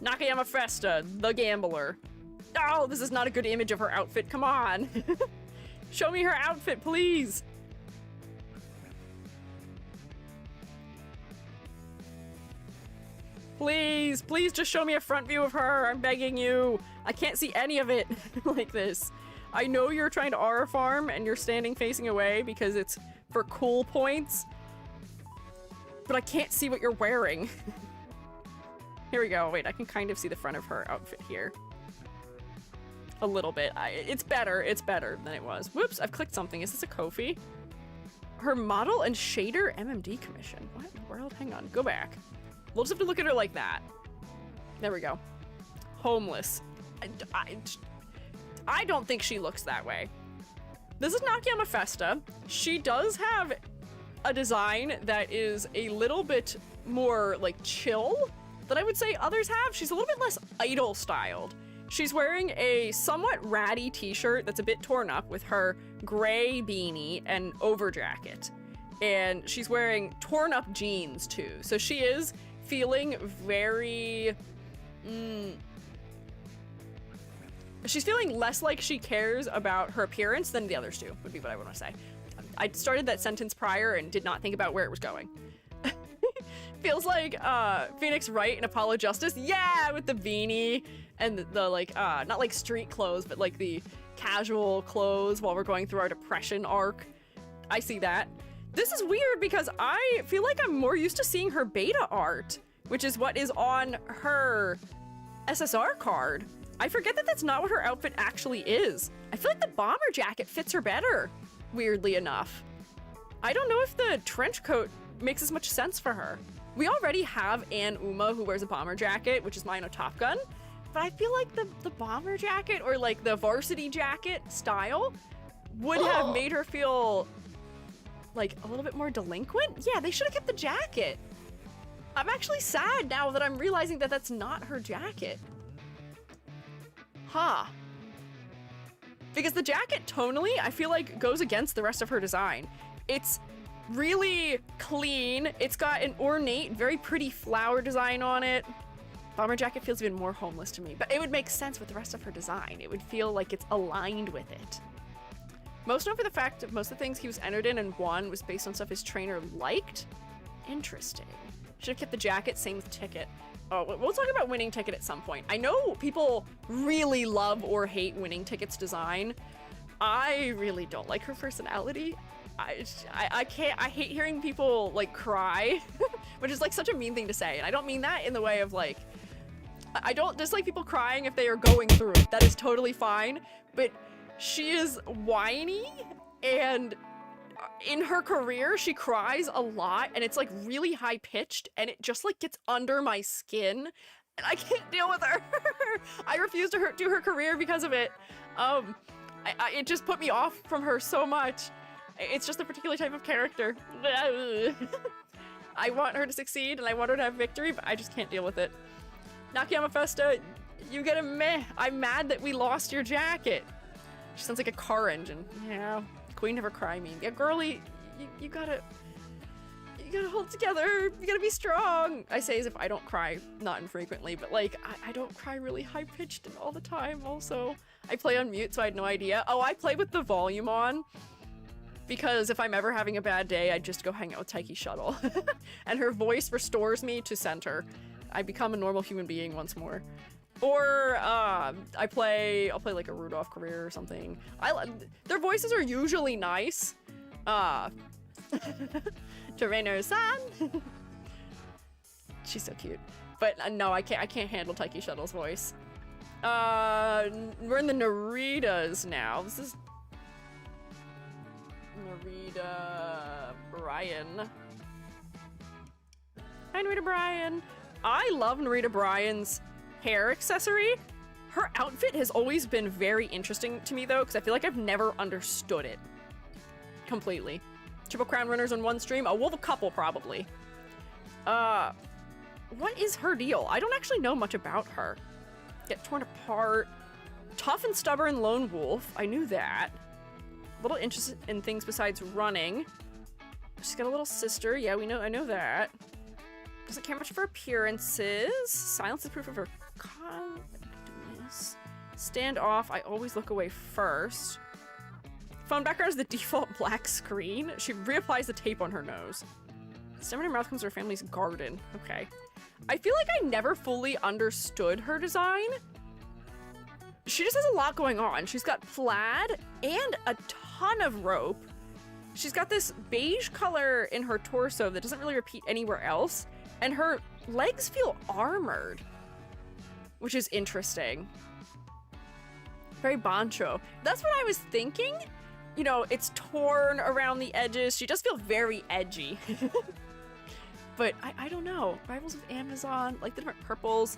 Nakayama Festa, the gambler. Oh, this is not a good image of her outfit. Come on. Show me her outfit, please. Please, please just show me a front view of her. I'm begging you. I can't see any of it like this. I know you're trying to aura farm and you're standing facing away because it's for cool points, but I can't see what you're wearing. Here we go. Wait, I can kind of see the front of her outfit here. A little bit. It's better. It's better than it was. Whoops, I've clicked something. Is this a Kofi? Her model and shader MMD commission. What in the world? Hang on. Go back. We'll just have to look at her like that. There we go. Homeless. I don't think she looks that way. This is Nakayama Festa. She does have a design that is a little bit more like chill than I would say others have. She's a little bit less idol styled. She's wearing a somewhat ratty t-shirt that's a bit torn up with her gray beanie and over jacket. And she's wearing torn up jeans too. So she is feeling very... She's feeling less like she cares about her appearance than the others do, would be what I want to say. I started that sentence prior and did not think about where it was going. Feels like Phoenix Wright in Apollo Justice. Yeah, with the beanie and the like, not like street clothes, but like the casual clothes while we're going through our depression arc. I see that. This is weird because I feel like I'm more used to seeing her beta art, which is what is on her SSR card. I forget that that's not what her outfit actually is. I feel like the bomber jacket fits her better, weirdly enough. I don't know if the trench coat makes as much sense for her. We already have Ann Uma who wears a bomber jacket, which is mine on Top Gun, but I feel like the bomber jacket or like the varsity jacket style would have made her feel like a little bit more delinquent. Yeah, they should have kept the jacket. I'm actually sad now that I'm realizing that that's not her jacket. Huh. Because the jacket tonally, I feel like goes against the rest of her design. It's really clean. It's got an ornate, very pretty flower design on it. Bomber jacket feels even more homeless to me, but it would make sense with the rest of her design. It would feel like it's aligned with it. Most known for the fact that most of the things he was entered in and won was based on stuff his trainer liked. Interesting. Should have kept the jacket, same with Ticket. Oh, we'll talk about Winning Ticket at some point. I know people really love or hate Winning Ticket's design. I really don't like her personality. I can't, I hate hearing people like cry, which is like such a mean thing to say. And I don't mean that in the way of like, I don't dislike people crying if they are going through it. That is totally fine. But she is whiny, and in her career, she cries a lot, and it's like really high pitched, and it just like gets under my skin, and I can't deal with her. I refuse to do her career because of it. It just put me off from her so much. It's just a particular type of character. I want her to succeed, and I want her to have victory, but I just can't deal with it. Nakayama Festa, you get a meh. I'm mad that we lost your jacket. She sounds like a car engine. Yeah. Queen Never Cry meme. Yeah, girly, you gotta hold together. You gotta be strong. I say as if I don't cry, not infrequently, but like, I don't cry really high-pitched all the time also. I play on mute, so I had no idea. Oh, I play with the volume on, because if I'm ever having a bad day, I just go hang out with Taiki Shuttle. And her voice restores me to center. I become a normal human being once more. Or I'll play like a Rudolph career or something. Their voices are usually nice. Toreno-san. She's so cute. But no, I can't handle Taiki Shuttle's voice. We're in the Naritas now. This is Narita Bryan. Hi, Narita Bryan. I love Narita Bryan's hair accessory. Her outfit has always been very interesting to me though, because I feel like I've never understood it completely. Triple Crown runners on one stream? Oh, we'll have a couple probably. What is her deal? I don't actually know much about her. Get torn apart. Tough and stubborn lone wolf. I knew that. A little interested in things besides running. She's got a little sister. Yeah, I know that. Doesn't care much for appearances. Silence is proof of her kindness. Stand off. I always look away first. Phone background is the default black screen. She reapplies the tape on her nose. Stem in her mouth comes to her family's garden. Okay. I feel like I never fully understood her design. She just has a lot going on. She's got plaid and a ton of rope. She's got this beige color in her torso that doesn't really repeat anywhere else. And her legs feel armored, which is interesting. Very bancho. That's what I was thinking. You know, it's torn around the edges. She does feel very edgy. But I don't know. Rivals of Amazon, like the different purples.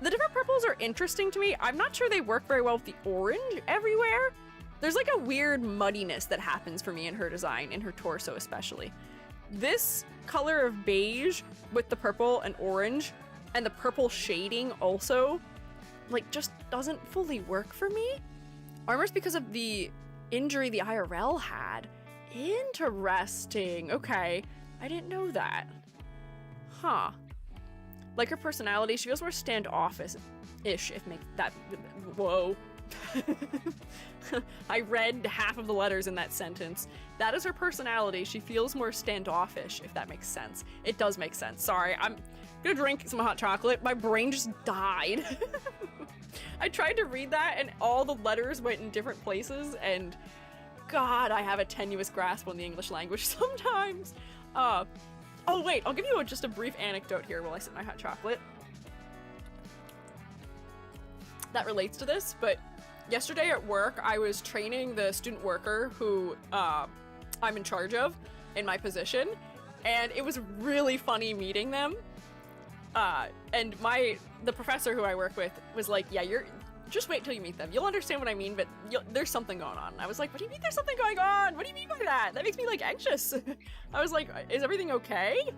The different purples are interesting to me. I'm not sure they work very well with the orange everywhere. There's like a weird muddiness that happens for me in her design, in her torso especially. This color of beige with the purple and orange, and the purple shading also, like, just doesn't fully work for me. Armor's because of the injury the IRL had. Interesting. Okay. I didn't know that. Huh. Like her personality, she feels more standoffish, if make that... Whoa. I read half of the letters in that sentence. That is her personality. She feels more standoffish, if that makes sense. It does make sense. Sorry, I'm gonna drink some hot chocolate. My brain just died. I tried to read that and all the letters went in different places, and God, I have a tenuous grasp on the English language sometimes. Oh wait, I'll give you just a brief anecdote here while I sip my hot chocolate. That relates to this, but yesterday at work, I was training the student worker who I'm in charge of in my position, and it was really funny meeting them. And the professor who I work with was like, yeah, just wait till you meet them. You'll understand what I mean, but there's something going on. I was like, what do you mean there's something going on? What do you mean by that? That makes me like anxious. I was like, is everything okay?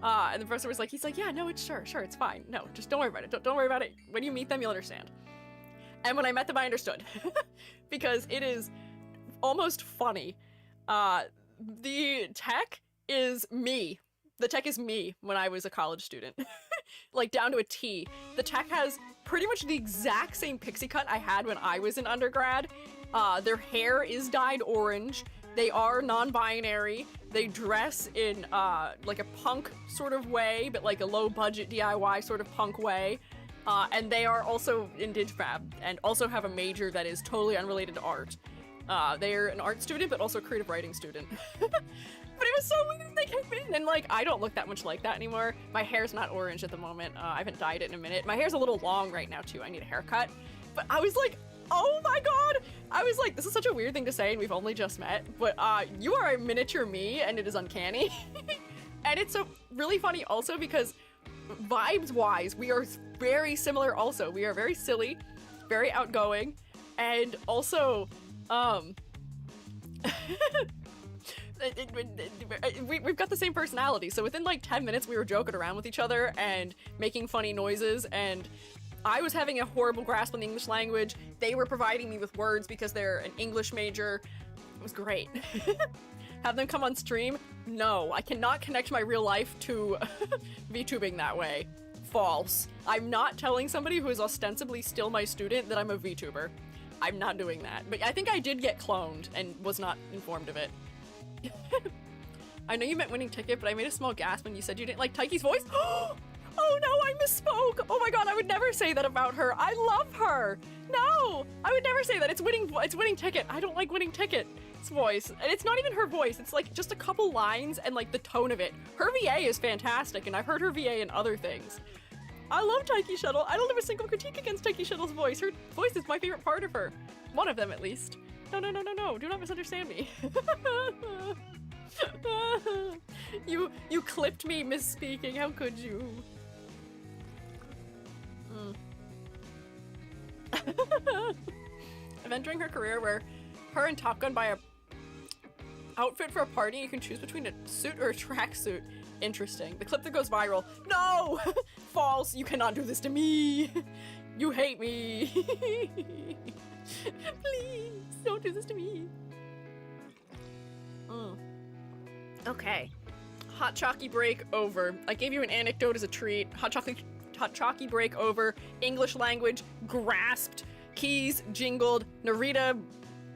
And the professor was like, he's like, yeah, no, it's sure, it's fine. No, just don't worry about it. Don't worry about it. When you meet them, you'll understand. And when I met them, I understood. Because it is almost funny. The tech is me. The tech is me when I was a college student. Like, down to a T. The tech has pretty much the exact same pixie cut I had when I was in undergrad. Their hair is dyed orange. They are non-binary. They dress in like a punk sort of way, but like a low-budget DIY sort of punk way. And they are also in DigFab, and also have a major that is totally unrelated to art. They're an art student, but also a creative writing student. But it was so weird they came in, and like, I don't look that much like that anymore. My hair's not orange at the moment. I haven't dyed it in a minute. My hair's a little long right now too. I need a haircut. But I was like, oh my God. I was like, this is such a weird thing to say, and we've only just met, but you are a miniature me, and it is uncanny. And it's so really funny also because vibes-wise, we are very similar also. We are very silly, very outgoing, and also, we've got the same personality. So within like 10 minutes, we were joking around with each other and making funny noises, and I was having a horrible grasp on the English language. They were providing me with words because they're an English major. It was great. Have them come on stream? No, I cannot connect my real life to VTubing that way. False. I'm not telling somebody who is ostensibly still my student that I'm a VTuber. I'm not doing that. But I think I did get cloned and was not informed of it. I know you meant winning ticket, but I made a small gasp when you said you didn't like Taiki's voice. Oh no, I misspoke. Oh my God, I would never say that about her. I love her. No, I would never say that. It's winning ticket. I don't like winning ticket. Voice, and it's not even her voice, it's like just a couple lines and like the tone of it. Her VA is fantastic, and I've heard her VA in other things. I love Taiki Shuttle. I don't have a single critique against Taiki Shuttle's voice. Her voice is my favorite part of her. One of them, at least. No, do not misunderstand me. You clipped me misspeaking, how could you? I'm entering her career where her and Top Gun buy a outfit for a party. You can choose between a suit or a tracksuit. Interesting. The clip that goes viral. No! False! You cannot do this to me! You hate me! Please, don't do this to me. Okay. Hot Chalky break over. I gave you an anecdote as a treat. Hot Chalky break over. English language grasped. Keys jingled. Narita,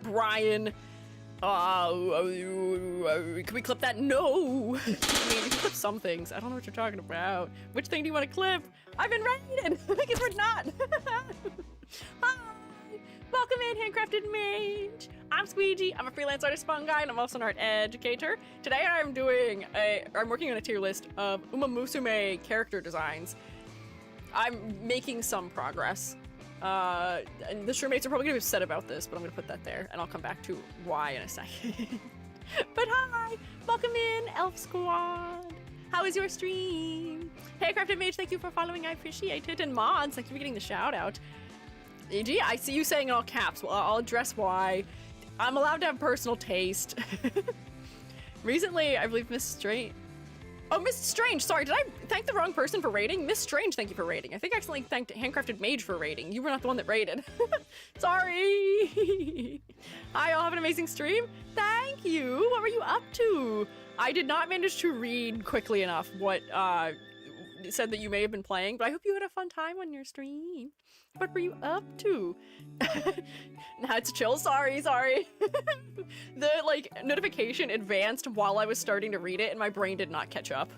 Brian. Can we clip that? No! I mean, you can clip some things. I don't know what you're talking about. Which thing do you want to clip? I've been raided! I guess we're not! Hi! Welcome in, Handcrafted Mage! I'm Squiiji, I'm a freelance artist fun guy, and I'm also an art educator. Today I'm working on a tier list of Umamusume character designs. I'm making some progress. And the shroommates are probably gonna be upset about this, but I'm gonna put that there, and I'll come back to why in a second. But hi! Welcome in, Elf Squad! How is your stream? Hey, Crafted Mage, thank you for following, I appreciate it. And Mods, thank you for getting the shout out. AG, I see you saying in all caps. Well, I'll address why. I'm allowed to have personal taste. Recently, I believe Miss Strange... Oh, Miss Strange, sorry, did I thank the wrong person for rating? Miss Strange, thank you for rating. I think I accidentally thanked Handcrafted Mage for rating. You were not the one that rated. Sorry. Hi, y'all have an amazing stream. Thank you. What were you up to? I did not manage to read quickly enough what said that you may have been playing, but I hope you had a fun time on your stream. What were you up to? Nah, it's chill. Sorry. The, like, notification advanced while I was starting to read it, and my brain did not catch up.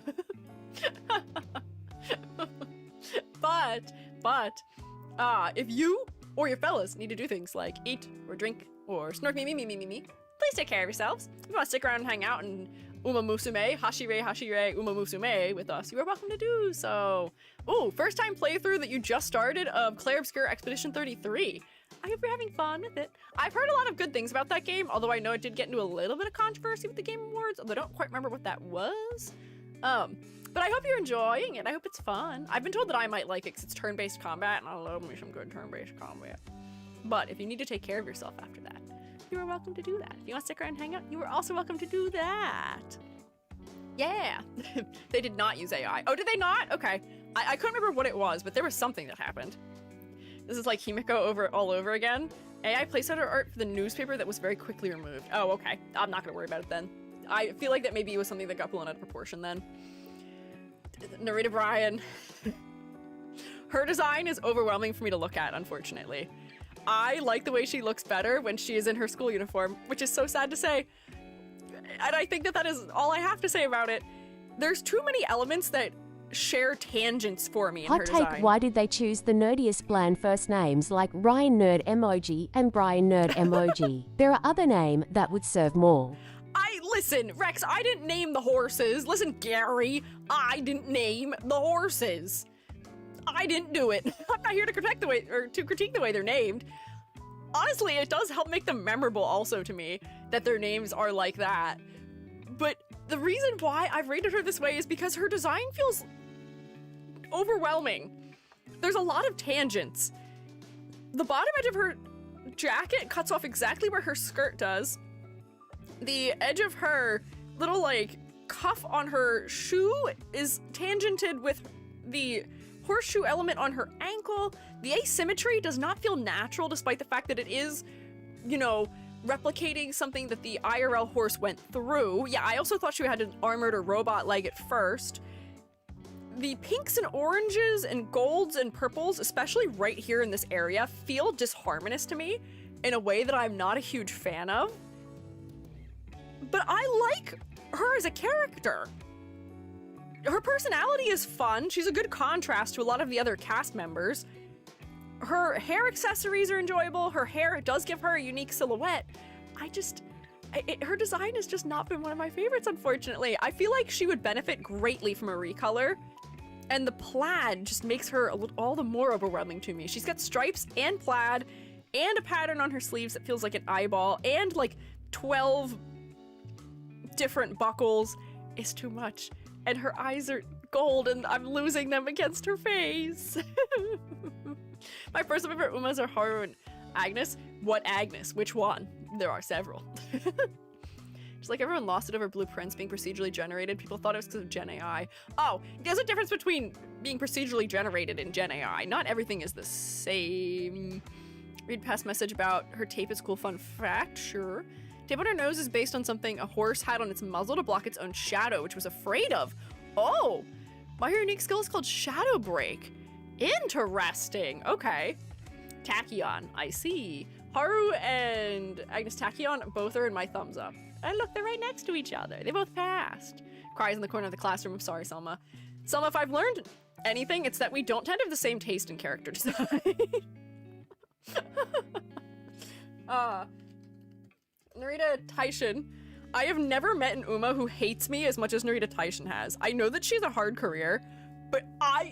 But, if you or your fellas need to do things like eat or drink or snark me, please take care of yourselves. If you want to stick around and hang out and Umamusume, Hashire, Umamusume with us, you are welcome to do so. Ooh, first time playthrough that you just started of Clair Obscur Expedition 33. I hope you're having fun with it. I've heard a lot of good things about that game, although I know it did get into a little bit of controversy with the Game Awards, although I don't quite remember what that was. But I hope you're enjoying it. I hope it's fun. I've been told that I might like it because it's turn-based combat, and I love me some good turn-based combat. But if you need to take care of yourself after that, you are welcome to do that. If you want to stick around and hang out, you are also welcome to do that. Yeah. They did not use AI. Oh, did they not? Okay. I couldn't remember what it was, but there was something that happened. This is like Himiko all over again. AI placeholder art for the newspaper that was very quickly removed. Oh, okay. I'm not gonna worry about it then. I feel like that maybe it was something that got blown out of proportion then. Narita Brian. Her design is overwhelming for me to look at, unfortunately. I like the way she looks better when she is in her school uniform, which is so sad to say. And I think that is all I have to say about it. There's too many elements that share tangents for me in her design. Hot take, why did they choose the nerdiest bland first names like Ryan Nerd Emoji and Brian Nerd Emoji? There are other names that would serve more. Listen, Rex, I didn't name the horses. Listen, Gary, I didn't name the horses. I didn't do it. I'm not here to critique the way they're named. Honestly, it does help make them memorable also to me that their names are like that. But the reason why I've rated her this way is because her design feels overwhelming. There's a lot of tangents. The bottom edge of her jacket cuts off exactly where her skirt does. The edge of her little, like, cuff on her shoe is tangented with the horseshoe element on her ankle. The asymmetry does not feel natural despite the fact that it is, you know, replicating something that the IRL horse went through. Yeah, I also thought she had an armored or robot leg at first. The pinks and oranges and golds and purples, especially right here in this area, feel disharmonious to me in a way that I'm not a huge fan of. But I like her as a character. Her personality is fun. She's a good contrast to a lot of the other cast members. Her hair accessories are enjoyable. Her hair does give her a unique silhouette. Her design has just not been one of my favorites, unfortunately. I feel like she would benefit greatly from a recolor, and the plaid just makes her all the more overwhelming to me. She's got stripes and plaid and a pattern on her sleeves that feels like an eyeball and like 12 different buckles. Is too much. And her eyes are gold and I'm losing them against her face. My personal favorite Umas are Haru and Agnes. What Agnes? Which one? There are several. Just like everyone lost it over blueprints being procedurally generated, people thought it was because of Gen AI. Oh, there's a difference between being procedurally generated and Gen AI. Not everything is the same. Read past message about her tape is cool fun fact, sure. Tape on her nose is based on something a horse had on its muzzle to block its own shadow, which it was afraid of. Oh, my unique skill is called Shadow Break. Interesting. Okay. Tachyon, I see. Haru and Agnes Tachyon both are in my thumbs up. And look, they're right next to each other. They both passed. Cries in the corner of the classroom. I'm sorry, Selma. Selma, if I've learned anything, it's that we don't tend to have the same taste in character design. Narita Taishin. I have never met an Uma who hates me as much as Narita Taishin has. I know that she's a hard career, but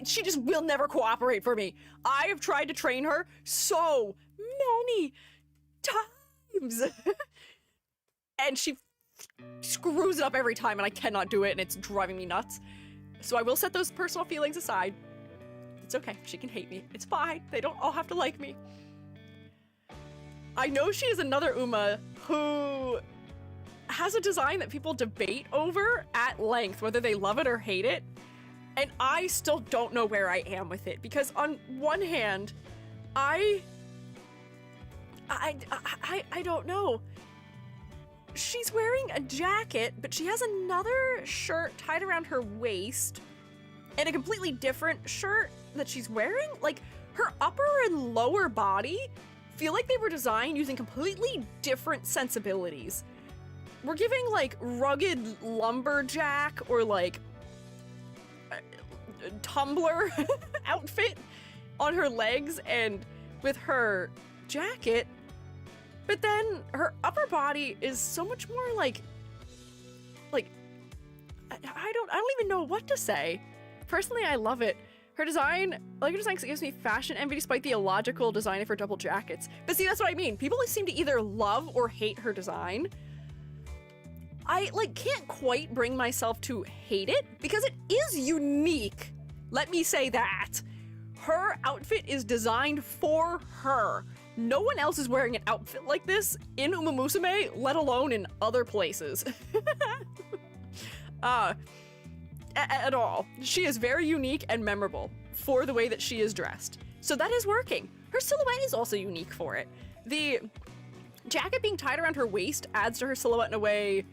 she just will never cooperate for me. I have tried to train her so many times. And she screws it up every time, and I cannot do it, and it's driving me nuts. So I will set those personal feelings aside. It's okay. She can hate me. It's fine. They don't all have to like me. I know she is another Uma who has a design that people debate over at length, whether they love it or hate it. And I still don't know where I am with it, because on one hand, I don't know. She's wearing a jacket, but she has another shirt tied around her waist and a completely different shirt that she's wearing. Like, her upper and lower body feel like they were designed using completely different sensibilities. We're giving, like, rugged lumberjack or, like, tumbler outfit on her legs and with her jacket. But then her upper body is so much more like I don't even know what to say. Personally, I love it. Her design, I like her design because it gives me fashion envy despite the illogical design of her double jackets. But see, that's what I mean. People seem to either love or hate her design. I can't quite bring myself to hate it because it is unique. Let me say that. Her outfit is designed for her. No one else is wearing an outfit like this in Umamusume, let alone in other places. At all. She is very unique and memorable for the way that she is dressed. So that is working. Her silhouette is also unique for it. The jacket being tied around her waist adds to her silhouette in a way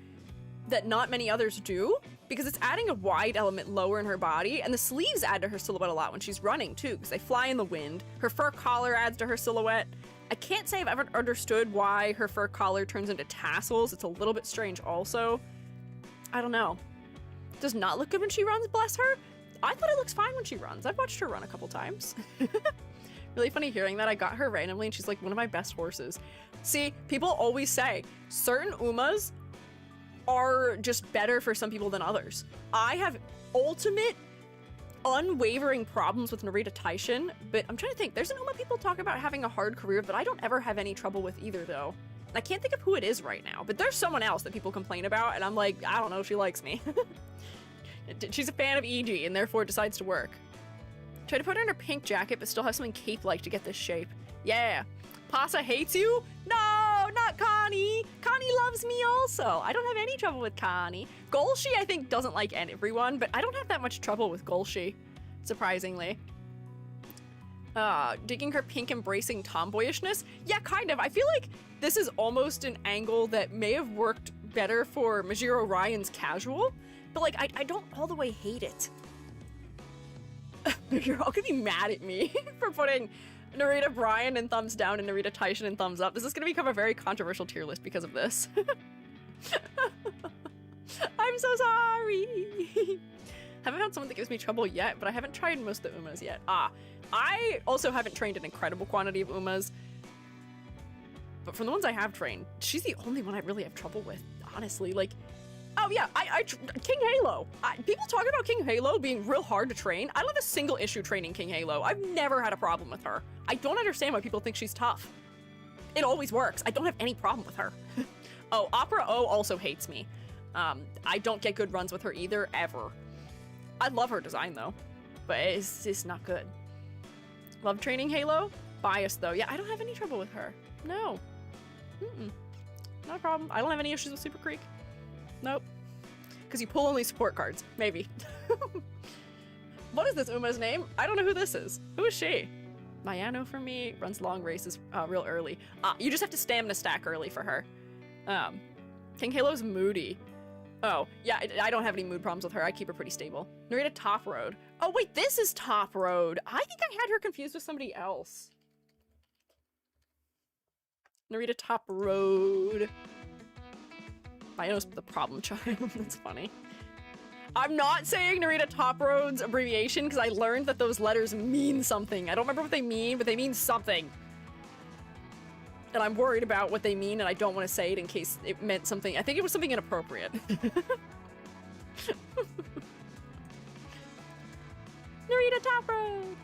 that not many others do, because it's adding a wide element lower in her body, and the sleeves add to her silhouette a lot when she's running too, because they fly in the wind. Her fur collar adds to her silhouette. I can't say I've ever understood why her fur collar turns into tassels. It's a little bit strange also. I don't know. Does not look good when she runs, bless her. I thought it looks fine when she runs. I've watched her run a couple times. Really funny hearing that. I got her randomly and she's like one of my best horses. See, people always say certain Umas are just better for some people than others. I have ultimate, unwavering problems with Narita Taishin, but I'm trying to think. There's an Uma people talk about having a hard career that I don't ever have any trouble with either, though. I can't think of who it is right now, but there's someone else that people complain about, and I'm like, I don't know, she likes me. She's a fan of EG, and therefore decides to work. Try to put her in her pink jacket, but still have something cape-like to get this shape. Yeah. Pasa hates you? No, not Connie. Connie loves me also. I don't have any trouble with Connie. Golshi, I think, doesn't like everyone, but I don't have that much trouble with Golshi, surprisingly. Digging her pink embracing tomboyishness? Yeah, kind of. I feel like this is almost an angle that may have worked better for Majiro Ryan's casual, but like, I don't all the way hate it. You're all gonna be mad at me for putting Narita Bryan in thumbs down and Narita Taishin in thumbs up. This is gonna become a very controversial tier list because of this. I'm so sorry. Haven't found someone that gives me trouble yet, but I haven't tried most of the Umas yet. I also haven't trained an incredible quantity of Umas, but from the ones I have trained, she's the only one I really have trouble with, honestly. Like, oh yeah, King Halo. People talk about King Halo being real hard to train. I don't have a single issue training King Halo. I've never had a problem with her. I don't understand why people think she's tough. It always works. I don't have any problem with her. Oh, Opera O also hates me. I don't get good runs with her either, ever. I love her design though, but it's just not good. Love training Halo? Biased though. Yeah, I don't have any trouble with her. No. Not a problem. I don't have any issues with Super Creek. Nope. Because you pull only support cards. Maybe. What is this Uma's name? I don't know who this is. Who is she? Mayano for me. Runs long races real early. You just have to stamina stack early for her. King Halo's moody. Oh, yeah, I don't have any mood problems with her. I keep her pretty stable. Narita Top Road. Oh, wait, this is Top Road. I think I had her confused with somebody else. Narita Top Road. I know the problem child. That's funny. I'm not saying Narita Top Road's abbreviation because I learned that those letters mean something. I don't remember what they mean, but they mean something. And I'm worried about what they mean, and I don't want to say it in case it meant something. I think it was something inappropriate. Narita top road.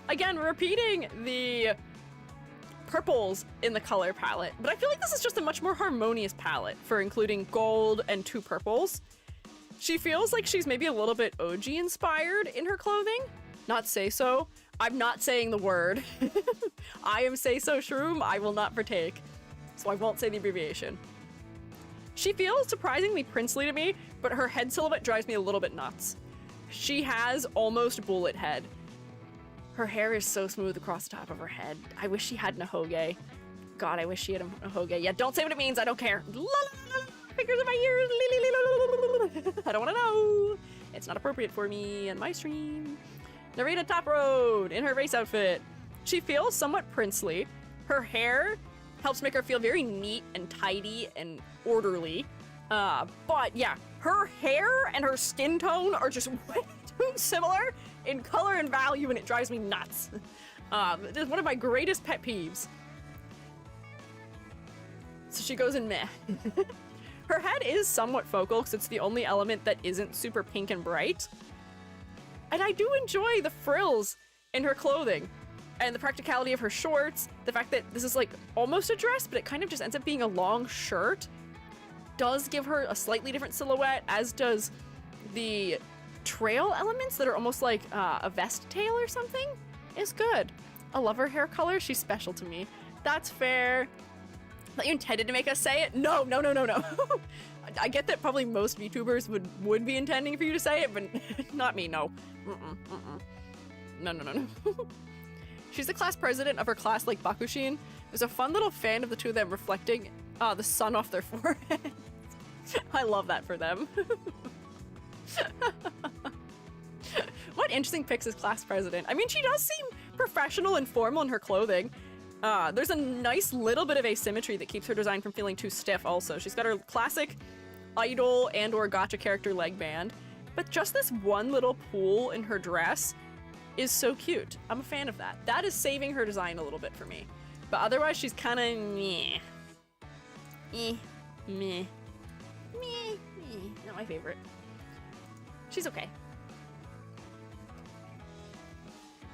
Again, repeating the purples in the color palette, but I feel like this is just a much more harmonious palette for including gold and 2 purples. She feels like she's maybe a little bit OG inspired in her clothing. Not say so. I'm not saying the word. I am say so shroom. I will not partake. So I won't say the abbreviation. She feels surprisingly princely to me, but her head silhouette drives me a little bit nuts. She has almost bullet head. Her hair is so smooth across the top of her head. I wish she had an ahoge. God, I wish she had a ahoge. Yeah, don't say what it means. I don't care. Fingers in my ears. I don't want to know. It's not appropriate for me and my stream. Narita Top Road in her race outfit. She feels somewhat princely. Her hair helps make her feel very neat and tidy and orderly. But yeah, her hair and her skin tone are just way too similar in color and value, and it drives me nuts. It is one of my greatest pet peeves. So she goes in meh. Her head is somewhat focal because it's the only element that isn't super pink and bright. And I do enjoy the frills in her clothing and the practicality of her shorts. The fact that this is like almost a dress, but it kind of just ends up being a long shirt does give her a slightly different silhouette, as does the trail elements that are almost like a vest tail or something. Is good. I love her hair color. She's special to me. That's fair. That you intended to make us say it? No. I get that probably most VTubers would be intending for you to say it, but not me, no. No. She's the class president of her class like Bakushin. There's a fun little fan of the two of them reflecting the sun off their forehead. I love that for them. What interesting picks as class president. I mean, she does seem professional and formal in her clothing. There's a nice little bit of asymmetry that keeps her design from feeling too stiff also. She's got her classic idol and or gacha character leg band, but just this one little pool in her dress is so cute. I'm a fan of that. That is saving her design a little bit for me. But otherwise, she's kind of meh. Meh. Not my favorite. She's okay.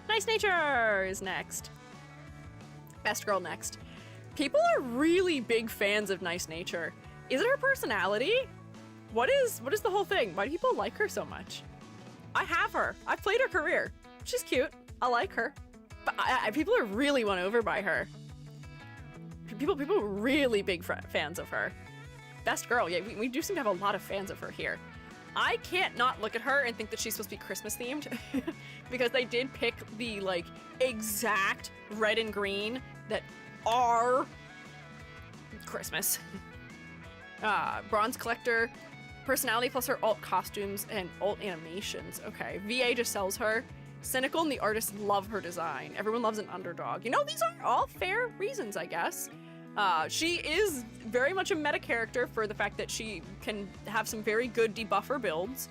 Nice Nature is next. Best girl next. People are really big fans of Nice Nature. Is it her personality? What is the whole thing? Why do people like her so much? I have her. I've played her career. She's cute. I like her. But people are really won over by her. People are really big fans of her. Best girl. Yeah, we do seem to have a lot of fans of her here. I can't not look at her and think that she's supposed to be Christmas themed because they did pick the like exact red and green that are Christmas. Bronze collector, personality plus her alt costumes and alt animations. Okay, VA just sells her. Cynical and the artists love her design. Everyone loves an underdog. You know, these are all fair reasons, I guess. She is very much a meta character for the fact that she can have some very good debuffer builds.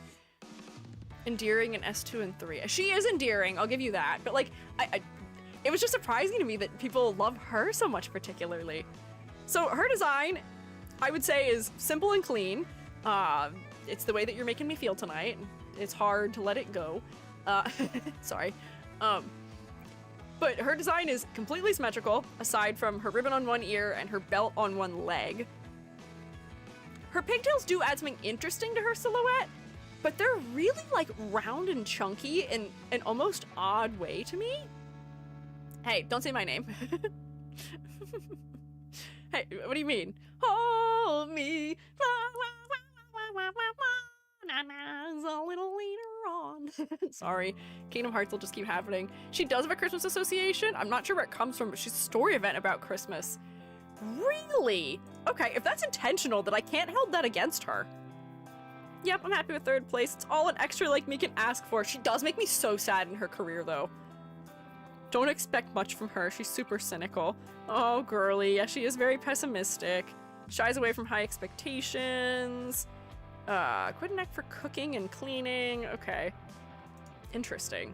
Endearing in S2 and 3. She is endearing, I'll give you that. But like, it was just surprising to me that people love her so much particularly. So her design, I would say, is simple and clean. It's the way that you're making me feel tonight. It's hard to let it go. Sorry. But her design is completely symmetrical, aside from her ribbon on one ear and her belt on one leg. Her pigtails do add something interesting to her silhouette, but they're really like round and chunky in an almost odd way to me. Hey, don't say my name. Hey, what do you mean? Hold me. A little later on. Sorry, Kingdom Hearts will just keep happening. She does have a Christmas association. I'm not sure where it comes from, but she's a story event about Christmas. Really? Okay, if that's intentional, then I can't hold that against her. Yep, I'm happy with third place. It's all an extra like me can ask for. She does make me so sad in her career though. Don't expect much from her. She's super cynical. Oh, girly. Yeah, she is very pessimistic. Shies away from high expectations. Quit a neck for cooking and cleaning. Okay. Interesting.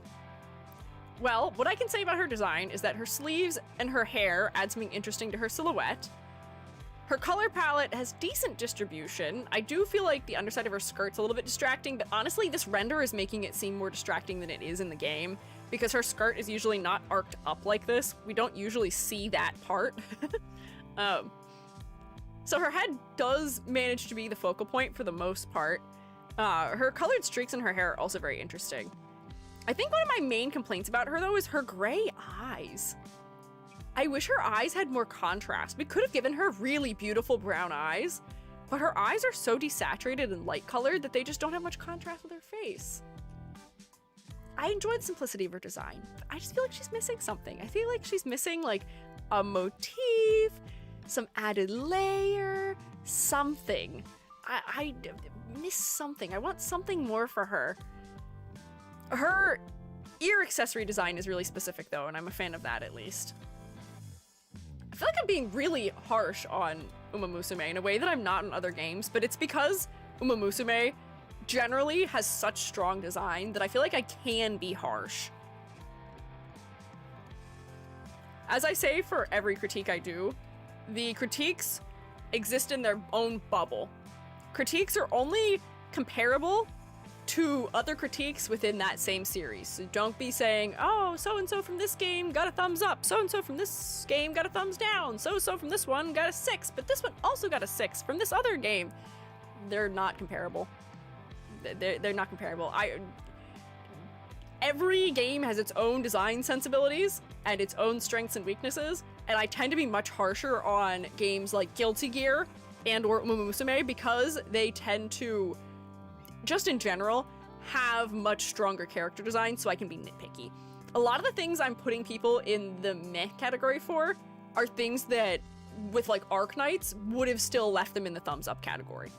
Well, what I can say about her design is that her sleeves and her hair add something interesting to her silhouette. Her color palette has decent distribution. I do feel like the underside of her skirt's a little bit distracting, but honestly, this render is making it seem more distracting than it is in the game, because her skirt is usually not arced up like this. We don't usually see that part. So her head does manage to be the focal point for the most part. Her colored streaks in her hair are also very interesting. I think one of my main complaints about her, though, is her gray eyes. I wish her eyes had more contrast. We could have given her really beautiful brown eyes, but her eyes are so desaturated and light colored that they just don't have much contrast with her face. I enjoyed the simplicity of her design, but I just feel like she's missing something. I feel like she's missing like a motif, some added layer, something. I miss something. I want something more for her. Her ear accessory design is really specific though, and I'm a fan of that at least. I feel like I'm being really harsh on Umamusume in a way that I'm not in other games, but it's because Umamusume generally has such strong design that I feel like I can be harsh. As I say for every critique I do, the critiques exist in their own bubble. Critiques are only comparable to other critiques within that same series. So don't be saying, oh, so-and-so from this game got a thumbs up, so-and-so from this game got a thumbs down, so-and-so from this one got a 6, but this one also got a 6 from this other game. They're not comparable. They're not comparable. Every game has its own design sensibilities and its own strengths and weaknesses, and I tend to be much harsher on games like Guilty Gear and or Umamusume because they tend to, just in general, have much stronger character design, so I can be nitpicky. A lot of the things I'm putting people in the meh category for are things that, with like Arknights, would have still left them in the thumbs up category.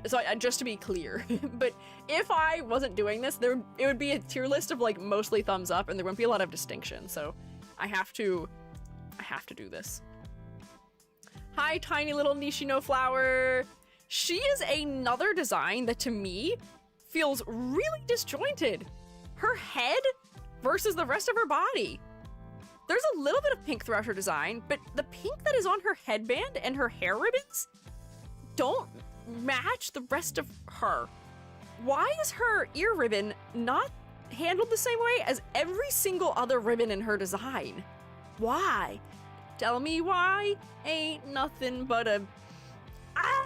So just to be clear, but if I wasn't doing this, it would be a tier list of like mostly thumbs up, and there wouldn't be a lot of distinction. So I have to do this. Hi, tiny little Nishino flower. She is another design that to me feels really disjointed. Her head versus the rest of her body. There's a little bit of pink throughout her design, but the pink that is on her headband and her hair ribbons don't match the rest of her. Why is her ear ribbon not handled the same way as every single other ribbon in her design? Why? Tell me why. Ain't nothing but a... Ah!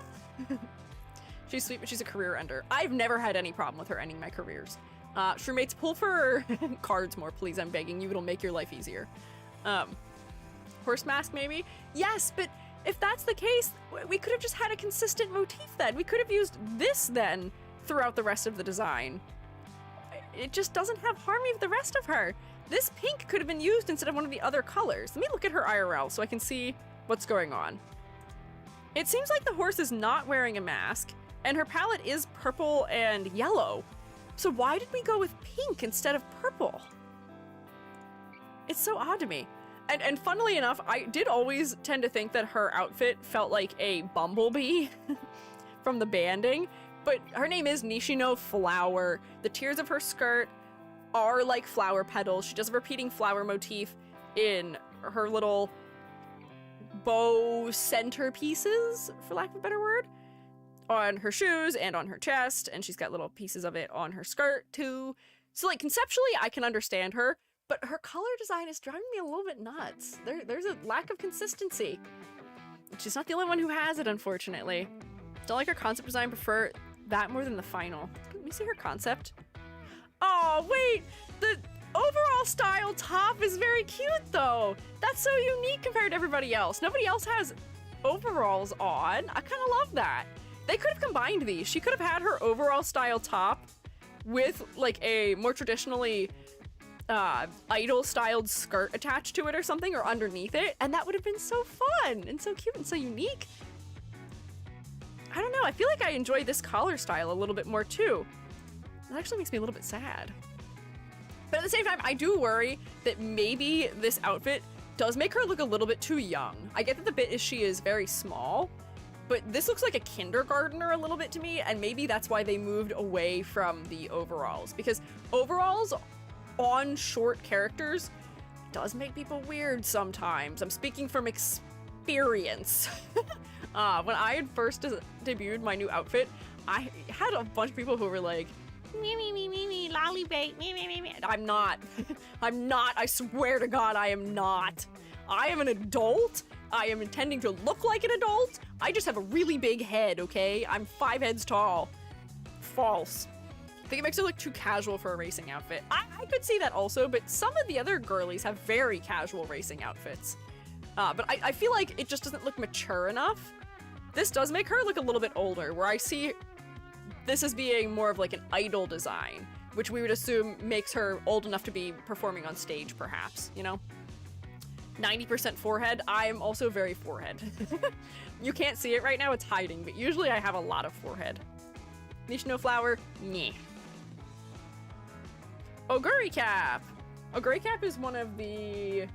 She's sweet, but she's a career ender. I've never had any problem with her ending my careers. Shroommates, pull for cards more, please. I'm begging you. It'll make your life easier. Horse mask, maybe? Yes, but if that's the case, we could have just had a consistent motif then. We could have used this then throughout the rest of the design. It just doesn't have harmony with the rest of her. This pink could have been used instead of one of the other colors. Let me look at her IRL so I can see what's going on. It seems like the horse is not wearing a mask, and her palette is purple and yellow. So why did we go with pink instead of purple? It's so odd to me. And funnily enough, I did always tend to think that her outfit felt like a bumblebee from the banding, but her name is Nishino Flower. The tiers of her skirt are like flower petals. She does a repeating flower motif in her little bow centerpieces, for lack of a better word, on her shoes and on her chest, and she's got little pieces of it on her skirt too. So like conceptually I can understand her, but her color design is driving me a little bit nuts. There's a lack of consistency. She's not the only one who has it, unfortunately. Don't like her concept design, prefer that more than the final. Let me see her concept. Oh, wait! The overall style top is very cute, though! That's so unique compared to everybody else. Nobody else has overalls on. I kind of love that. They could have combined these. She could have had her overall style top with, like, a more traditionally idol-styled skirt attached to it or something, or underneath it, and that would have been so fun and so cute and so unique. I don't know, I feel like I enjoy this collar style a little bit more too. That actually makes me a little bit sad. But at the same time, I do worry that maybe this outfit does make her look a little bit too young. I get that the bit is she is very small, but this looks like a kindergartner a little bit to me, and maybe that's why they moved away from the overalls, because overalls on short characters does make people weird sometimes. I'm speaking from experience. When I had first debuted my new outfit, I had a bunch of people who were like, me, lollybait, me. I'm not. I'm not. I swear to God, I am not. I am an adult. I am intending to look like an adult. I just have a really big head, okay? I'm 5 heads tall. False. I think it makes it look too casual for a racing outfit. I could see that also, but some of the other girlies have very casual racing outfits. But I feel like it just doesn't look mature enough. This does make her look a little bit older, where I see this as being more of like an idol design, which we would assume makes her old enough to be performing on stage, perhaps, you know? 90% forehead. I am also very forehead. You can't see it right now, it's hiding, but usually I have a lot of forehead. Niche no flower? Nyeh. Oguri Cap! Oguri Cap is one of the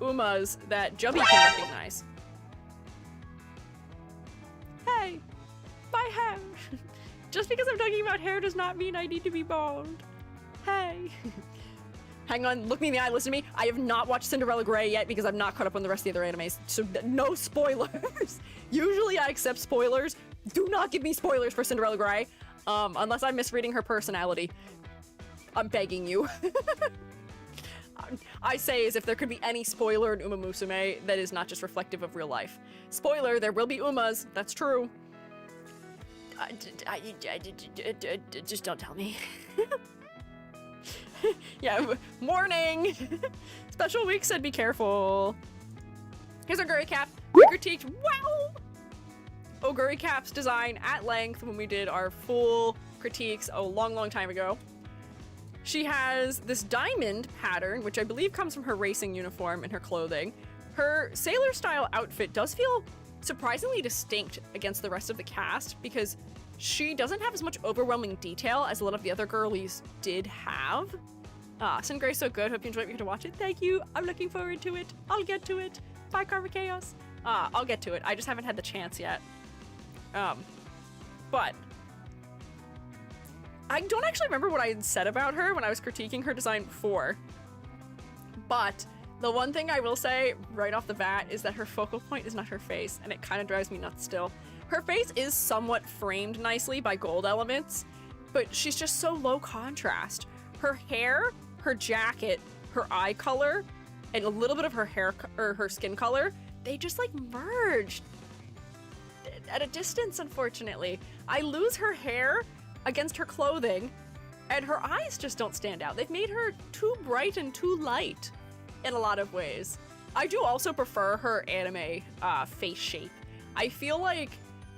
Umas that Jubby can recognize. Hey! My hair! Just because I'm talking about hair does not mean I need to be bald. Hey! Hang on, look me in the eye, listen to me. I have not watched Cinderella Grey yet because I'm not caught up on the rest of the other animes, so no spoilers. Usually I accept spoilers. Do not give me spoilers for Cinderella Grey, unless I'm misreading her personality. I'm begging you. I say as if there could be any spoiler in Umamusume that is not just reflective of real life. Spoiler, there will be Umas, that's true. Just don't tell me. Yeah, morning! Special week said be careful. Here's Oguri Cap. We critiqued, wow! Oguri Cap's design at length when we did our full critiques a long time ago. She has this diamond pattern, which I believe comes from her racing uniform and her clothing. Her sailor style outfit does feel surprisingly distinct against the rest of the cast because she doesn't have as much overwhelming detail as a lot of the other girlies did have. Singray's so good. Hope you enjoyed. We get to watch it. Thank you. I'm looking forward to it. I'll get to it. Bye, Karma Chaos. I'll get to it. I just haven't had the chance yet. But I don't actually remember what I had said about her when I was critiquing her design before. But the one thing I will say right off the bat is that her focal point is not her face, and it kind of drives me nuts still. Her face is somewhat framed nicely by gold elements, but she's just so low contrast. Her hair, her jacket, her eye color, and a little bit of her hair or her skin color, they just like merged at a distance, unfortunately. I lose her hair against her clothing, and her eyes just don't stand out. They've made her too bright and too light in a lot of ways. I do also prefer her anime face shape. I feel like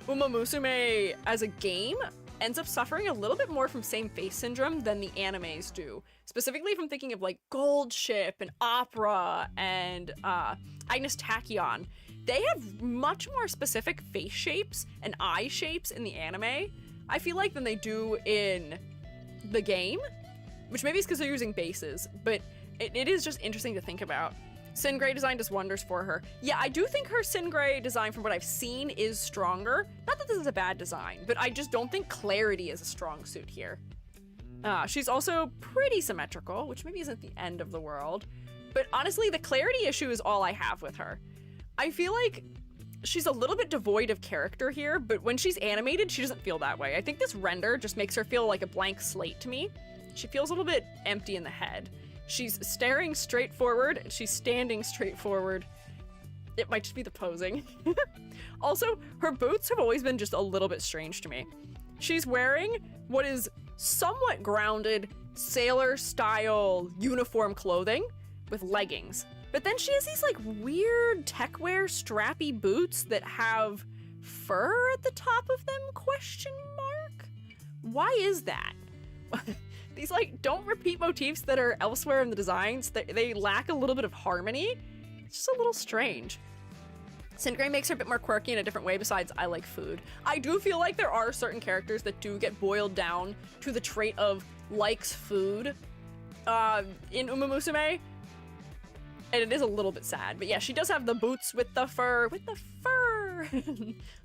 Umamusume as a game ends up suffering a little bit more from same face syndrome than the animes do. Specifically if I'm thinking of like Gold Ship and Opera and Agnes Tachyon. They have much more specific face shapes and eye shapes in the anime, I feel like, than they do in the game, which maybe is because they're using bases, but it is just interesting to think about. Sin Gray design does wonders for her. Yeah, I do think her Sin Gray design, from what I've seen, is stronger. Not that this is a bad design, but I just don't think clarity is a strong suit here. She's also pretty symmetrical, which maybe isn't the end of the world, but honestly, the clarity issue is all I have with her. I feel like she's a little bit devoid of character here, but when she's animated, she doesn't feel that way. I think this render just makes her feel like a blank slate to me. She feels a little bit empty in the head. She's staring straight forward, and she's standing straight forward. It might just be the posing. Also, her boots have always been just a little bit strange to me. She's wearing what is somewhat grounded sailor-style uniform clothing with leggings. But then she has these like weird tech wear strappy boots that have fur at the top of them, question mark? Why is that? These like don't repeat motifs that are elsewhere in the designs. They lack a little bit of harmony. It's just a little strange. Singray makes her a bit more quirky in a different way besides I like food. I do feel like there are certain characters that do get boiled down to the trait of likes food in Umamusume. And it is a little bit sad. But yeah, she does have the boots with the fur. With the fur!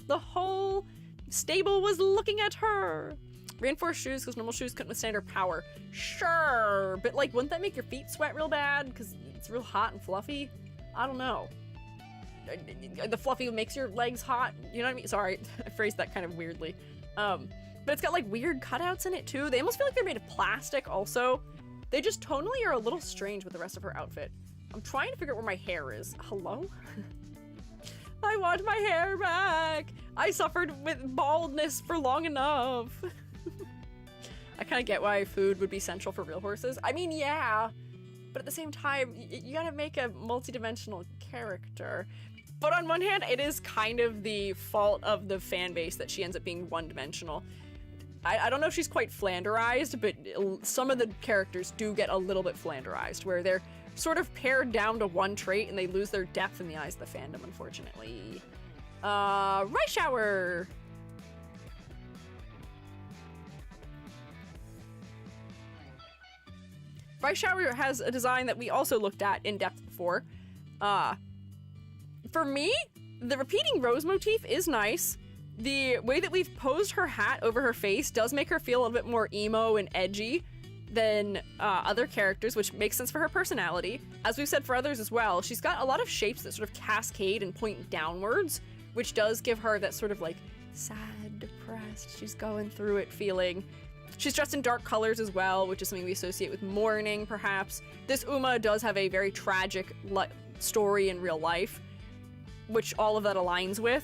The whole stable was looking at her. Reinforced shoes because normal shoes couldn't withstand her power. Sure, but like, wouldn't that make your feet sweat real bad because it's real hot and fluffy? I don't know. the fluffy makes your legs hot. You know what I mean? Sorry, I phrased that kind of weirdly. But it's got like weird cutouts in it too. They almost feel like they're made of plastic also. They just tonally are a little strange with the rest of her outfit. I'm trying to figure out where my hair is. Hello? I want my hair back. I suffered with baldness for long enough. I kind of get why food would be central for real horses. I mean, yeah, but at the same time, you gotta make a multi-dimensional character. But on one hand, it is kind of the fault of the fan base that she ends up being one-dimensional. I don't know if she's quite Flanderized, but some of the characters do get a little bit Flanderized, where they're sort of pared down to one trait and they lose their depth in the eyes of the fandom, unfortunately. Rice shower! Rice shower has a design that we also looked at in depth before. For me, the repeating rose motif is nice. The way that we've posed her hat over her face does make her feel a little bit more emo and edgy than other characters, which makes sense for her personality. As we've said for others as well, she's got a lot of shapes that sort of cascade and point downwards, which does give her that sort of like sad, depressed, she's going through it feeling. She's dressed in dark colors as well, which is something we associate with mourning, perhaps. This Uma does have a very tragic story in real life, which all of that aligns with.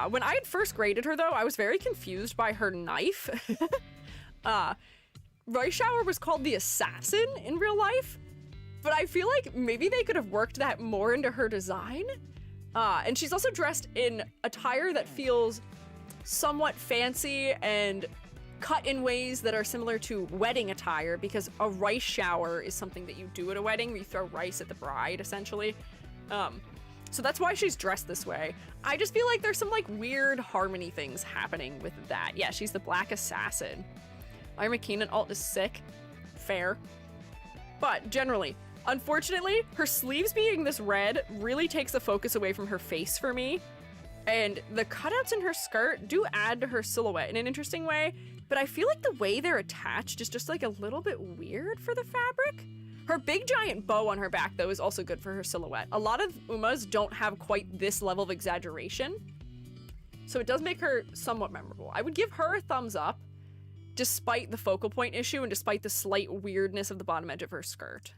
When I had first graded her, though, I was very confused by her knife. Rice Shower was called the Assassin in real life, but I feel like maybe they could have worked that more into her design. And she's also dressed in attire that feels somewhat fancy and cut in ways that are similar to wedding attire, because a rice shower is something that you do at a wedding, where you throw rice at the bride, essentially. So that's why she's dressed this way. I just feel like there's some like weird harmony things happening with that. Yeah, she's the Black Assassin. Iron McKinnon alt is sick. Fair. But generally, unfortunately, her sleeves being this red really takes the focus away from her face for me. And the cutouts in her skirt do add to her silhouette in an interesting way, but I feel like the way they're attached is just like a little bit weird for the fabric. Her big giant bow on her back, though, is also good for her silhouette. A lot of Umas don't have quite this level of exaggeration, so it does make her somewhat memorable. I would give her a thumbs up, despite the focal point issue and despite the slight weirdness of the bottom edge of her skirt.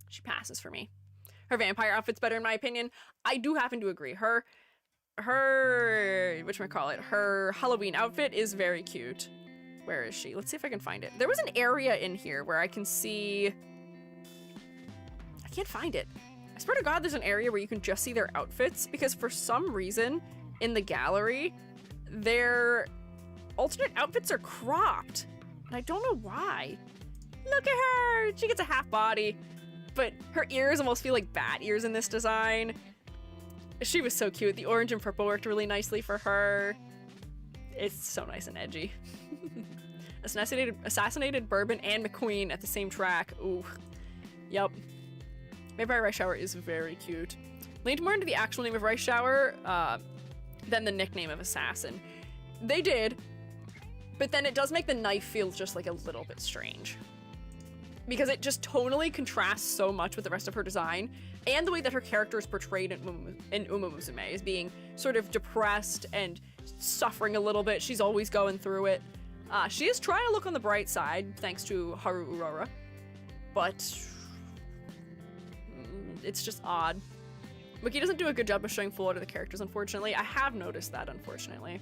She passes for me. Her vampire outfit's better in my opinion. I do happen to agree. Her Halloween outfit is very cute. Where is she? Let's see if I can find it. There was an area in here where I can see... I can't find it. I swear to God there's an area where you can just see their outfits, because for some reason in the gallery, their alternate outfits are cropped. And I don't know why. Look at her! She gets a half body, but her ears almost feel like bat ears in this design. She was so cute. The orange and purple worked really nicely for her. It's so nice and edgy. Assassinated Bourbon and McQueen at the same track. Ooh. Yep. Vampire Rice Shower is very cute. Leaned more into the actual name of Rice Shower than the nickname of Assassin. They did, but then it does make the knife feel just like a little bit strange, because it just tonally contrasts so much with the rest of her design, and the way that her character is portrayed in Umamusume as being sort of depressed and suffering a little bit. She's always going through it. She is trying to look on the bright side, thanks to Haru Aurora, but it's just odd. Wiki doesn't do a good job of showing full out of the characters, unfortunately. I have noticed that, unfortunately.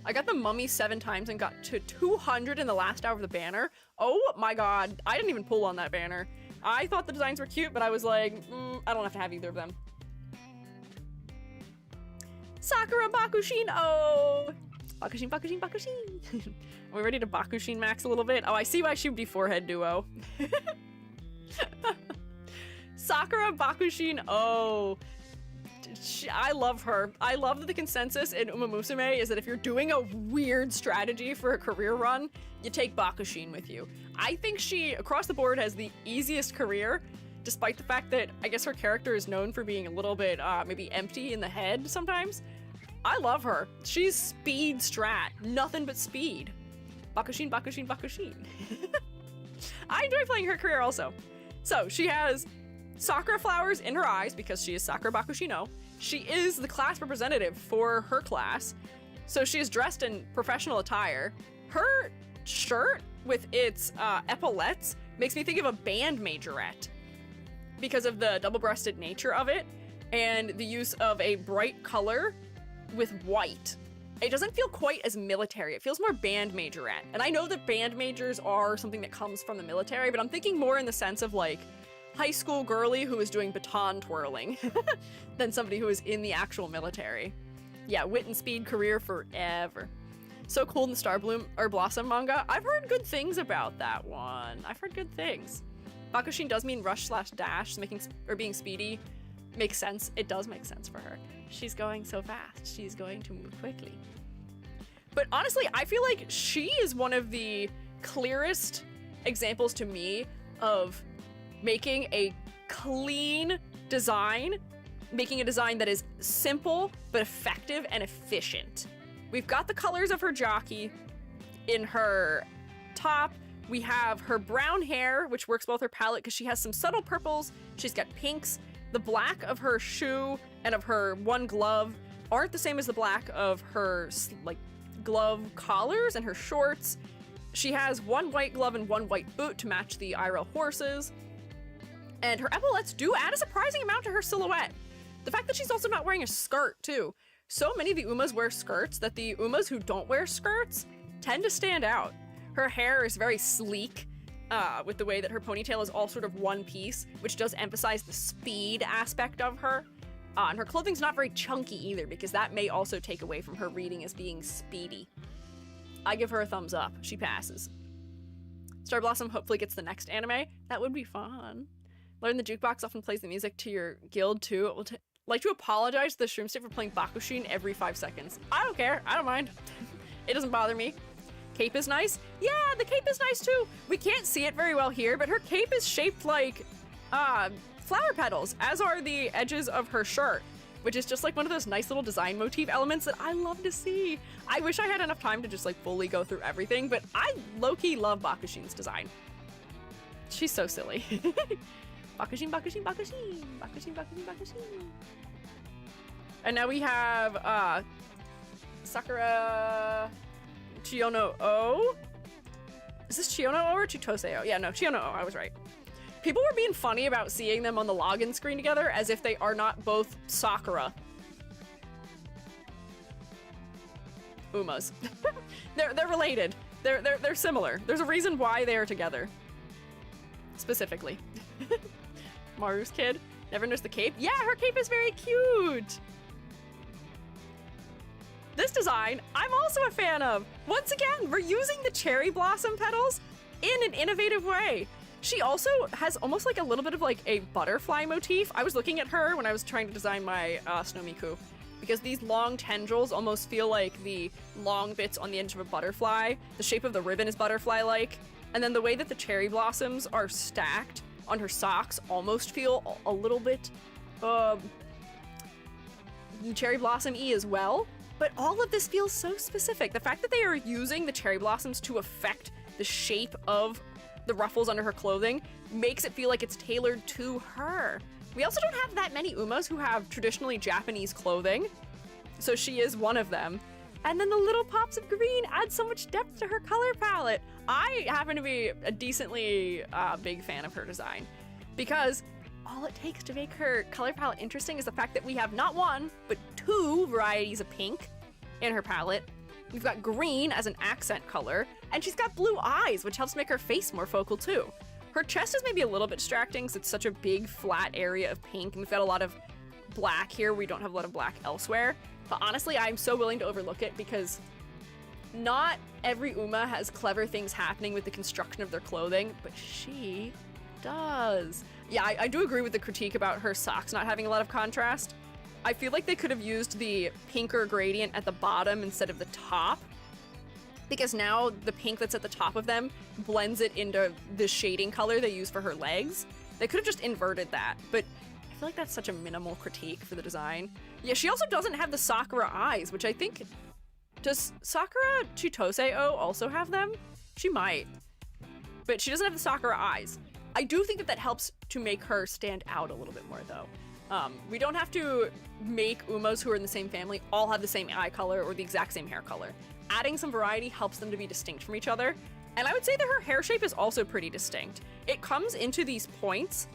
I got the mummy 7 times and got to 200 in the last hour of the banner. Oh my god, I didn't even pull on that banner. I thought the designs were cute, but I was like, I don't have to have either of them. Sakura Bakushin, oh! Bakushin, Bakushin, Bakushin. Are we ready to Bakushin max a little bit? Oh, I see why she would be forehead duo. Sakura Bakushin, oh. I love her. I love that the consensus in Umamusume is that if you're doing a weird strategy for a career run, you take Bakushin with you. I think she, across the board, has the easiest career, despite the fact that I guess her character is known for being a little bit maybe empty in the head sometimes. I love her. She's speed strat. Nothing but speed. Bakushin, Bakushin, Bakushin. I enjoy playing her career also. So she has sakura flowers in her eyes because she is Sakura Bakushi no. She is the class representative for her class, so she is dressed in professional attire. Her shirt with its epaulettes makes me think of a band majorette because of the double-breasted nature of it and the use of a bright color with white. It doesn't feel quite as military. It feels more band majorette. And I know that band majors are something that comes from the military, but I'm thinking more in the sense of like high school girly who is doing baton twirling than somebody who is in the actual military. Yeah, wit and speed career forever. So cool in the Star Bloom or Blossom manga. I've heard good things about that one. I've heard good things. Bakushin does mean rush/dash, being speedy. Makes sense. It does make sense for her. She's going so fast. She's going to move quickly. But honestly, I feel like she is one of the clearest examples to me of making a clean design, making a design that is simple but effective and efficient. We've got the colors of her jockey in her top. We have her brown hair, which works well with her palette because she has some subtle purples. She's got pinks. The black of her shoe and of her one glove aren't the same as the black of her like glove collars and her shorts. She has one white glove and one white boot to match the IRL horses. And her epaulettes do add a surprising amount to her silhouette. The fact that she's also not wearing a skirt too. So many of the Umas wear skirts that the Umas who don't wear skirts tend to stand out. Her hair is very sleek, with the way that her ponytail is all sort of one piece, which does emphasize the speed aspect of her. And her clothing's not very chunky either, because that may also take away from her reading as being speedy. I give her a thumbs up. She passes. Star Blossom hopefully gets the next anime. That would be fun. Learn the jukebox often plays the music to your guild too. It will like to apologize to the Shroom State for playing Bakushin every 5 seconds. I don't care. I don't mind. It doesn't bother me. Cape is nice. Yeah, the cape is nice too. We can't see it very well here, but her cape is shaped like flower petals, as are the edges of her shirt, which is just like one of those nice little design motif elements that I love to see. I wish I had enough time to just like fully go through everything, but I low-key love Bakushin's design. She's so silly. Bakushin, Bakushin, Bakushin, Bakushin, Bakushin, Bakushin. And now we have Sakura Chiyono O. Is this Chiyono O or Chitose O? Yeah, no, Chiyono O, I was right. People were being funny about seeing them on the login screen together as if they are not both Sakura. Umas. They're related. They're similar. There's a reason why they are together. Specifically. Maru's kid. Never noticed the cape. Yeah, her cape is very cute. This design, I'm also a fan of. Once again, we're using the cherry blossom petals in an innovative way. She also has almost like a little bit of like a butterfly motif. I was looking at her when I was trying to design my Snomiku, because these long tendrils almost feel like the long bits on the edge of a butterfly. The shape of the ribbon is butterfly-like. And then the way that the cherry blossoms are stacked on her socks almost feel a little bit cherry blossom-y as well. But all of this feels so specific. The fact that they are using the cherry blossoms to affect the shape of the ruffles under her clothing makes it feel like it's tailored to her. We also don't have that many Umas who have traditionally Japanese clothing, so she is one of them. And then the little pops of green add so much depth to her color palette. I happen to be a decently big fan of her design, because all it takes to make her color palette interesting is the fact that we have not one, but 2 varieties of pink in her palette. We've got green as an accent color, and she's got blue eyes, which helps make her face more focal too. Her chest is maybe a little bit distracting because it's such a big flat area of pink, and we've got a lot of black here. We don't have a lot of black elsewhere. But honestly, I'm so willing to overlook it because not every Uma has clever things happening with the construction of their clothing, but she does. Yeah, I do agree with the critique about her socks not having a lot of contrast. I feel like they could have used the pinker gradient at the bottom instead of the top, because now the pink that's at the top of them blends it into the shading color they use for her legs. They could have just inverted that, but I feel like that's such a minimal critique for the design. Yeah, she also doesn't have the Sakura eyes, which I think... Does Sakura Chitose-o also have them? She might. But she doesn't have the Sakura eyes. I do think that that helps to make her stand out a little bit more, though. We don't have to make Umas who are in the same family all have the same eye color or the exact same hair color. Adding some variety helps them to be distinct from each other. And I would say that her hair shape is also pretty distinct. It comes into these points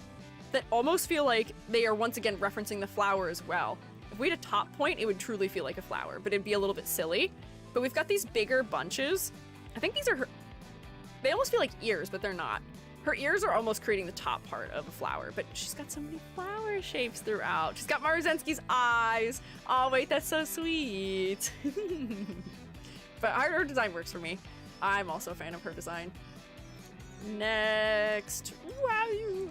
that almost feel like they are once again referencing the flower as well. If we had a top point, it would truly feel like a flower, but it'd be a little bit silly. But we've got these bigger bunches. I think these are her, they almost feel like ears, but they're not. Her ears are almost creating the top part of a flower, but she's got so many flower shapes throughout. She's got Maruzensky's eyes. Oh wait, that's so sweet. But her design works for me. I'm also a fan of her design. Next. Wow.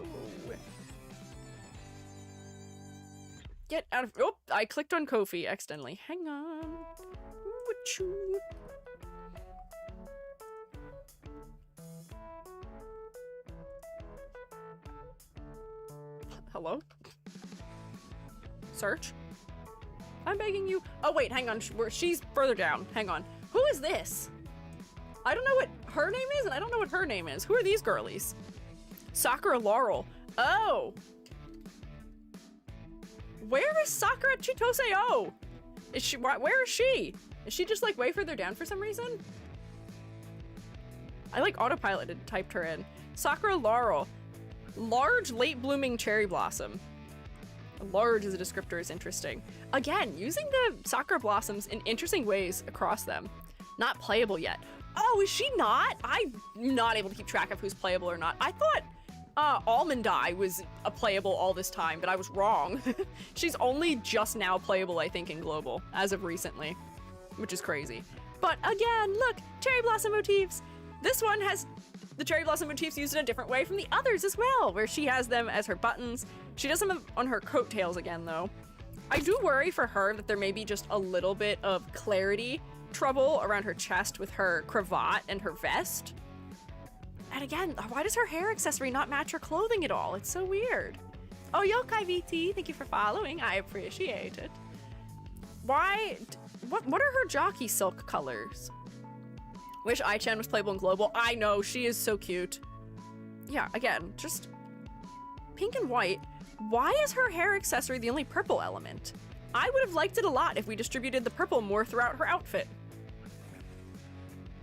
Get out of, oh, I clicked on Kofi accidentally. Hang on. Wachoo. Hello? Search? I'm begging you. Oh wait, hang on. She's further down. Hang on. Who is this? I don't know what her name is, and I don't know what her name is. Who are these girlies? Sakura Laurel. Oh. Where is Sakura Chitose-o? Is she, where is she? Is she just like way further down for some reason? I like autopiloted typed her in. Sakura Laurel. Large late blooming cherry blossom. Large as a descriptor is interesting. Again, using the sakura blossoms in interesting ways across them. Not playable yet. Oh, is she not? I'm not able to keep track of who's playable or not. I thought Almond Eye was a playable all this time, but I was wrong. She's only just now playable, I think, in global, as of recently, which is crazy. But again, look, cherry blossom motifs. This one has the cherry blossom motifs used in a different way from the others as well, where she has them as her buttons. She does them on her coattails again, though. I do worry for her that there may be just a little bit of clarity trouble around her chest with her cravat and her vest. And again, why does her hair accessory not match her clothing at all? It's so weird. Oh, Yokai VT, thank you for following. I appreciate it. Why, what are her jockey silk colors? Wish Ai-chan was playable in global. I know, she is so cute. Yeah, again, just pink and white. Why is her hair accessory the only purple element? I would have liked it a lot if we distributed the purple more throughout her outfit.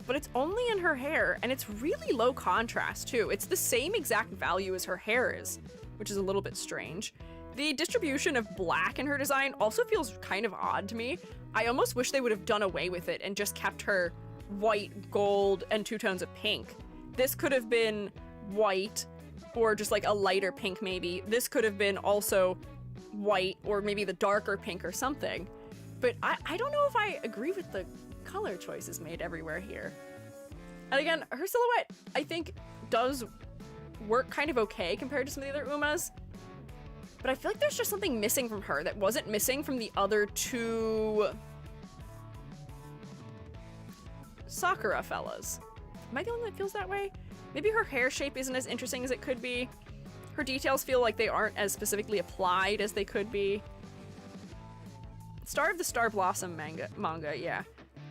But it's only in her hair, and it's really low contrast too. It's the same exact value as her hair is, which is a little bit strange. The distribution of black in her design also feels kind of odd to me. I almost wish they would have done away with it and just kept her white, gold, and 2 tones of pink. This could have been white, or just like a lighter pink maybe. This could have been also white, or maybe the darker pink or something. But I don't know if I agree with the color choices made everywhere here. And again, her silhouette, I think, does work kind of okay compared to some of the other Umas. But I feel like there's just something missing from her that wasn't missing from the other 2 Sakura fellas. Am I the only one that feels that way? Maybe her hair shape isn't as interesting as it could be. Her details feel like they aren't as specifically applied as they could be. Star of the Star Blossom manga, yeah.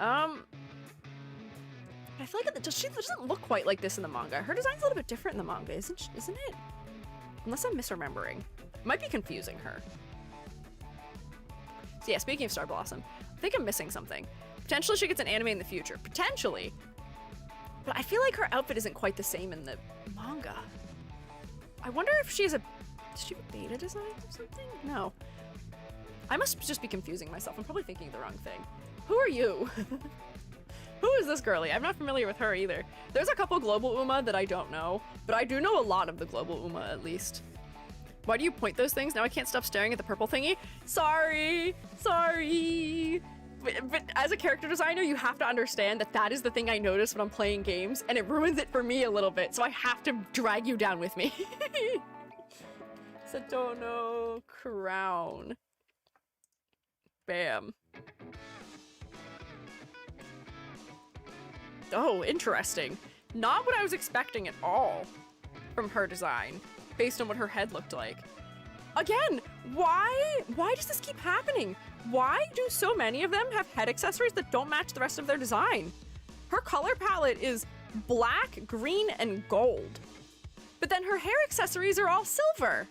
I feel like she doesn't look quite like this in the manga. Her design's a little bit different in the manga, isn't it? Unless I'm misremembering. Might be confusing her. So yeah, speaking of Star Blossom, I think I'm missing something. Potentially she gets an anime in the future. Potentially. But I feel like her outfit isn't quite the same in the manga. I wonder if she has does she have a beta design or something? No. I must just be confusing myself. I'm probably thinking of the wrong thing. Who are you? Who is this girlie? I'm not familiar with her either. There's a couple global Uma that I don't know, but I do know a lot of the global Uma at least. Why do you point those things? Now I can't stop staring at the purple thingy. Sorry. But as a character designer, you have to understand that that is the thing I notice when I'm playing games, and it ruins it for me a little bit, so I have to drag you down with me. Satono crown. Bam. Oh, interesting. Not what I was expecting at all from her design, based on what her head looked like. Again, why does this keep happening? Why do so many of them have head accessories that don't match the rest of their design? Her color palette is black, green, and gold. But then her hair accessories are all silver.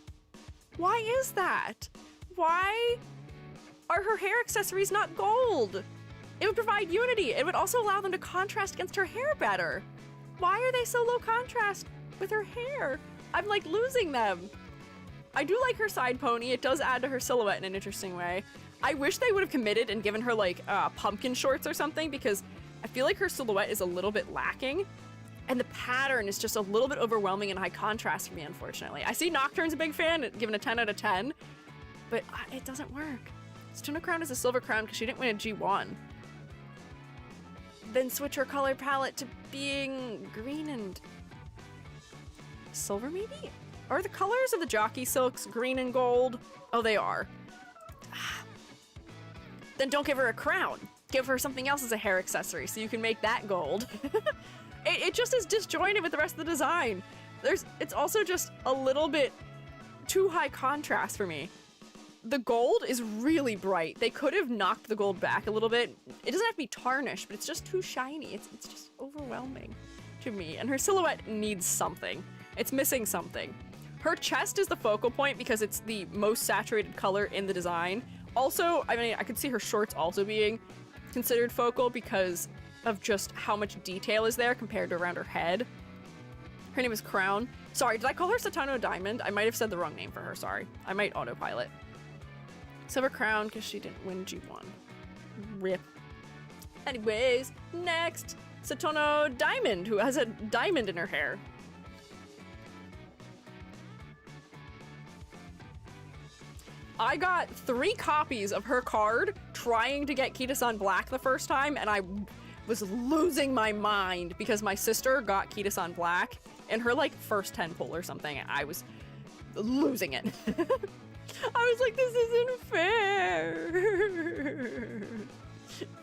Why is that? Why are her hair accessories not gold? It would provide unity. It would also allow them to contrast against her hair better. Why are they so low contrast with her hair? I'm like losing them. I do like her side pony. It does add to her silhouette in an interesting way. I wish they would have committed and given her like pumpkin shorts or something, because I feel like her silhouette is a little bit lacking. And the pattern is just a little bit overwhelming and high contrast for me, unfortunately. I see Nocturne's a big fan, given a 10 out of 10, but it doesn't work. Satona Crown is a silver crown because she didn't win a G1. Then switch her color palette to being green and silver, maybe? Are the colors of the jockey silks green and gold? Oh, they are. Then don't give her a crown. Give her something else as a hair accessory so you can make that gold. It just is disjointed with the rest of the design. It's also just a little bit too high contrast for me. The gold is really bright. They could have knocked the gold back a little bit. It doesn't have to be tarnished, but it's just too shiny. It's just overwhelming to me. And her silhouette needs something. It's missing something. Her chest is the focal point because it's the most saturated color in the design. Also, I mean, I could see her shorts also being considered focal because of just how much detail is there compared to around her head. Her name is Crown. Sorry, did I call her Satano Diamond? I might have said the wrong name for her, sorry. I might autopilot. Silver Crown, because she didn't win G1. Rip. Anyways, next, Satono Diamond, who has a diamond in her hair. I got 3 copies of her card trying to get Kita-san Black the first time, and I was losing my mind because my sister got Kita-san Black in her like first 10 pull or something. I was losing it. I was like, this isn't fair.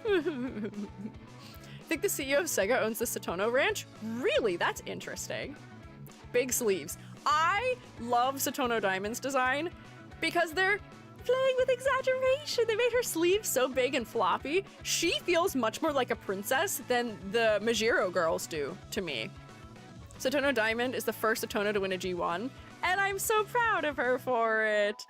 I think the CEO of Sega owns the Satono Ranch. Really? That's interesting. Big sleeves. I love Satono Diamond's design because they're playing with exaggeration. They made her sleeves so big and floppy. She feels much more like a princess than the Majiro girls do to me. Satono Diamond is the first Satono to win a G1, and I'm so proud of her for it.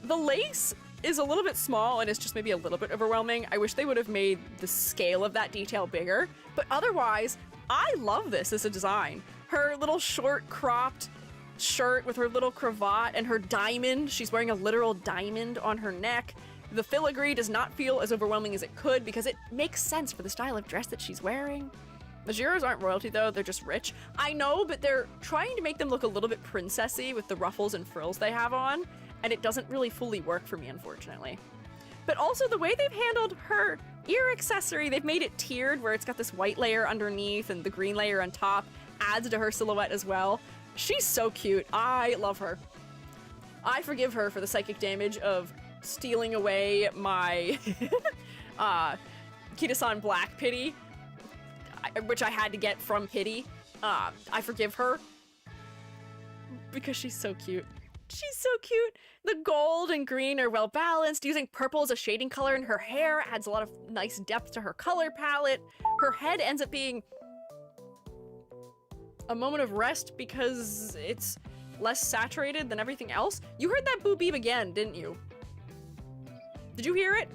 The lace is a little bit small and it's just maybe a little bit overwhelming. I wish they would have made the scale of that detail bigger, but otherwise, I love this as a design. Her little short cropped shirt with her little cravat and her diamond. She's wearing a literal diamond on her neck. The filigree does not feel as overwhelming as it could because it makes sense for the style of dress that she's wearing. The Giros aren't royalty though, they're just rich. I know, but they're trying to make them look a little bit princessy with the ruffles and frills they have on, and it doesn't really fully work for me, unfortunately. But also the way they've handled her ear accessory, they've made it tiered where it's got this white layer underneath and the green layer on top, adds to her silhouette as well. She's so cute. I love her. I forgive her for the psychic damage of stealing away my Kita-san Black pity, which I had to get from pity. I forgive her because she's so cute. She's so cute. The gold and green are well balanced. Using purple as a shading color in her hair adds a lot of nice depth to her color palette. Her head ends up being a moment of rest because it's less saturated than everything else. You heard that boo beep again, didn't you? Did you hear it?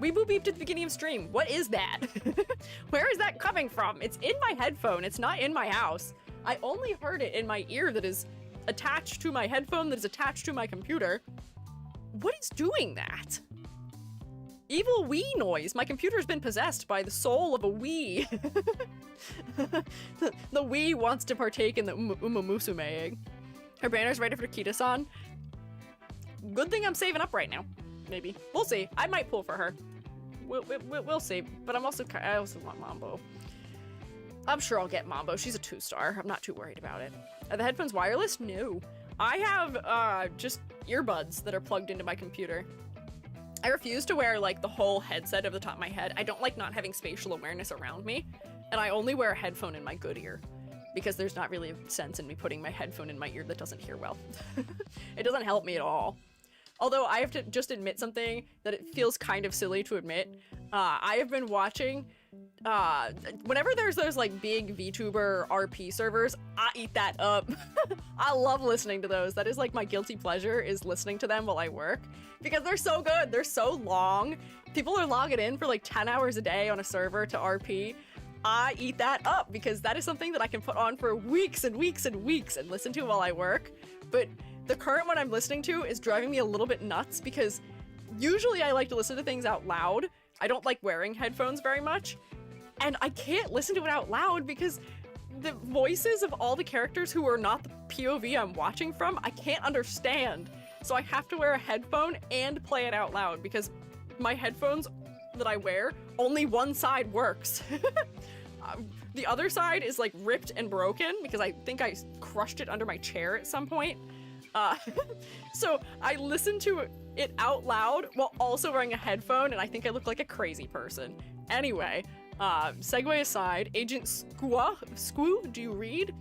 We boo beeped at the beginning of stream. What is that? Where is that coming from? It's in my headphone. It's not in my house. I only heard it in my ear that is attached to my headphone that is attached to my computer. What is doing that? Evil Wii noise. My computer's been possessed by the soul of a Wii. The Wii wants to partake in the Umamusume egg. Her banner's ready for Kita-san. Good thing I'm saving up right now. Maybe. We'll see. I might pull for her. We'll see. But I also want Mambo. I'm sure I'll get Mambo. She's a 2-star. I'm not too worried about it. Are the headphones wireless? No. I have just earbuds that are plugged into my computer. I refuse to wear like the whole headset over the top of my head. I don't like not having spatial awareness around me. And I only wear a headphone in my good ear because there's not really a sense in me putting my headphone in my ear that doesn't hear well. It doesn't help me at all. Although I have to just admit something that it feels kind of silly to admit. I have been watching whenever there's those like big VTuber RP servers, I eat that up. I love listening to those. That is like my guilty pleasure, is listening to them while I work, because they're so good. They're so long. People are logging in for like 10 hours a day on a server to RP. I eat that up because that is something that I can put on for weeks and weeks and weeks and listen to while I work. But the current one I'm listening to is driving me a little bit nuts, because usually I like to listen to things out loud. I don't like wearing headphones very much. And I can't listen to it out loud because the voices of all the characters who are not the POV I'm watching from, I can't understand. So I have to wear a headphone and play it out loud, because my headphones that I wear, only one side works. The other side is like ripped and broken because I think I crushed it under my chair at some point. So I listen to it out loud while also wearing a headphone, and I think I look like a crazy person. Anyway, segue aside, Agent Squoo, do you read?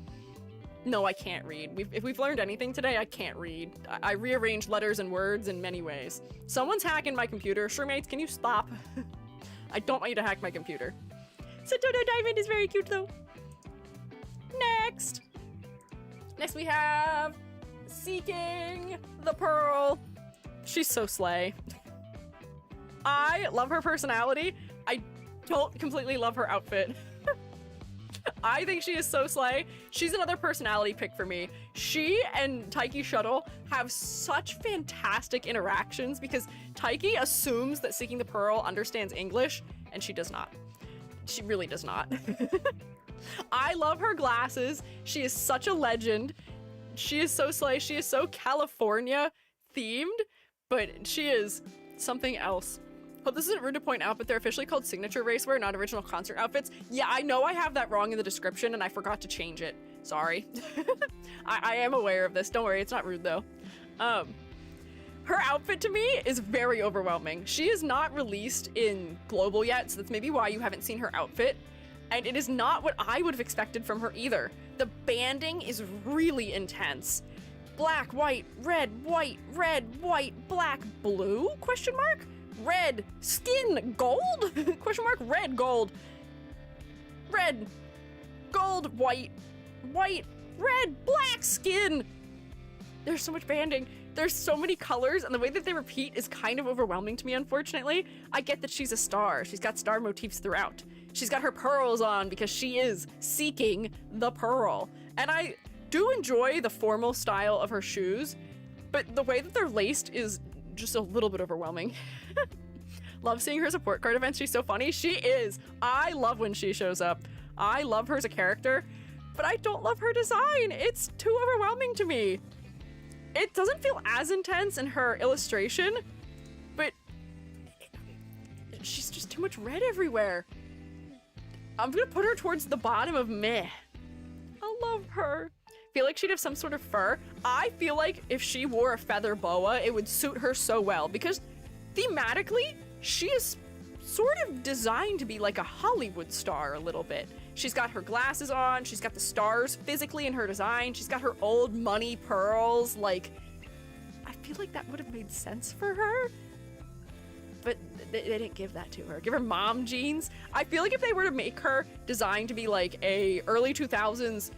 No, I can't read. If we've learned anything today, I can't read. I rearrange letters and words in many ways. Someone's hacking my computer. Shremates, can you stop? I don't want you to hack my computer. Satoto Diamond is very cute though. Next we have Seeking the Pearl. She's so slay. I love her personality. I don't completely love her outfit. I think she is so slay. She's another personality pick for me. She and Taiki Shuttle have such fantastic interactions because Taiki assumes that Seeking the Pearl understands English, and she does not. She really does not. I love her glasses. She is such a legend. She is so slay. She is so California themed, but she is something else. Well, this isn't rude to point out, but they're officially called signature racewear, not original concert outfits. Yeah, I know I have that wrong in the description and I forgot to change it. Sorry. I am aware of this. Don't worry, it's not rude though. Her outfit to me is very overwhelming. She is not released in global yet, so that's maybe why you haven't seen her outfit. And it is not what I would have expected from her either. The banding is really intense. Black, white, red, white, black, blue, question mark? Red, skin, gold? Question mark, red, gold. Red, gold, white, red, black, skin. There's so much banding. There's so many colors, and the way that they repeat is kind of overwhelming to me, unfortunately. I get that she's a star. She's got star motifs throughout. She's got her pearls on because she is seeking the pearl. And I do enjoy the formal style of her shoes, but the way that they're laced is just a little bit overwhelming. Love seeing her support card events. She's so funny. She is. I love when she shows up. I love her as a character, but I don't love her design. It's too overwhelming to me. It doesn't feel as intense in her illustration, but she's just too much red everywhere. I'm gonna put her towards the bottom of meh. I love her. Feel like she'd have some sort of fur. I feel like if she wore a feather boa, it would suit her so well because thematically, she is sort of designed to be like a Hollywood star a little bit. She's got her glasses on, she's got the stars physically in her design, she's got her old money pearls, like, I feel like that would have made sense for her, but they didn't give that to her. Give her mom jeans. I feel like if they were to make her designed to be like a early 2000s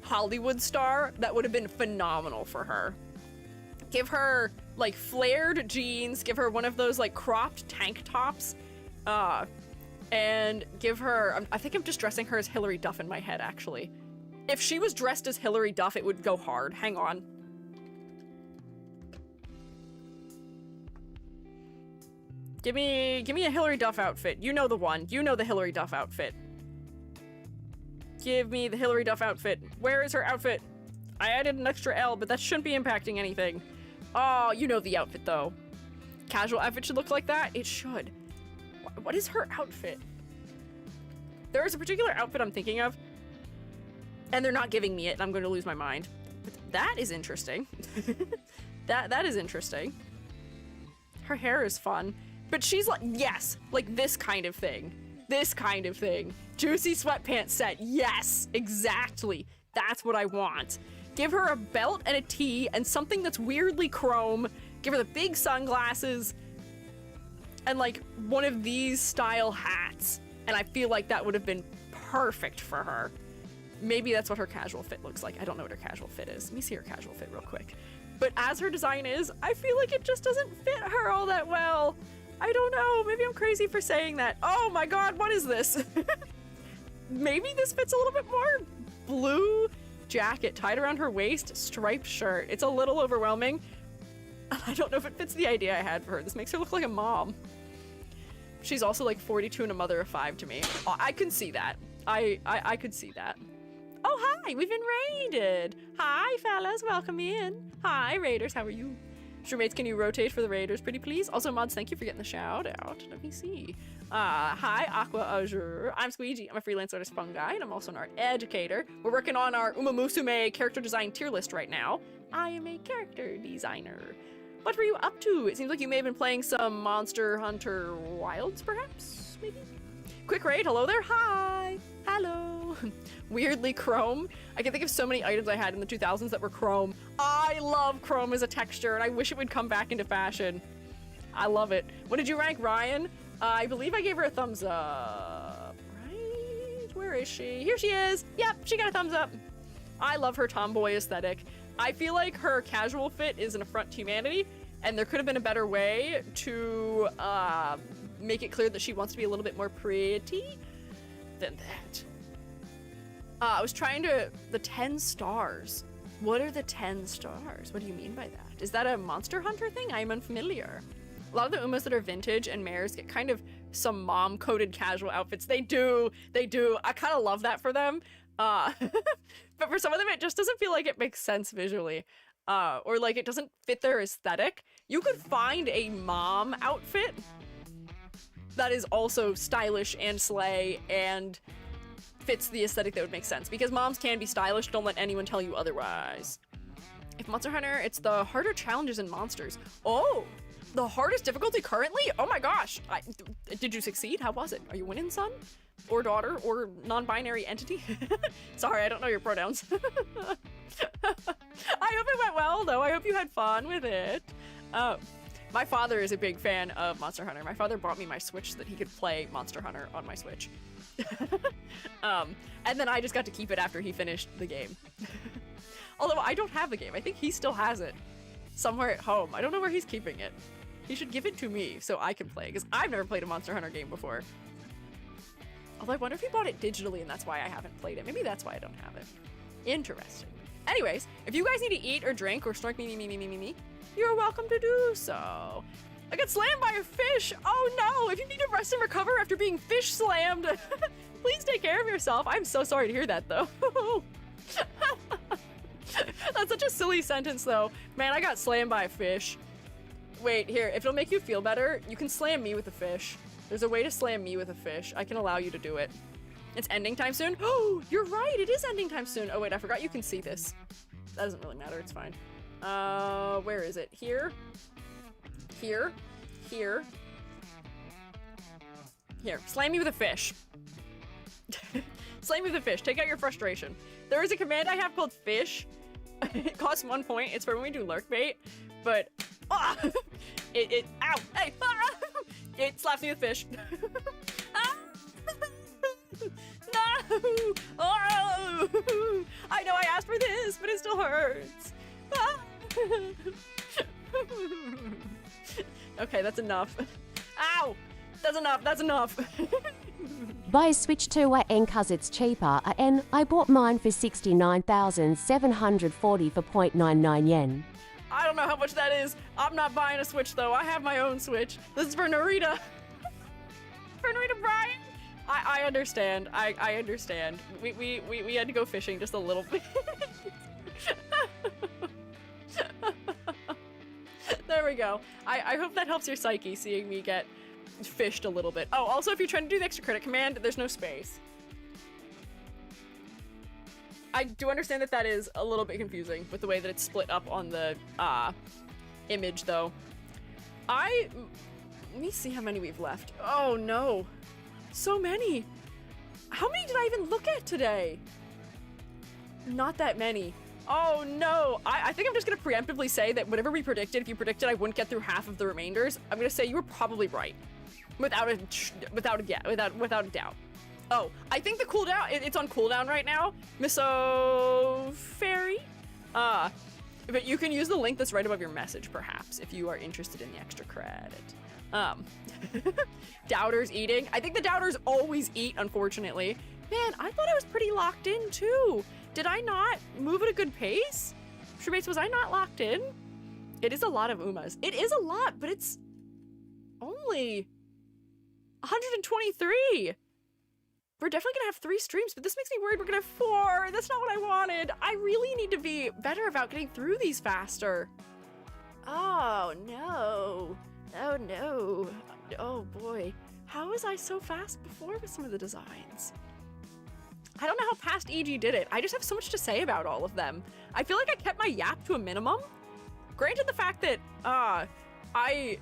Hollywood star, that would have been phenomenal for her. Give her like flared jeans, give her one of those like cropped tank tops, and give her, I think I'm just dressing her as Hilary Duff in my head, actually. If she was dressed as Hilary Duff, it would go hard. Hang on. Give me a Hilary Duff outfit. You know the one. You know the Hilary Duff outfit. Give me the Hilary Duff outfit. Where is her outfit? I added an extra L, but that shouldn't be impacting anything. Oh, you know the outfit, though. Casual outfit should look like that? It should. What is her outfit? There is a particular outfit I'm thinking of, and they're not giving me it, and I'm going to lose my mind. But that is interesting. That is interesting. Her hair is fun, but she's like, yes, like this kind of thing. This kind of thing. Juicy sweatpants set. Yes, exactly. That's what I want. Give her a belt and a tee and something that's weirdly chrome. Give her the big sunglasses and like one of these style hats. And I feel like that would have been perfect for her. Maybe that's what her casual fit looks like. I don't know what her casual fit is. Let me see her casual fit real quick. But as her design is, I feel like it just doesn't fit her all that well. I don't know. Maybe I'm crazy for saying that. Oh my god, what is this? Maybe this fits a little bit more. Blue jacket tied around her waist, striped shirt. It's a little overwhelming. I don't know if it fits the idea I had for her. This makes her look like a mom. She's also like 42 and a mother of 5 to me. Oh, I can see that. I could see that. Oh, hi, we've been raided. Hi, fellas, welcome in. Hi, raiders, how are you? Shroommates, can you rotate for the raiders, pretty please? Also, mods, thank you for getting the shout out. Let me see. Hi, Aqua Azure. I'm Squiiji. I'm a freelance artist fungi, and I'm also an art educator. We're working on our Umamusume character design tier list right now. I am a character designer. What were you up to? It seems like you may have been playing some Monster Hunter Wilds, perhaps? Maybe? Quick raid, hello there, hi! Hello! Weirdly chrome. I can think of so many items I had in the 2000s that were chrome. I love chrome as a texture, and I wish it would come back into fashion. I love it. What did you rank, Ryan? I believe I gave her a thumbs up. Right? Where is she? Here she is! Yep, she got a thumbs up. I love her tomboy aesthetic. I feel like her casual fit is an affront to humanity, and there could have been a better way to make it clear that she wants to be a little bit more pretty than that. I was trying to... The 10 stars. What are the 10 stars? What do you mean by that? Is that a Monster Hunter thing? I'm unfamiliar. A lot of the Umas that are vintage and mares get kind of some mom-coded casual outfits. They do. They do. I kind of love that for them. But for some of them, it just doesn't feel like it makes sense visually. Or like it doesn't fit their aesthetic. You could find a mom outfit that is also stylish and slay and fits the aesthetic that would make sense. Because moms can be stylish, don't let anyone tell you otherwise. If Monster Hunter, it's the harder challenges and monsters. Oh, the hardest difficulty currently? Oh my gosh. Did you succeed? How was it? Are you winning, son? Or daughter? Or non-binary entity? Sorry, I don't know your pronouns. I hope it went well, though. I hope you had fun with it. My father is a big fan of Monster Hunter. My father bought me my Switch so that he could play Monster Hunter on my Switch. And then I just got to keep it after he finished the game. Although I don't have the game. I think he still has it somewhere at home. I don't know where he's keeping it. He should give it to me so I can play, because I've never played a Monster Hunter game before. Although I wonder if he bought it digitally and that's why I haven't played it. Maybe that's why I don't have it. Interesting. Anyways, if you guys need to eat or drink or snark me, you're welcome to do so. I got slammed by a fish. Oh no, if you need to rest and recover after being fish slammed, please take care of yourself. I'm so sorry to hear that though. That's such a silly sentence though. Man, I got slammed by a fish. Wait, here, if it'll make you feel better, you can slam me with a fish. There's a way to slam me with a fish. I can allow you to do it. It's ending time soon? Oh, you're right, it is ending time soon. Oh wait, I forgot you can see this. That doesn't really matter, it's fine. Where is it? Here? Here? Here? Here, slam me with a fish. Slam me with a fish, take out your frustration. There is a command I have called fish. It costs 1 point, it's for when we do lurk bait, but ow, hey, it slaps me with fish. No, oh, I know I asked for this, but it still hurts. Okay, that's enough. Ow, that's enough, that's enough. Buy a Switch 2 cause it's cheaper, and I bought mine for 69,740 for 0.99 yen. I don't know how much that is. I'm not buying a Switch though. I have my own Switch. This is for Narita. For Narita Brian. I understand. I understand. We had to go fishing just a little bit. There we go. I hope that helps your psyche, seeing me get fished a little bit. Oh, also if you're trying to do the extra credit command, there's no space. I do understand that that is a little bit confusing with the way that it's split up on the image though. Let me see how many we've left. Oh no. So many. How many did I even look at today? Not that many. Oh no. I think I'm just gonna preemptively say that whatever we predicted, if you predicted I wouldn't get through half of the remainders, I'm gonna say you were probably right. Without a doubt. Oh, I think the cooldown, it's on cooldown right now. Miso Fairy. But you can use the link that's right above your message, perhaps, if you are interested in the extra credit. Doubters eating. I think the doubters always eat, unfortunately. Man, I thought I was pretty locked in, too. Did I not move at a good pace? Shreemates, was I not locked in? It is a lot of Umas. It is a lot, but it's only 123. We're definitely gonna have 3 streams, but this makes me worried we're gonna have 4. That's not what I wanted. I really need to be better about getting through these faster. Oh no. Oh no. Oh boy. How was I so fast before with some of the designs? I don't know how past EG did it. I just have so much to say about all of them. I feel like I kept my yap to a minimum. Granted, the fact that I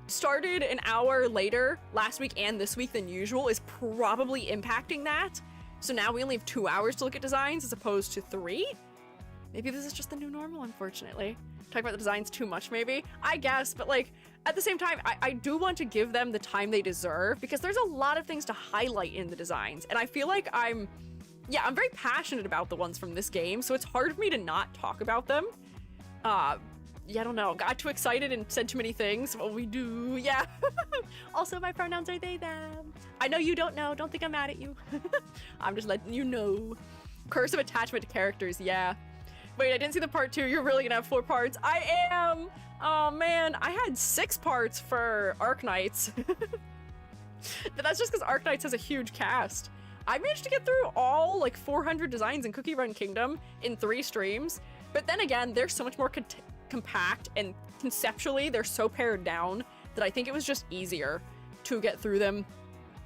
started an hour later last week and this week than usual is probably impacting that. So now we only have 2 hours to look at designs as opposed to 3. Maybe this is just the new normal, unfortunately. Talking about the designs too much, maybe? I guess, but like, at the same time, I do want to give them the time they deserve because there's a lot of things to highlight in the designs. And I feel like I'm very passionate about the ones from this game, so it's hard for me to not talk about them. Yeah, I don't know. Got too excited and said too many things. Well, we do, yeah. Also, my pronouns are they, them. I know you don't know. Don't think I'm mad at you. I'm just letting you know. Curse of attachment to characters, yeah. Wait, I didn't see the part 2. You're really gonna have 4 parts. I am! Oh man, I had 6 parts for Arknights. But that's just because Arknights has a huge cast. I managed to get through all like 400 designs in Cookie Run Kingdom in 3 streams. But then again, they're so much more compact, and conceptually they're so pared down that I think it was just easier to get through them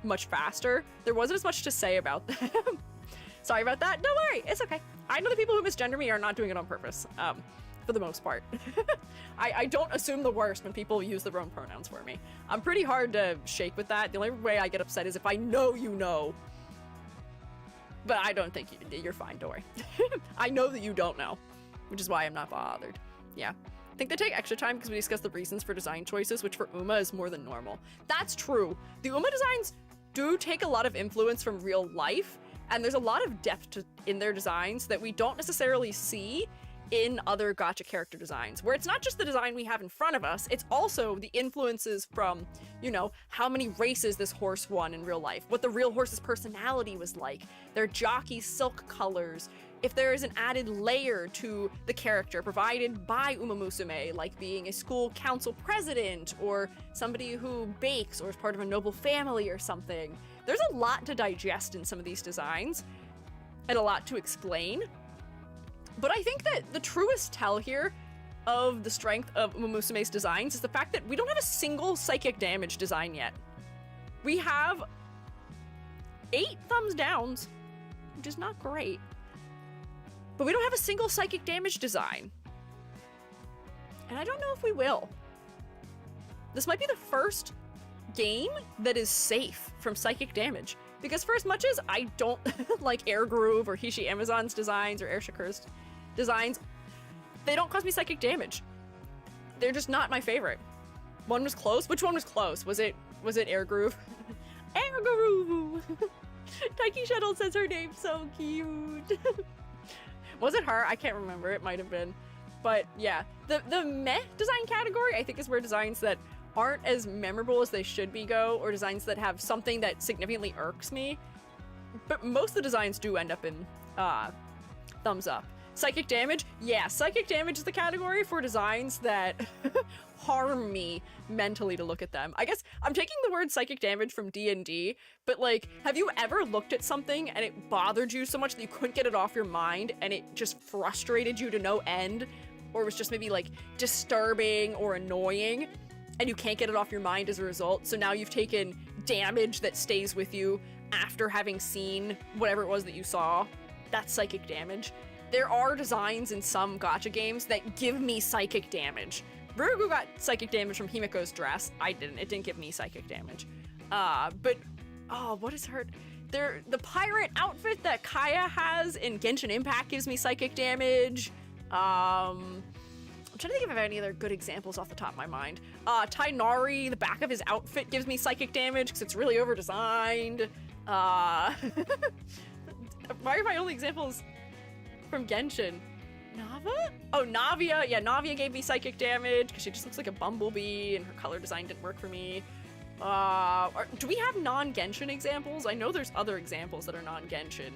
much faster. There wasn't as much to say about them. Sorry about that. Don't worry, it's okay. I know the people who misgender me are not doing it on purpose, for the most part. I don't assume the worst when people use their own pronouns for me. I'm pretty hard to shake with that. The only way I get upset is if I know you know. But I don't think you're fine, don't worry. I know that you don't know, which is why I'm not bothered. Yeah. I think they take extra time because we discuss the reasons for design choices, which for Uma is more than normal. That's true. The Uma designs do take a lot of influence from real life, and there's a lot of depth in their designs that we don't necessarily see in other gacha character designs, where it's not just the design we have in front of us, it's also the influences from, you know, how many races this horse won in real life, what the real horse's personality was like, their jockey silk colors, if there is an added layer to the character provided by Umamusume, like being a school council president, or somebody who bakes, or is part of a noble family or something. There's a lot to digest in some of these designs, and a lot to explain. But I think that the truest tell here of the strength of Umamusume's designs is the fact that we don't have a single psychic damage design yet. We have 8 thumbs downs, which is not great. But we don't have a single psychic damage design. And I don't know if we will. This might be the first game that is safe from psychic damage. Because for as much as I don't like Air Groove or Hishi Amazon's designs or Air Shakur's designs, they don't cause me psychic damage. They're just not my favorite. One was close. Which one was close? Was it Air Groove? Air Groove! Taiki Shuttle says her name so cute. Was it her? I can't remember. It might have been. But yeah, the meh design category I think is where designs that aren't as memorable as they should be go, or designs that have something that significantly irks me. But most of the designs do end up in thumbs up. Psychic damage? Yeah, psychic damage is the category for designs that harm me mentally to look at them. I guess I'm taking the word psychic damage from D&D, but like, have you ever looked at something and it bothered you so much that you couldn't get it off your mind and it just frustrated you to no end? Or was just maybe like disturbing or annoying and you can't get it off your mind as a result? So now you've taken damage that stays with you after having seen whatever it was that you saw. That's psychic damage. There are designs in some gacha games that give me psychic damage. Rurugu got psychic damage from Himiko's dress. I didn't. It didn't give me psychic damage. But what is her? The pirate outfit that Kaya has in Genshin Impact gives me psychic damage. I'm trying to think of any other good examples off the top of my mind. Tainari, the back of his outfit gives me psychic damage because it's really over-designed. Why are my only examples from Genshin? Nava? Oh, Navia. Yeah, Navia gave me psychic damage because she just looks like a bumblebee and her color design didn't work for me. Do we have non-Genshin examples? I know there's other examples that are non-Genshin.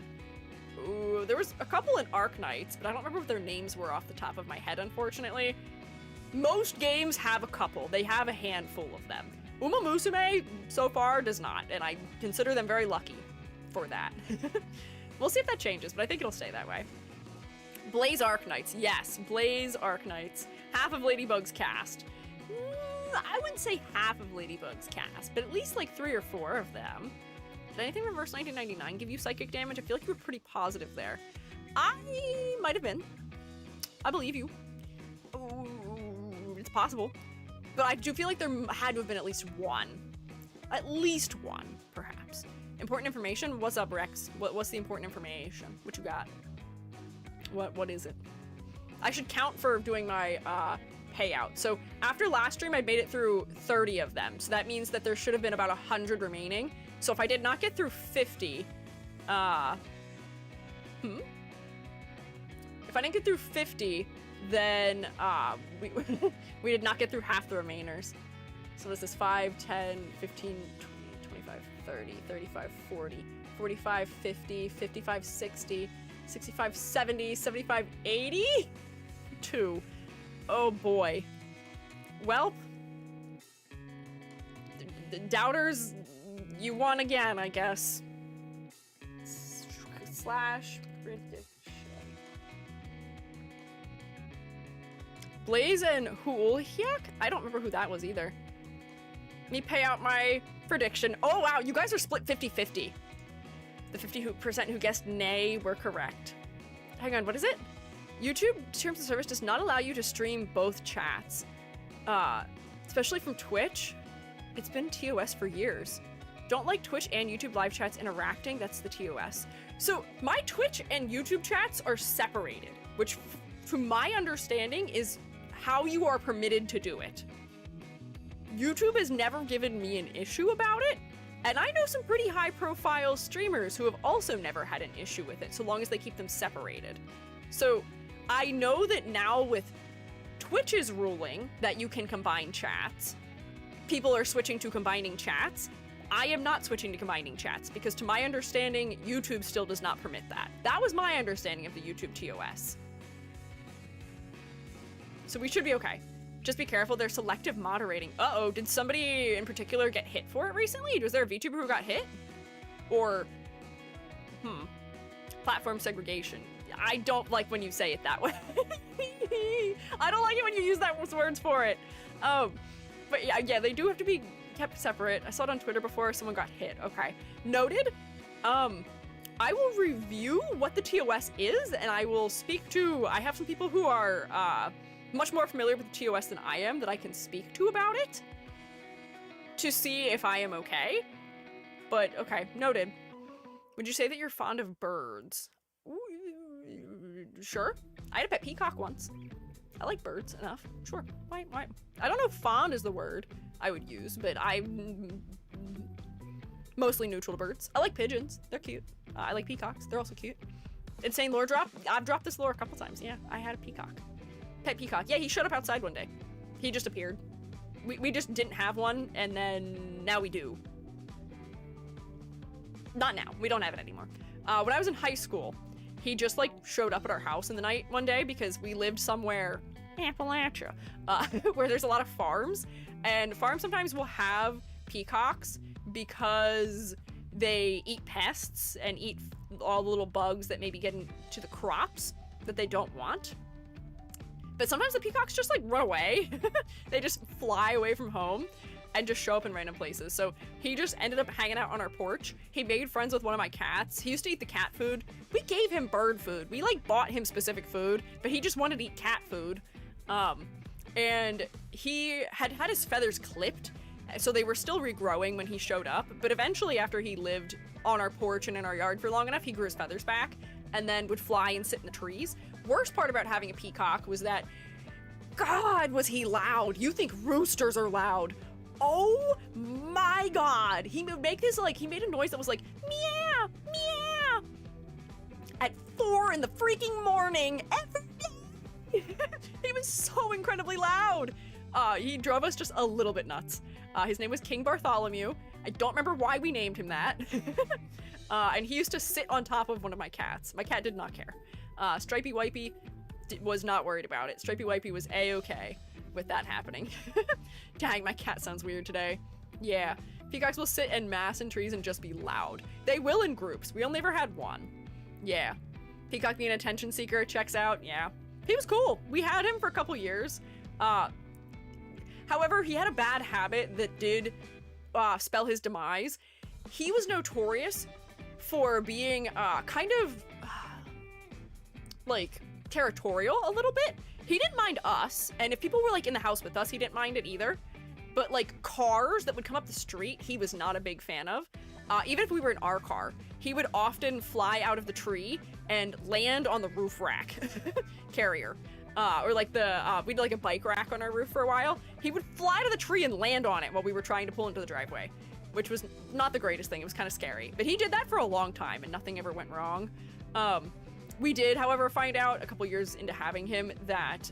Ooh, there was a couple in Arknights, but I don't remember what their names were off the top of my head, unfortunately. Most games have a couple. They have a handful of them. Umamusume, so far, does not, and I consider them very lucky for that. We'll see if that changes, but I think it'll stay that way. Blaze Arknights, yes, Blaze Arknights. Half of Ladybug's cast. I wouldn't say half of Ladybug's cast, but at least like 3 or 4 of them. Did anything reverse 1999 give you psychic damage? I feel like you were pretty positive there. I might have been. I believe you. Ooh, it's possible. But I do feel like there had to have been at least one. At least one, perhaps. Important information? What's up, Rex? What's the important information? What you got? What is it? I should count for doing my payout. So after last stream, I made it through 30 of them. So that means that there should have been about 100 remaining. So if I did not get through 50, if I didn't get through 50, then we did not get through half the remainers. So this is 5, 10, 15, 20, 25, 30, 35, 40, 45, 50, 55, 60, 65, 70, 75, 80? 2. Oh boy. Well, doubters, you won again, I guess. Slash prediction. Blaze and Huolhyuk? I don't remember who that was either. Let me pay out my prediction. Oh wow, you guys are split 50-50. The 50% who guessed nay were correct. Hang on, what is it? YouTube Terms of Service does not allow you to stream both chats. Especially from Twitch. It's been TOS for years. Don't like Twitch and YouTube live chats interacting, that's the TOS. So my Twitch and YouTube chats are separated, which to my understanding is how you are permitted to do it. YouTube has never given me an issue about it, and I know some pretty high profile streamers who have also never had an issue with it, so long as they keep them separated. So I know that now with Twitch's ruling that you can combine chats, people are switching to combining chats. I am not switching to combining chats because to my understanding, YouTube still does not permit that. That was my understanding of the YouTube TOS. So we should be okay. Just be careful, there's selective moderating. Uh-oh, did somebody in particular get hit for it recently? Was there a VTuber who got hit? Or, platform segregation. I don't like when you say it that way. I don't like it when you use those words for it. But yeah, they do have to be kept separate. I saw it on Twitter before someone got hit. Okay, noted. I will review what the TOS is, and I will speak to, I have some people who are much more familiar with the TOS than I am that I can speak to about it to see if I am okay. But okay, noted. Would you say that you're fond of birds? Ooh, sure. I had a pet peacock once. I like birds enough. Sure. Why? I don't know if fond is the word I would use, but I'm mostly neutral to birds. I like pigeons. They're cute. I like peacocks. They're also cute. Insane lore drop. I've dropped this lore a couple times. Yeah, I had a peacock. Pet peacock. Yeah, he showed up outside one day. He just appeared. We just didn't have one, and then now we do. Not now. We don't have it anymore. When I was in high school, he just like showed up at our house in the night one day because we lived somewhere, Appalachia, where there's a lot of farms, and farms sometimes will have peacocks because they eat pests and eat all the little bugs that maybe get into the crops that they don't want. But sometimes the peacocks just like run away. They just fly away from home and just show up in random places. So he just ended up hanging out on our porch. He made friends with one of my cats. He used to eat the cat food. We gave him bird food. We like bought him specific food, but he just wanted to eat cat food. And he had his feathers clipped, so they were still regrowing when he showed up. But eventually, after he lived on our porch and in our yard for long enough, he grew his feathers back and then would fly and sit in the trees. Worst part about having a peacock was that God, was he loud. You think roosters are loud. Oh my God. He would make this, like, he made a noise that was like, meow, meow. At 4 in the freaking morning every day. He was so incredibly loud. He drove us just a little bit nuts. His name was King Bartholomew. I don't remember why we named him that. And he used to sit on top of one of my cats. My cat did not care. Stripey Wipey was not worried about it. Stripey Wipey was A-okay with that happening. Dang, my cat sounds weird today. Yeah, peacocks will sit en masse in trees and just be loud. They will in groups. We only ever had one. Yeah. Peacock being an attention seeker checks out. Yeah. He was cool. We had him for a couple years. However, he had a bad habit that did spell his demise. He was notorious for being kind of like territorial a little bit. He didn't mind us, and if people were like in the house with us, he didn't mind it either. But like cars that would come up the street, he was not a big fan of. Even if we were in our car, he would often fly out of the tree and land on the roof rack carrier. Or like we did like a bike rack on our roof for a while. He would fly to the tree and land on it while we were trying to pull into the driveway, which was not the greatest thing. It was kind of scary, but he did that for a long time and nothing ever went wrong. We did, however, find out a couple years into having him that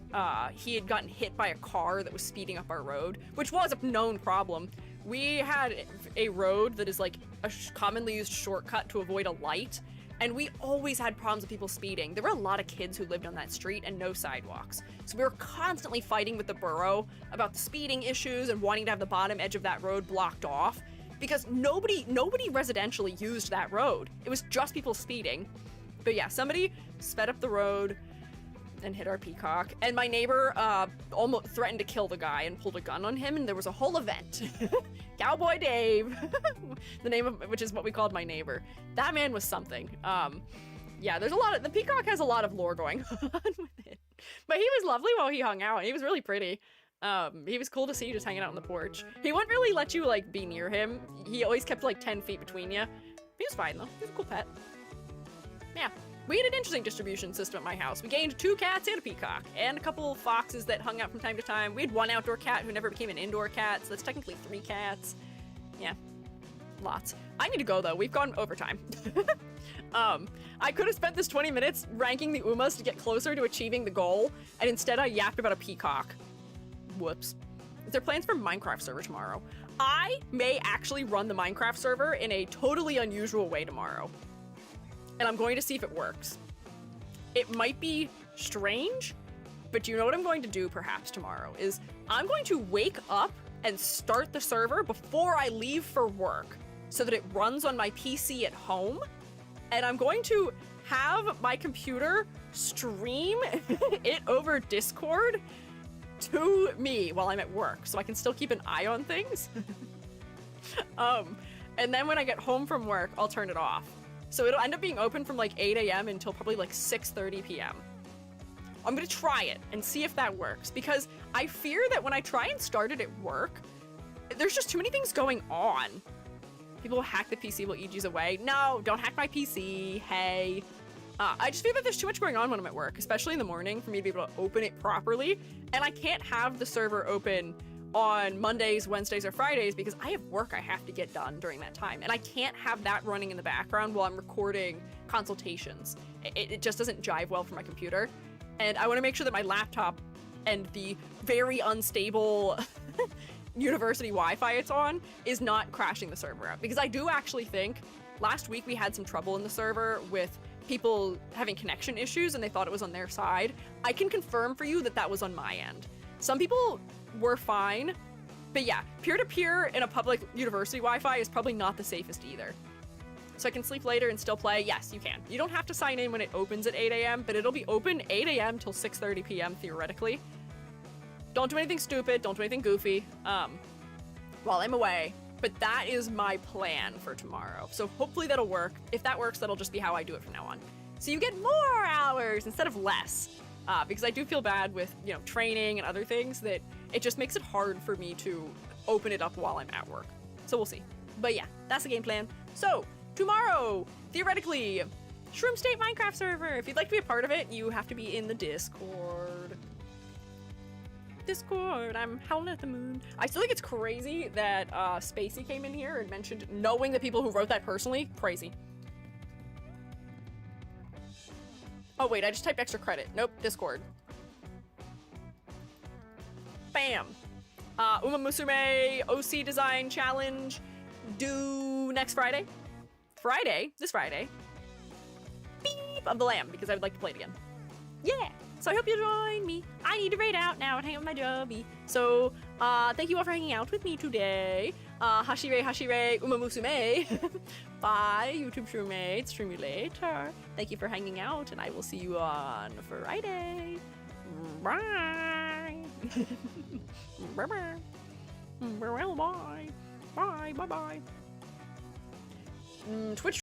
he had gotten hit by a car that was speeding up our road, which was a known problem. We had a road that is like a commonly used shortcut to avoid a light, and we always had problems with people speeding. There were a lot of kids who lived on that street and no sidewalks. So we were constantly fighting with the borough about the speeding issues and wanting to have the bottom edge of that road blocked off because nobody residentially used that road. It was just people speeding. But yeah, somebody sped up the road and hit our peacock. And my neighbor almost threatened to kill the guy and pulled a gun on him, and there was a whole event. Cowboy Dave, the name of which is what we called my neighbor. That man was something. Yeah, the peacock has a lot of lore going on with it. But he was lovely while he hung out. He was really pretty. He was cool to see just hanging out on the porch. He wouldn't really let you like be near him. He always kept like 10 feet between you. He was fine though. He was a cool pet. Yeah. We had an interesting distribution system at my house. We gained 2 cats and a peacock, and a couple of foxes that hung out from time to time. We had 1 outdoor cat who never became an indoor cat, so that's technically 3 cats. Yeah, lots. I need to go though, we've gone overtime. I could have spent this 20 minutes ranking the Umas to get closer to achieving the goal, and instead I yapped about a peacock. Whoops. Is there plans for Minecraft server tomorrow? I may actually run the Minecraft server in a totally unusual way tomorrow. And I'm going to see if it works. It might be strange, but you know what I'm going to do perhaps tomorrow is I'm going to wake up and start the server before I leave for work so that it runs on my PC at home. And I'm going to have my computer stream it over Discord to me while I'm at work so I can still keep an eye on things. And then when I get home from work, I'll turn it off. So it'll end up being open from like 8 a.m. until probably like 6:30 p.m. I'm gonna try it and see if that works because I fear that when I try and start it at work, there's just too many things going on. People will hack the PC while EG's away. No, don't hack my PC, hey. I just feel that there's too much going on when I'm at work, especially in the morning for me to be able to open it properly. And I can't have the server open on Mondays, Wednesdays, or Fridays because I have work I have to get done during that time. And I can't have that running in the background while I'm recording consultations. It just doesn't jive well for my computer. And I want to make sure that my laptop and the very unstable university Wi-Fi it's on is not crashing the server out. Because I do actually think last week we had some trouble in the server with people having connection issues and they thought it was on their side. I can confirm for you that that was on my end. Some people were fine, but yeah, peer-to-peer in a public university Wi-Fi is probably not the safest either. So I can sleep later and still play? Yes, you can. You don't have to sign in when it opens at 8 a.m., but it'll be open 8 a.m. till 6:30 p.m. theoretically. Don't do anything stupid, don't do anything goofy while I'm away, but that is my plan for tomorrow. So hopefully that'll work. If that works, that'll just be how I do it from now on. So you get more hours instead of less. Because I do feel bad with, you know, training and other things that it just makes it hard for me to open it up while I'm at work. So we'll see. But yeah, that's the game plan. So tomorrow, theoretically, Shroom State Minecraft server. If you'd like to be a part of it, you have to be in the Discord. Discord. I'm howling at the moon. I still think it's crazy that Spacey came in here and mentioned knowing the people who wrote that personally. Crazy. Oh wait, I just typed extra credit. Nope, Discord. Bam. Umamusume OC Design Challenge due next Friday. This Friday. Beep of the Lamb, because I would like to play it again. Yeah. So I hope you'll join me. I need to raid out now and hang out with my jubby. So, thank you all for hanging out with me today. Hashire, Umamusume. Bye, YouTube Shroommates. Stream you later. Thank you for hanging out, and I will see you on Friday. Bye. Bye-bye. Bye. Bye. Bye-bye. Twitch